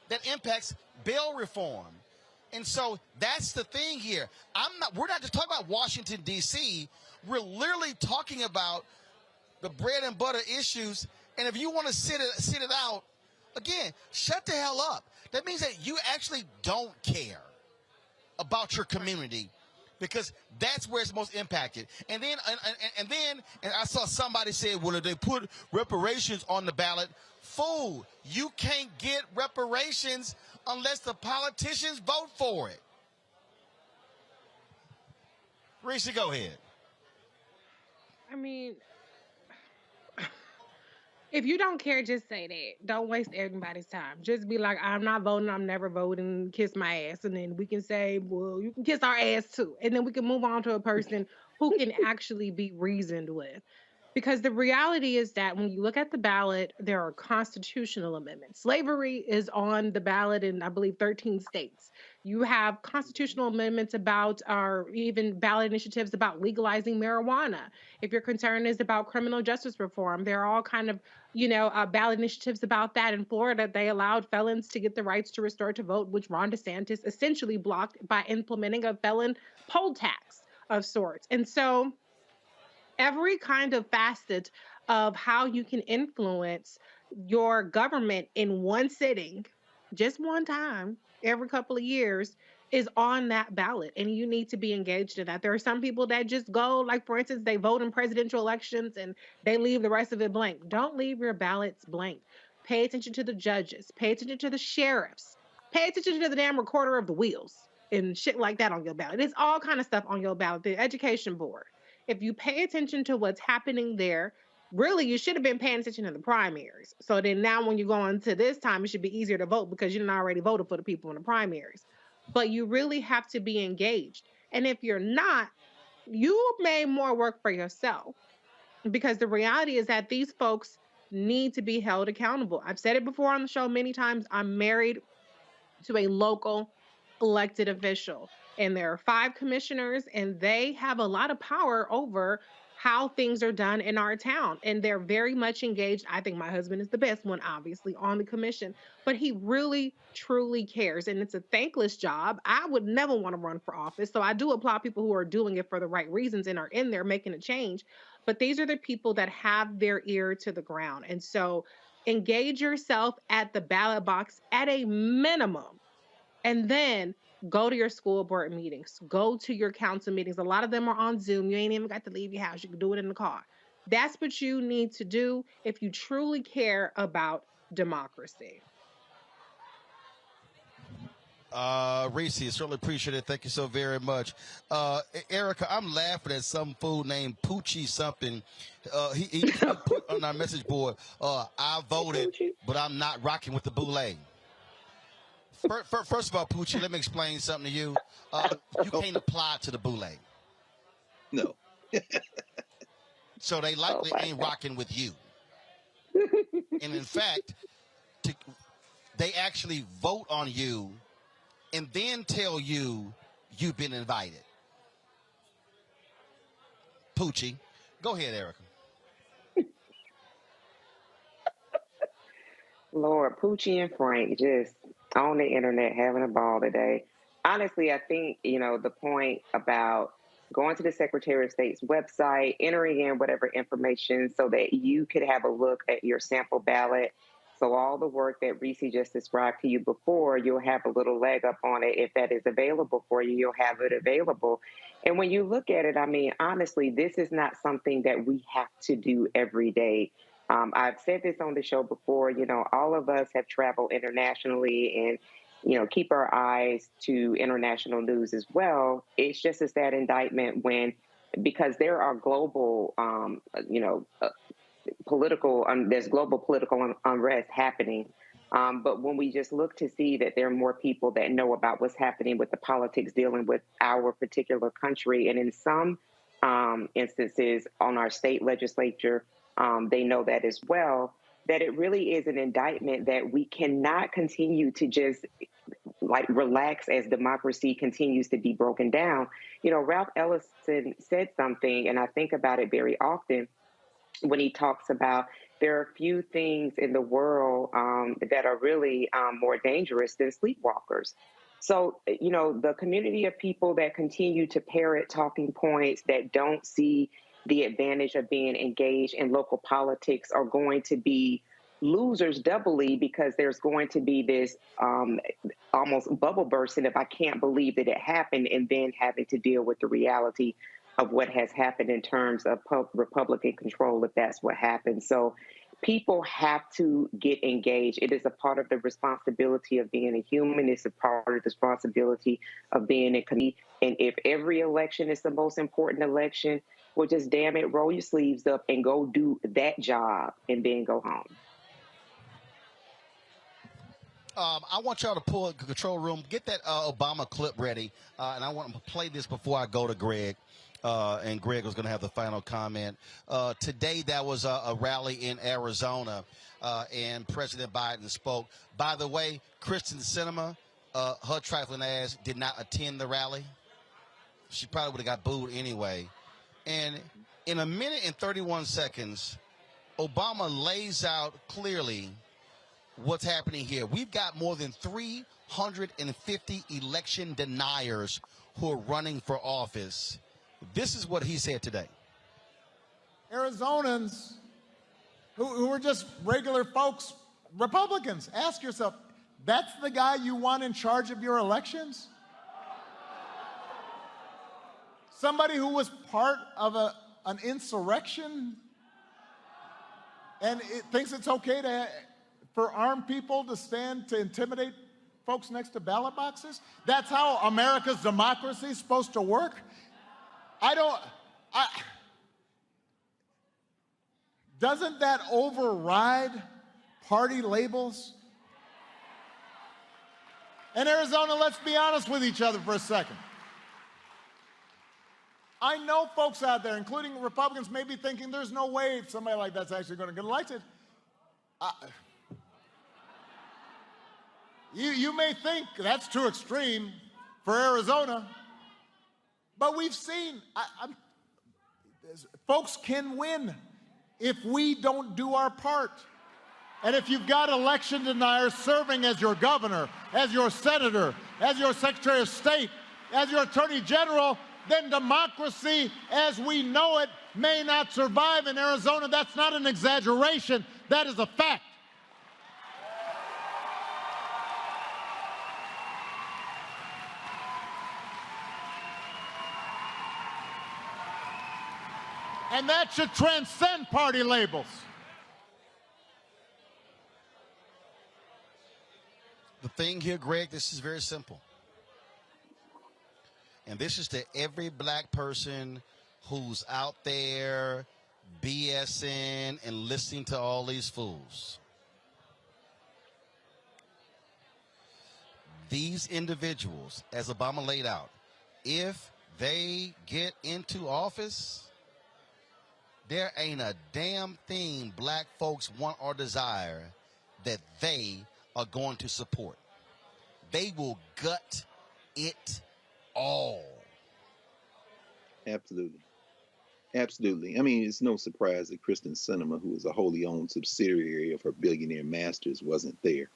That impacts bail reform. And so that's the thing here. We're not just talking about Washington, D.C. We're literally talking about the bread and butter issues. And if you want to sit it out, again, shut the hell up. That means that you actually don't care about your community, because that's where it's most impacted. And then I saw somebody say, well, if they put reparations on the ballot, fool, you can't get reparations unless the politicians vote for it. Reese, go ahead. I mean, if you don't care, just say that. Don't waste everybody's time. Just be like, I'm not voting, I'm never voting, kiss my ass. And then we can say, well, you can kiss our ass too. And then we can move on to a person who can actually be reasoned with. Because the reality is that when you look at the ballot, there are constitutional amendments. Slavery is on the ballot in, I believe, 13 states. You have constitutional amendments about, or even ballot initiatives about legalizing marijuana. If your concern is about criminal justice reform, there are all kind of, ballot initiatives about that. In Florida, they allowed felons to get the rights to restore to vote, which Ron DeSantis essentially blocked by implementing a felon poll tax of sorts. And so every kind of facet of how you can influence your government in one sitting, just one time, every couple of years, is on that ballot, and you need to be engaged in that. There are some people that just go, like, for instance, they vote in presidential elections and they leave the rest of it blank. Don't leave your ballots blank. Pay attention to the judges, pay attention to the sheriffs, pay attention to the damn recorder of the wheels and shit like that on your ballot. It's all kind of stuff on your ballot. The education board. If you pay attention to what's happening there, really, you should have been paying attention to the primaries. So then now when you go into this time, it should be easier to vote because you didn't already voted for the people in the primaries. But you really have to be engaged. And if you're not, you made more work for yourself, because the reality is that these folks need to be held accountable. I've said it before on the show many times. I'm married to a local elected official, and there are 5 commissioners, and they have a lot of power over how things are done in our town, and they're very much engaged. I think my husband is the best one, obviously, on the commission, but he really truly cares, and it's a thankless job. I would never want to run for office, so I do applaud people who are doing it for the right reasons and are in there making a change. But these are the people that have their ear to the ground, and so engage yourself at the ballot box at a minimum. And then go to your school board meetings, go to your council meetings. A lot of them are on Zoom. You ain't even got to leave your house. You can do it in the car. That's what you need to do if you truly care about democracy. Reese, certainly appreciate it. Thank you so very much. Erica, I'm laughing at some fool named Poochie something. He put on our message board, I voted, but I'm not rocking with the boule. First of all, Poochie, let me explain something to you. You can't apply to the boule. No. So they likely ain't rocking with you. And in fact, they actually vote on you and then tell you you've been invited. Poochie, go ahead, Erica. Lord, Poochie and Frank just on the internet having a ball today. Honestly, I think, the point about going to the Secretary of State's website, entering in whatever information so that you could have a look at your sample ballot. So all the work that Reese just described to you before, you'll have a little leg up on it. If that is available for you, you'll have it available. And when you look at it, I mean, honestly, this is not something that we have to do every day. I've said this on the show before, all of us have traveled internationally and, keep our eyes to international news as well. It's just a sad indictment because there are global, there's global political unrest happening. But when we just look to see that there are more people that know about what's happening with the politics dealing with our particular country, and in some instances on our state legislature, they know that as well, that it really is an indictment that we cannot continue to just relax as democracy continues to be broken down. Ralph Ellison said something, and I think about it very often when he talks about there are few things in the world that are really more dangerous than sleepwalkers. So, the community of people that continue to parrot talking points, that don't see the advantage of being engaged in local politics, are going to be losers doubly, because there's going to be this almost bubble bursting if I can't believe that it happened, and then having to deal with the reality of what has happened in terms of Republican control, if that's what happened. So people have to get engaged. It is a part of the responsibility of being a human. It's a part of the responsibility of being a community. And if every election is the most important election, well, just damn it, roll your sleeves up and go do that job and then go home. I want y'all to pull the control room, get that Obama clip ready, and I want to play this before I go to Greg. And Greg was going to have the final comment. Today, there was a rally in Arizona, and President Biden spoke. By the way, Kristen Sinema, her trifling ass, did not attend the rally. She probably would have got booed anyway. And in a minute and 31 seconds, Obama lays out clearly what's happening here. We've got more than 350 election deniers who are running for office. This is what he said today. Arizonans who are just regular folks, Republicans, ask yourself, that's the guy you want in charge of your elections? Somebody who was part of an insurrection and it thinks it's okay for armed people to stand to intimidate folks next to ballot boxes? That's how America's democracy is supposed to work? Doesn't that override party labels? In Arizona, let's be honest with each other for a second. I know folks out there, including Republicans, may be thinking there's no way somebody like that's actually going to get elected. You may think that's too extreme for Arizona, but we've seen folks can win if we don't do our part. And if you've got election deniers serving as your governor, as your senator, as your secretary of state, as your attorney general, then democracy as we know it may not survive in Arizona. That's not an exaggeration. That is a fact. And that should transcend party labels. The thing here, Greg, this is very simple. And this is to every black person who's out there BSing and listening to all these fools. These individuals, as Obama laid out, if they get into office, there ain't a damn thing black folks want or desire that they are going to support. They will gut it all. Absolutely. Absolutely. I mean, it's no surprise that Kristen Sinema, who is a wholly owned subsidiary of her billionaire masters, wasn't there.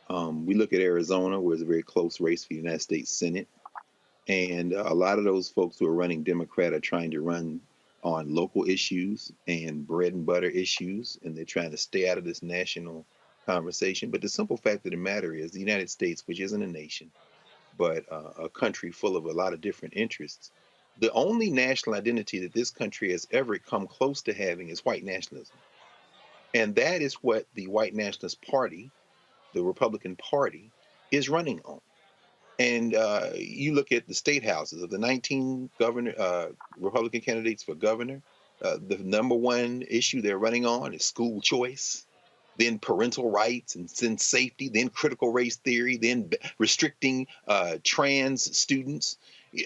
We look at Arizona, where it's a very close race for the United States Senate. And a lot of those folks who are running Democrat are trying to run on local issues and bread and butter issues, and they're trying to stay out of this national conversation. But the simple fact of the matter is the United States, which isn't a nation, but a country full of a lot of different interests, the only national identity that this country has ever come close to having is white nationalism. And that is what the white nationalist party, the Republican Party, is running on. And you look at the state houses of the 19 Republican candidates for governor, the number one issue they're running on is school choice, then parental rights and then safety, then critical race theory, then restricting trans students.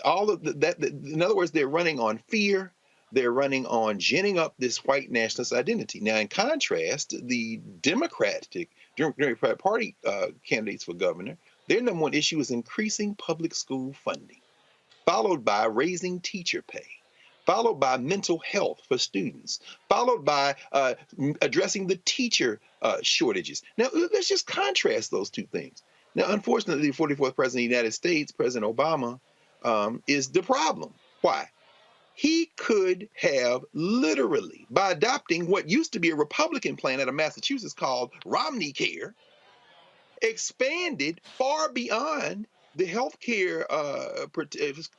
All of that, in other words, they're running on fear. They're running on ginning up this white nationalist identity. Now, in contrast, the Democratic Party candidates for governor, their number one issue is increasing public school funding, followed by raising teacher pay, followed by mental health for students, followed by addressing the teacher shortages. Now, let's just contrast those two things. Now, unfortunately, the 44th president of the United States, President Obama, is the problem. Why? He could have literally, by adopting what used to be a Republican plan out of Massachusetts called Romney Care, expanded far beyond the health care,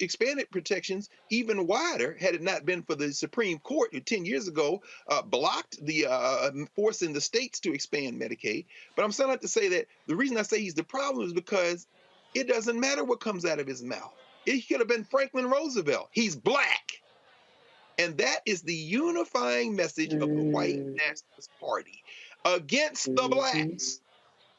expanded protections even wider, had it not been for the Supreme Court, who 10 years ago blocked the forcing the states to expand Medicaid. But I'm saying that to say that the reason I say he's the problem is because it doesn't matter what comes out of his mouth. It could have been Franklin Roosevelt. He's black. And that is the unifying message of the white nationalist party against the blacks.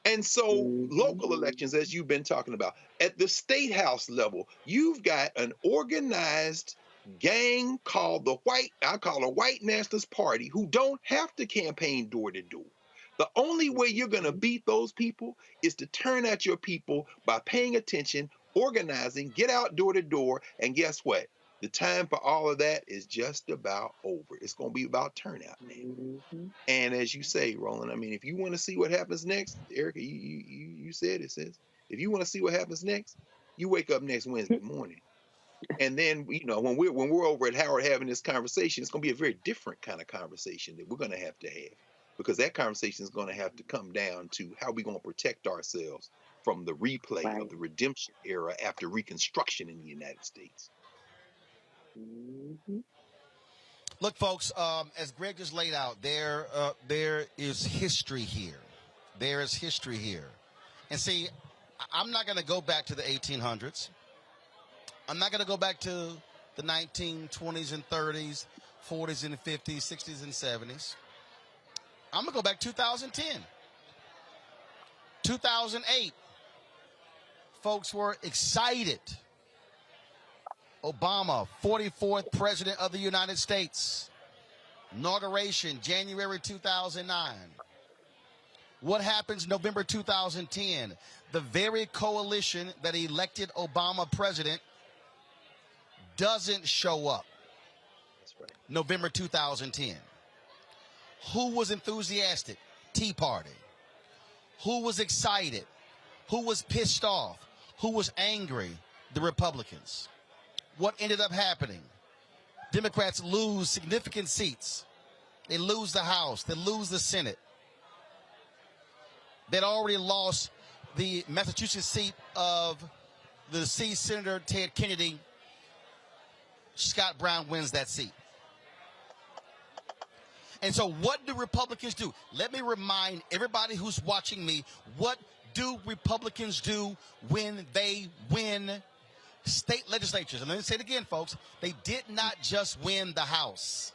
And so local elections, as you've been talking about, at the state house level, you've got an organized gang called I call a white nationalist party, who don't have to campaign door to door. The only way you're going to beat those people is to turn out your people by paying attention, organizing, get out door to door, and guess what? The time for all of that is just about over. It's going to be about turnout now. And as you say, Roland, I mean, if you want to see what happens next, Erica, you said it, sis. If you want to see what happens next, you wake up next Wednesday morning. And then, you know, when we're over at Howard having this conversation, it's going to be a very different kind of conversation that we're going to have, because that conversation is going to have to come down to how we're going to protect ourselves from the replay of the redemption era after Reconstruction in the United States. Look, folks, as Greg just laid out, there is history here. There is history here. And see, I'm not going to go back to the 1800s. I'm not going to go back to the 1920s and 30s, 40s and 50s, 60s and 70s. I'm going to go back 2010. 2008. Folks were excited. Obama, 44th President of the United States. Inauguration, January 2009. What happens November 2010? The very coalition that elected Obama president doesn't show up. That's right. November 2010. Who was enthusiastic? Tea Party. Who was excited? Who was pissed off? Who was angry? The Republicans. What ended up happening? Democrats lose significant seats. They lose the House. They lose the Senate. They'd already lost the Massachusetts seat of the Senator Ted Kennedy. Scott Brown wins that seat. And so what do Republicans do? Let me remind everybody who's watching me, what do Republicans do when they win state legislatures? And let me say it again, folks. They did not just win the House.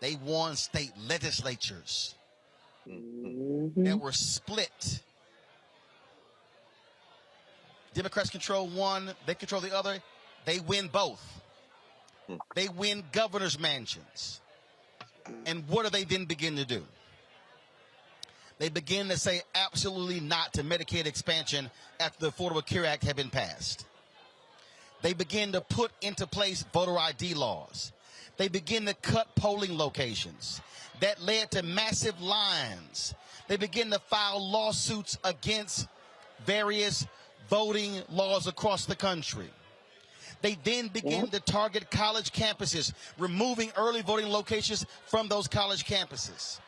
They won state legislatures that were split. Democrats control one, they control the other. They win both. They win governor's mansions. And what do they then begin to do? They begin to say absolutely not to Medicaid expansion after the Affordable Care Act had been passed. They begin to put into place voter ID laws. They begin to cut polling locations. That led to massive lines. They begin to file lawsuits against various voting laws across the country. They then begin to target college campuses, removing early voting locations from those college campuses.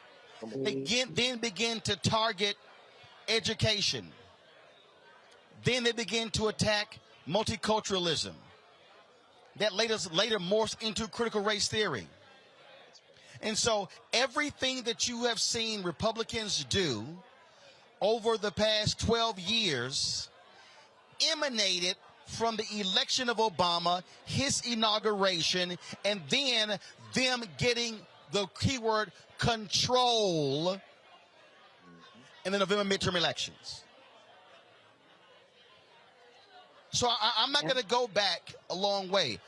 They then begin to target education. Then they begin to attack multiculturalism. That later morphs into critical race theory. And so everything that you have seen Republicans do over the past 12 years emanated from the election of Obama, his inauguration, and then them getting the keyword control in the November midterm elections. So I'm not going to go back a long way.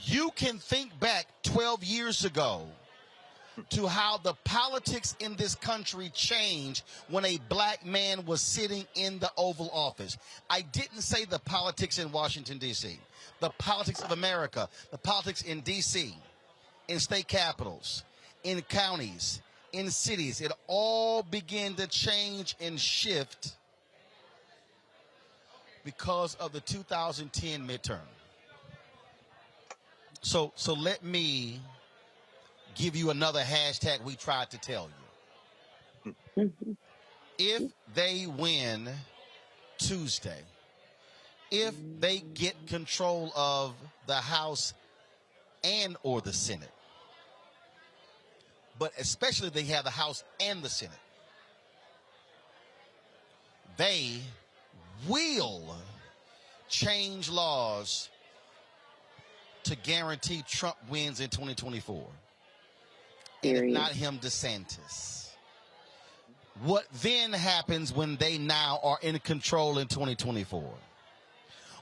You can think back 12 years ago to how the politics in this country changed when a black man was sitting in the Oval Office. I didn't say the politics in Washington, D.C., the politics of America, the politics in D.C., in state capitals, in counties, in cities. It all began to change and shift because of the 2010 midterm. So let me give you another hashtag we tried to tell you. If they win Tuesday, if they get control of the House and or the Senate, but especially they have the House and the Senate, they will change laws to guarantee Trump wins in 2024. And if not him, DeSantis. What then happens when they now are in control in 2024?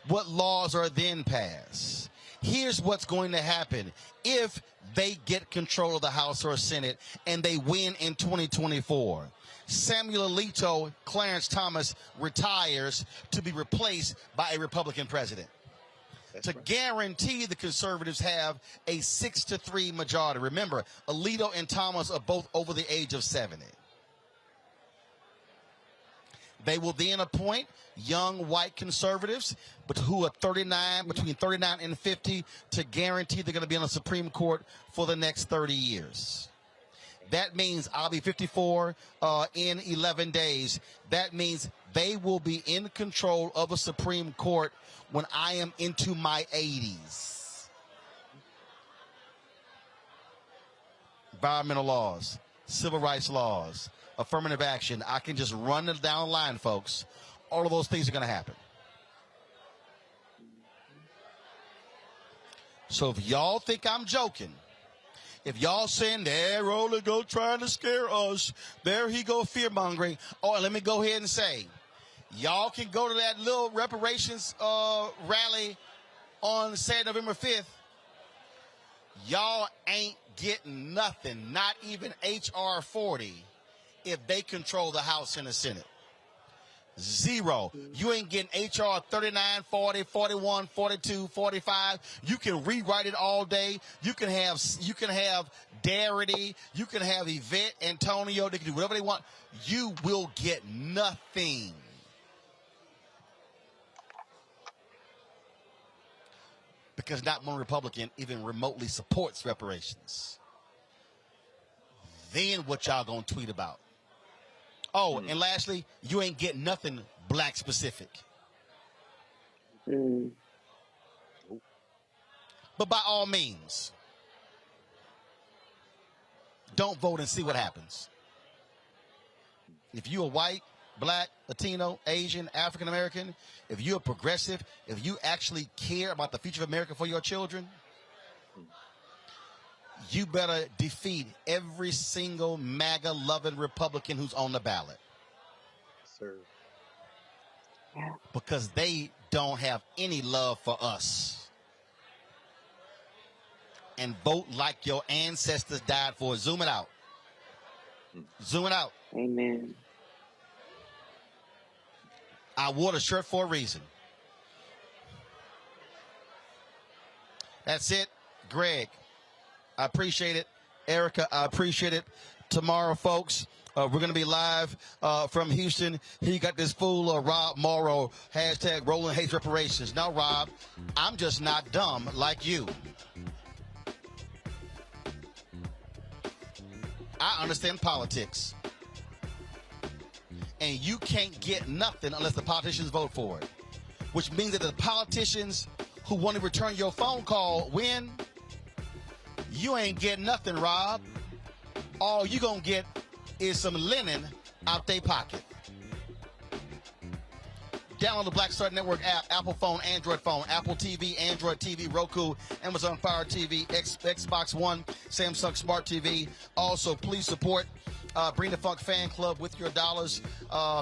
What laws are then passed? Here's what's going to happen if they get control of the House or Senate and they win in 2024. Samuel Alito, Clarence Thomas retires to be replaced by a Republican president. To guarantee the conservatives have a 6-3 majority. Remember, Alito and Thomas are both over the age of 70. They will then appoint young white conservatives, but who are between 39 and 50, to guarantee they're going to be on the Supreme Court for the next 30 years. That means I'll be 54 in 11 days. That means they will be in control of a Supreme Court when I am into my 80s. Environmental laws, civil rights laws, affirmative action. I can just run it down the line, folks. All of those things are going to happen. So if y'all think I'm joking, if y'all saying, there Roland go trying to scare us, there he go fear-mongering, let me go ahead and say, y'all can go to that little reparations rally on Saturday, November 5th. Y'all ain't getting nothing, not even H.R. 40, if they control the House and the Senate. Zero. You ain't getting H.R. 39, 40, 41, 42, 45. You can rewrite it all day. You can have Darity. You can have Yvette, Antonio. They can do whatever they want. You will get nothing. Because not one Republican even remotely supports reparations. Then what y'all gonna tweet about? Oh, and lastly, you ain't getting nothing black specific. But by all means, don't vote and see what happens. If you're white, black, Latino, Asian, African American, if you're a progressive, if you actually care about the future of America for your children, you better defeat every single MAGA-loving Republican who's on the ballot. Sir. Yeah. Because they don't have any love for us. And vote like your ancestors died for. Zoom it out. Zoom it out. Amen. I wore the shirt for a reason. That's it. Greg, I appreciate it. Erica, I appreciate it. Tomorrow, folks, we're going to be live from Houston. He got this fool, Rob Morrow, hashtag Roland Hates Reparations. Now, Rob, I'm just not dumb like you. I understand politics. And you can't get nothing unless the politicians vote for it. Which means that the politicians who want to return your phone call win. You ain't getting nothing, Rob. All you gonna get is some linen out their pocket. Download the Black Star Network app, Apple phone, Android phone, Apple TV, Android TV, Roku, Amazon Fire TV, Xbox One, Samsung Smart TV. Also, please support Bring the Funk Fan Club with your dollars.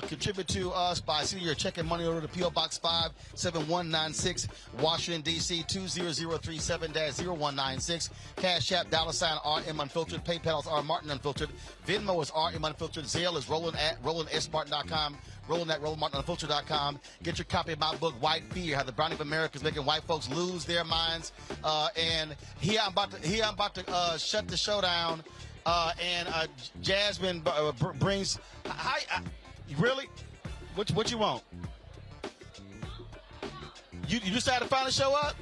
Contribute to us by sending your check and money order to P.O. Box 57196, Washington, D.C. 20037-0196. Cash App, $RM Unfiltered. PayPal is R Martin Unfiltered. Venmo is RM Unfiltered. Zelle is Roland@RolandSMartin.com. Roland@RolandMartinUnfiltered.com. Get your copy of my book, White Fear: How the Browning of America is Making White Folks Lose Their Minds. And here I'm about to shut the show down. Jasmine brings. Really? What you want? You decided to finally show up?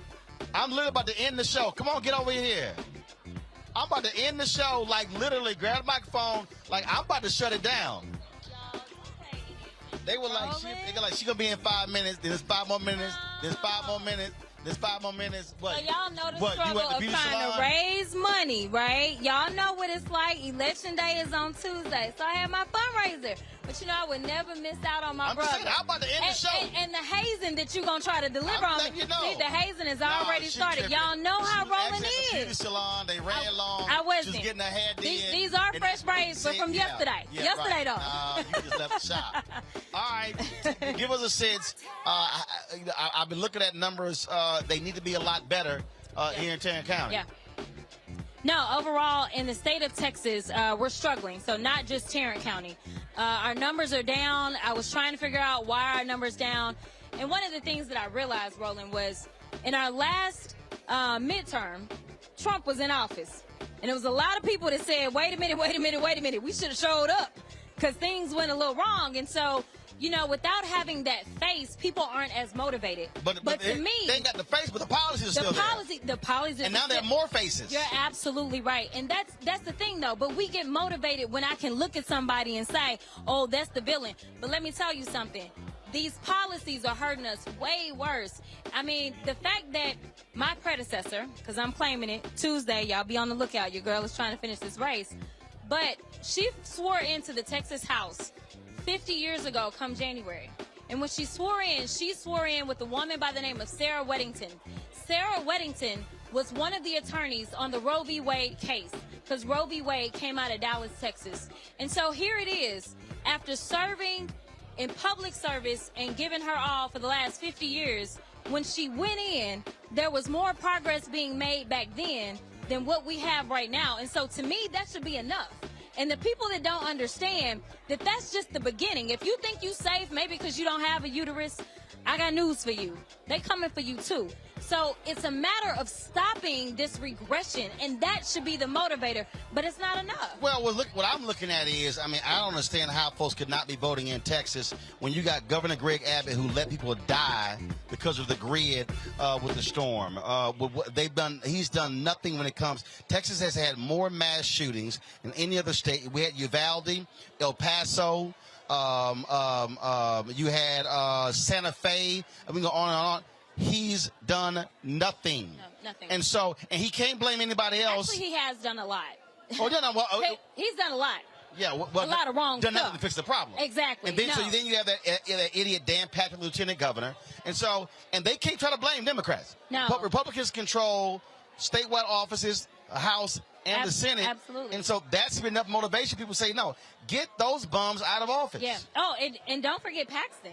I'm literally about to end the show. Come on, get over here. I'm about to end the show. Like literally, grab the microphone. Like I'm about to shut it down. They were like, she gonna be in 5 minutes. Then it's 5 more minutes. There's 5 more minutes. There's 5 more minutes. What? So y'all know the what, struggle of trying to raise money, right? Y'all know what it's like. Election day is on Tuesday, so I had my fundraiser. But you know, I would never miss out on my brother. I'm about to end the show. And the hazing that you're going to try to deliver on me. You know. See, the hazing has already started. Y'all know how Roland is. Beauty salon, they ran long. I wasn't. Just getting her hair did. These are fresh braids, but from yesterday. Yesterday, though. You just left the shop. All right. Give us a sense. I've been looking at numbers. They need to be a lot better here in Tarrant County. Yeah. No, overall, in the state of Texas, we're struggling. So not just Tarrant County. Our numbers are down. I was trying to figure out why our numbers down. And one of the things that I realized, Roland, was in our last midterm, Trump was in office. And there was a lot of people that said, wait a minute. We should have showed up because things went a little wrong. And so you know, without having that face, people aren't as motivated. But to me, they ain't got the face, but the policies are still there. The policies, and now there are more faces. You're absolutely right, and that's the thing though. But we get motivated when I can look at somebody and say, "Oh, that's the villain." But let me tell you something. These policies are hurting us way worse. I mean, the fact that my predecessor, because I'm claiming it, Tuesday, y'all be on the lookout. Your girl is trying to finish this race. But she swore into the Texas House 50 years ago come January. And when she swore in with a woman by the name of Sarah Weddington. Sarah Weddington was one of the attorneys on the Roe v. Wade case, because Roe v. Wade came out of Dallas, Texas. And so here it is, after serving in public service and giving her all for the last 50 years, when she went in, there was more progress being made back then than what we have right now. And so to me, that should be enough. And the people that don't understand that that's just the beginning. If you think you safe, maybe because you don't have a uterus, I got news for you. They coming for you too. So it's a matter of stopping this regression, and that should be the motivator, but it's not enough. Well, look, what I'm looking at is, I mean, I don't understand how folks could not be voting in Texas when you got Governor Greg Abbott who let people die because of the grid with the storm. He's done nothing when it comes. Texas has had more mass shootings than any other state. We had Uvalde, El Paso, you had Santa Fe. We can go on and on. He's done nothing. No, nothing. And he can't blame anybody else. Actually, he has done a lot. Oh, yeah, no, he's done a lot. Yeah, well, a lot of wrong done stuff. nothing to fix the problem. Exactly. And then, so then you have that idiot Dan Patrick, lieutenant governor. And they can't try to blame Democrats. No. But Republicans control statewide offices, the House, and the Senate. Absolutely. And so that's been enough motivation. People say, no, get those bums out of office. Yeah. Oh, and don't forget Paxton.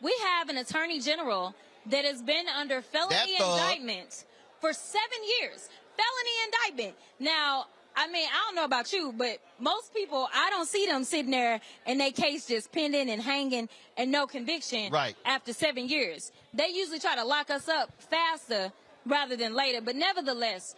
We have an attorney general that has been under felony indictment for 7 years. Felony indictment. Now, I mean, I don't know about you, but most people, I don't see them sitting there and their case just pending and hanging and no conviction after 7 years. They usually try to lock us up faster rather than later. But nevertheless,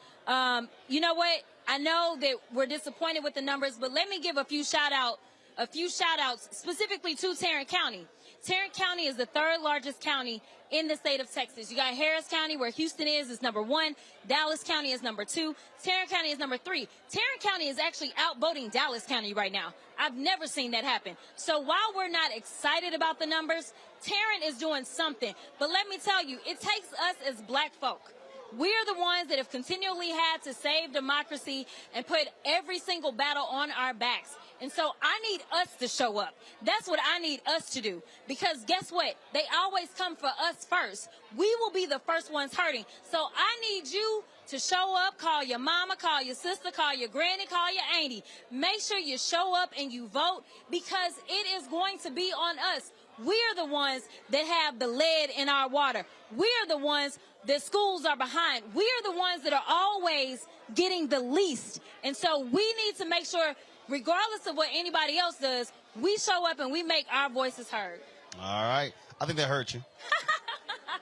you know what? I know that we're disappointed with the numbers, but let me give a few shout outs specifically to Tarrant County. Tarrant County is the third largest county in the state of Texas. You got Harris County, where Houston is number 1. Dallas County is number 2. Tarrant County is number 3. Tarrant County is actually outvoting Dallas County right now. I've never seen that happen. So while we're not excited about the numbers, Tarrant is doing something. But let me tell you, it takes us as black folk. We're the ones that have continually had to save democracy and put every single battle on our backs. And so I need us to show up. That's what I need us to do. Because guess what? They always come for us first. We will be the first ones hurting. So I need you to show up, call your mama, call your sister, call your granny, call your auntie. Make sure you show up and you vote, because it is going to be on us. We're the ones that have the lead in our water. We're the ones that schools are behind. We're the ones that are always getting the least. And so we need to make sure, regardless of what anybody else does, we show up and we make our voices heard. All right. I think they hurt you.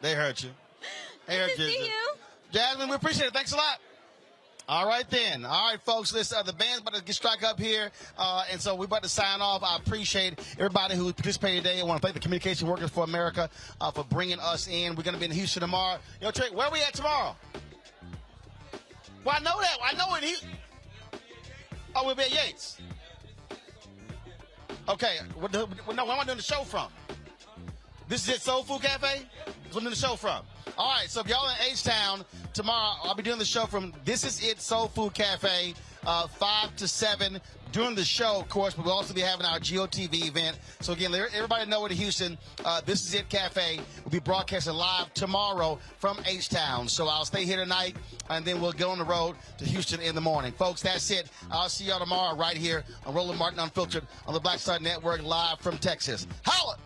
They hurt you. They hurt you. See you. Jasmine, we appreciate it. Thanks a lot. All right, then. All right, folks. Listen, the band's about to get strike up here, and so we're about to sign off. I appreciate everybody who participated today. I want to thank the Communication Workers for America for bringing us in. We're going to be in Houston tomorrow. Yo, Trey, where are we at tomorrow? Well, I know that. I know it. Oh, we'll be at Yates. Okay. No, where am I doing the show from? This is it, Soul Food Cafe? That's where I'm doing the show from. All right, so if y'all in H-Town tomorrow, I'll be doing the show from This Is It Soul Food Cafe, 5 to 7 during the show, of course, but we'll also be having our GOTV event. So again, let everybody know in Houston, This Is It Cafe will be broadcasting live tomorrow from H-Town. So I'll stay here tonight, and then we'll go on the road to Houston in the morning. Folks, that's it. I'll see y'all tomorrow right here on Roland Martin Unfiltered on the Black Star Network, live from Texas. Holla!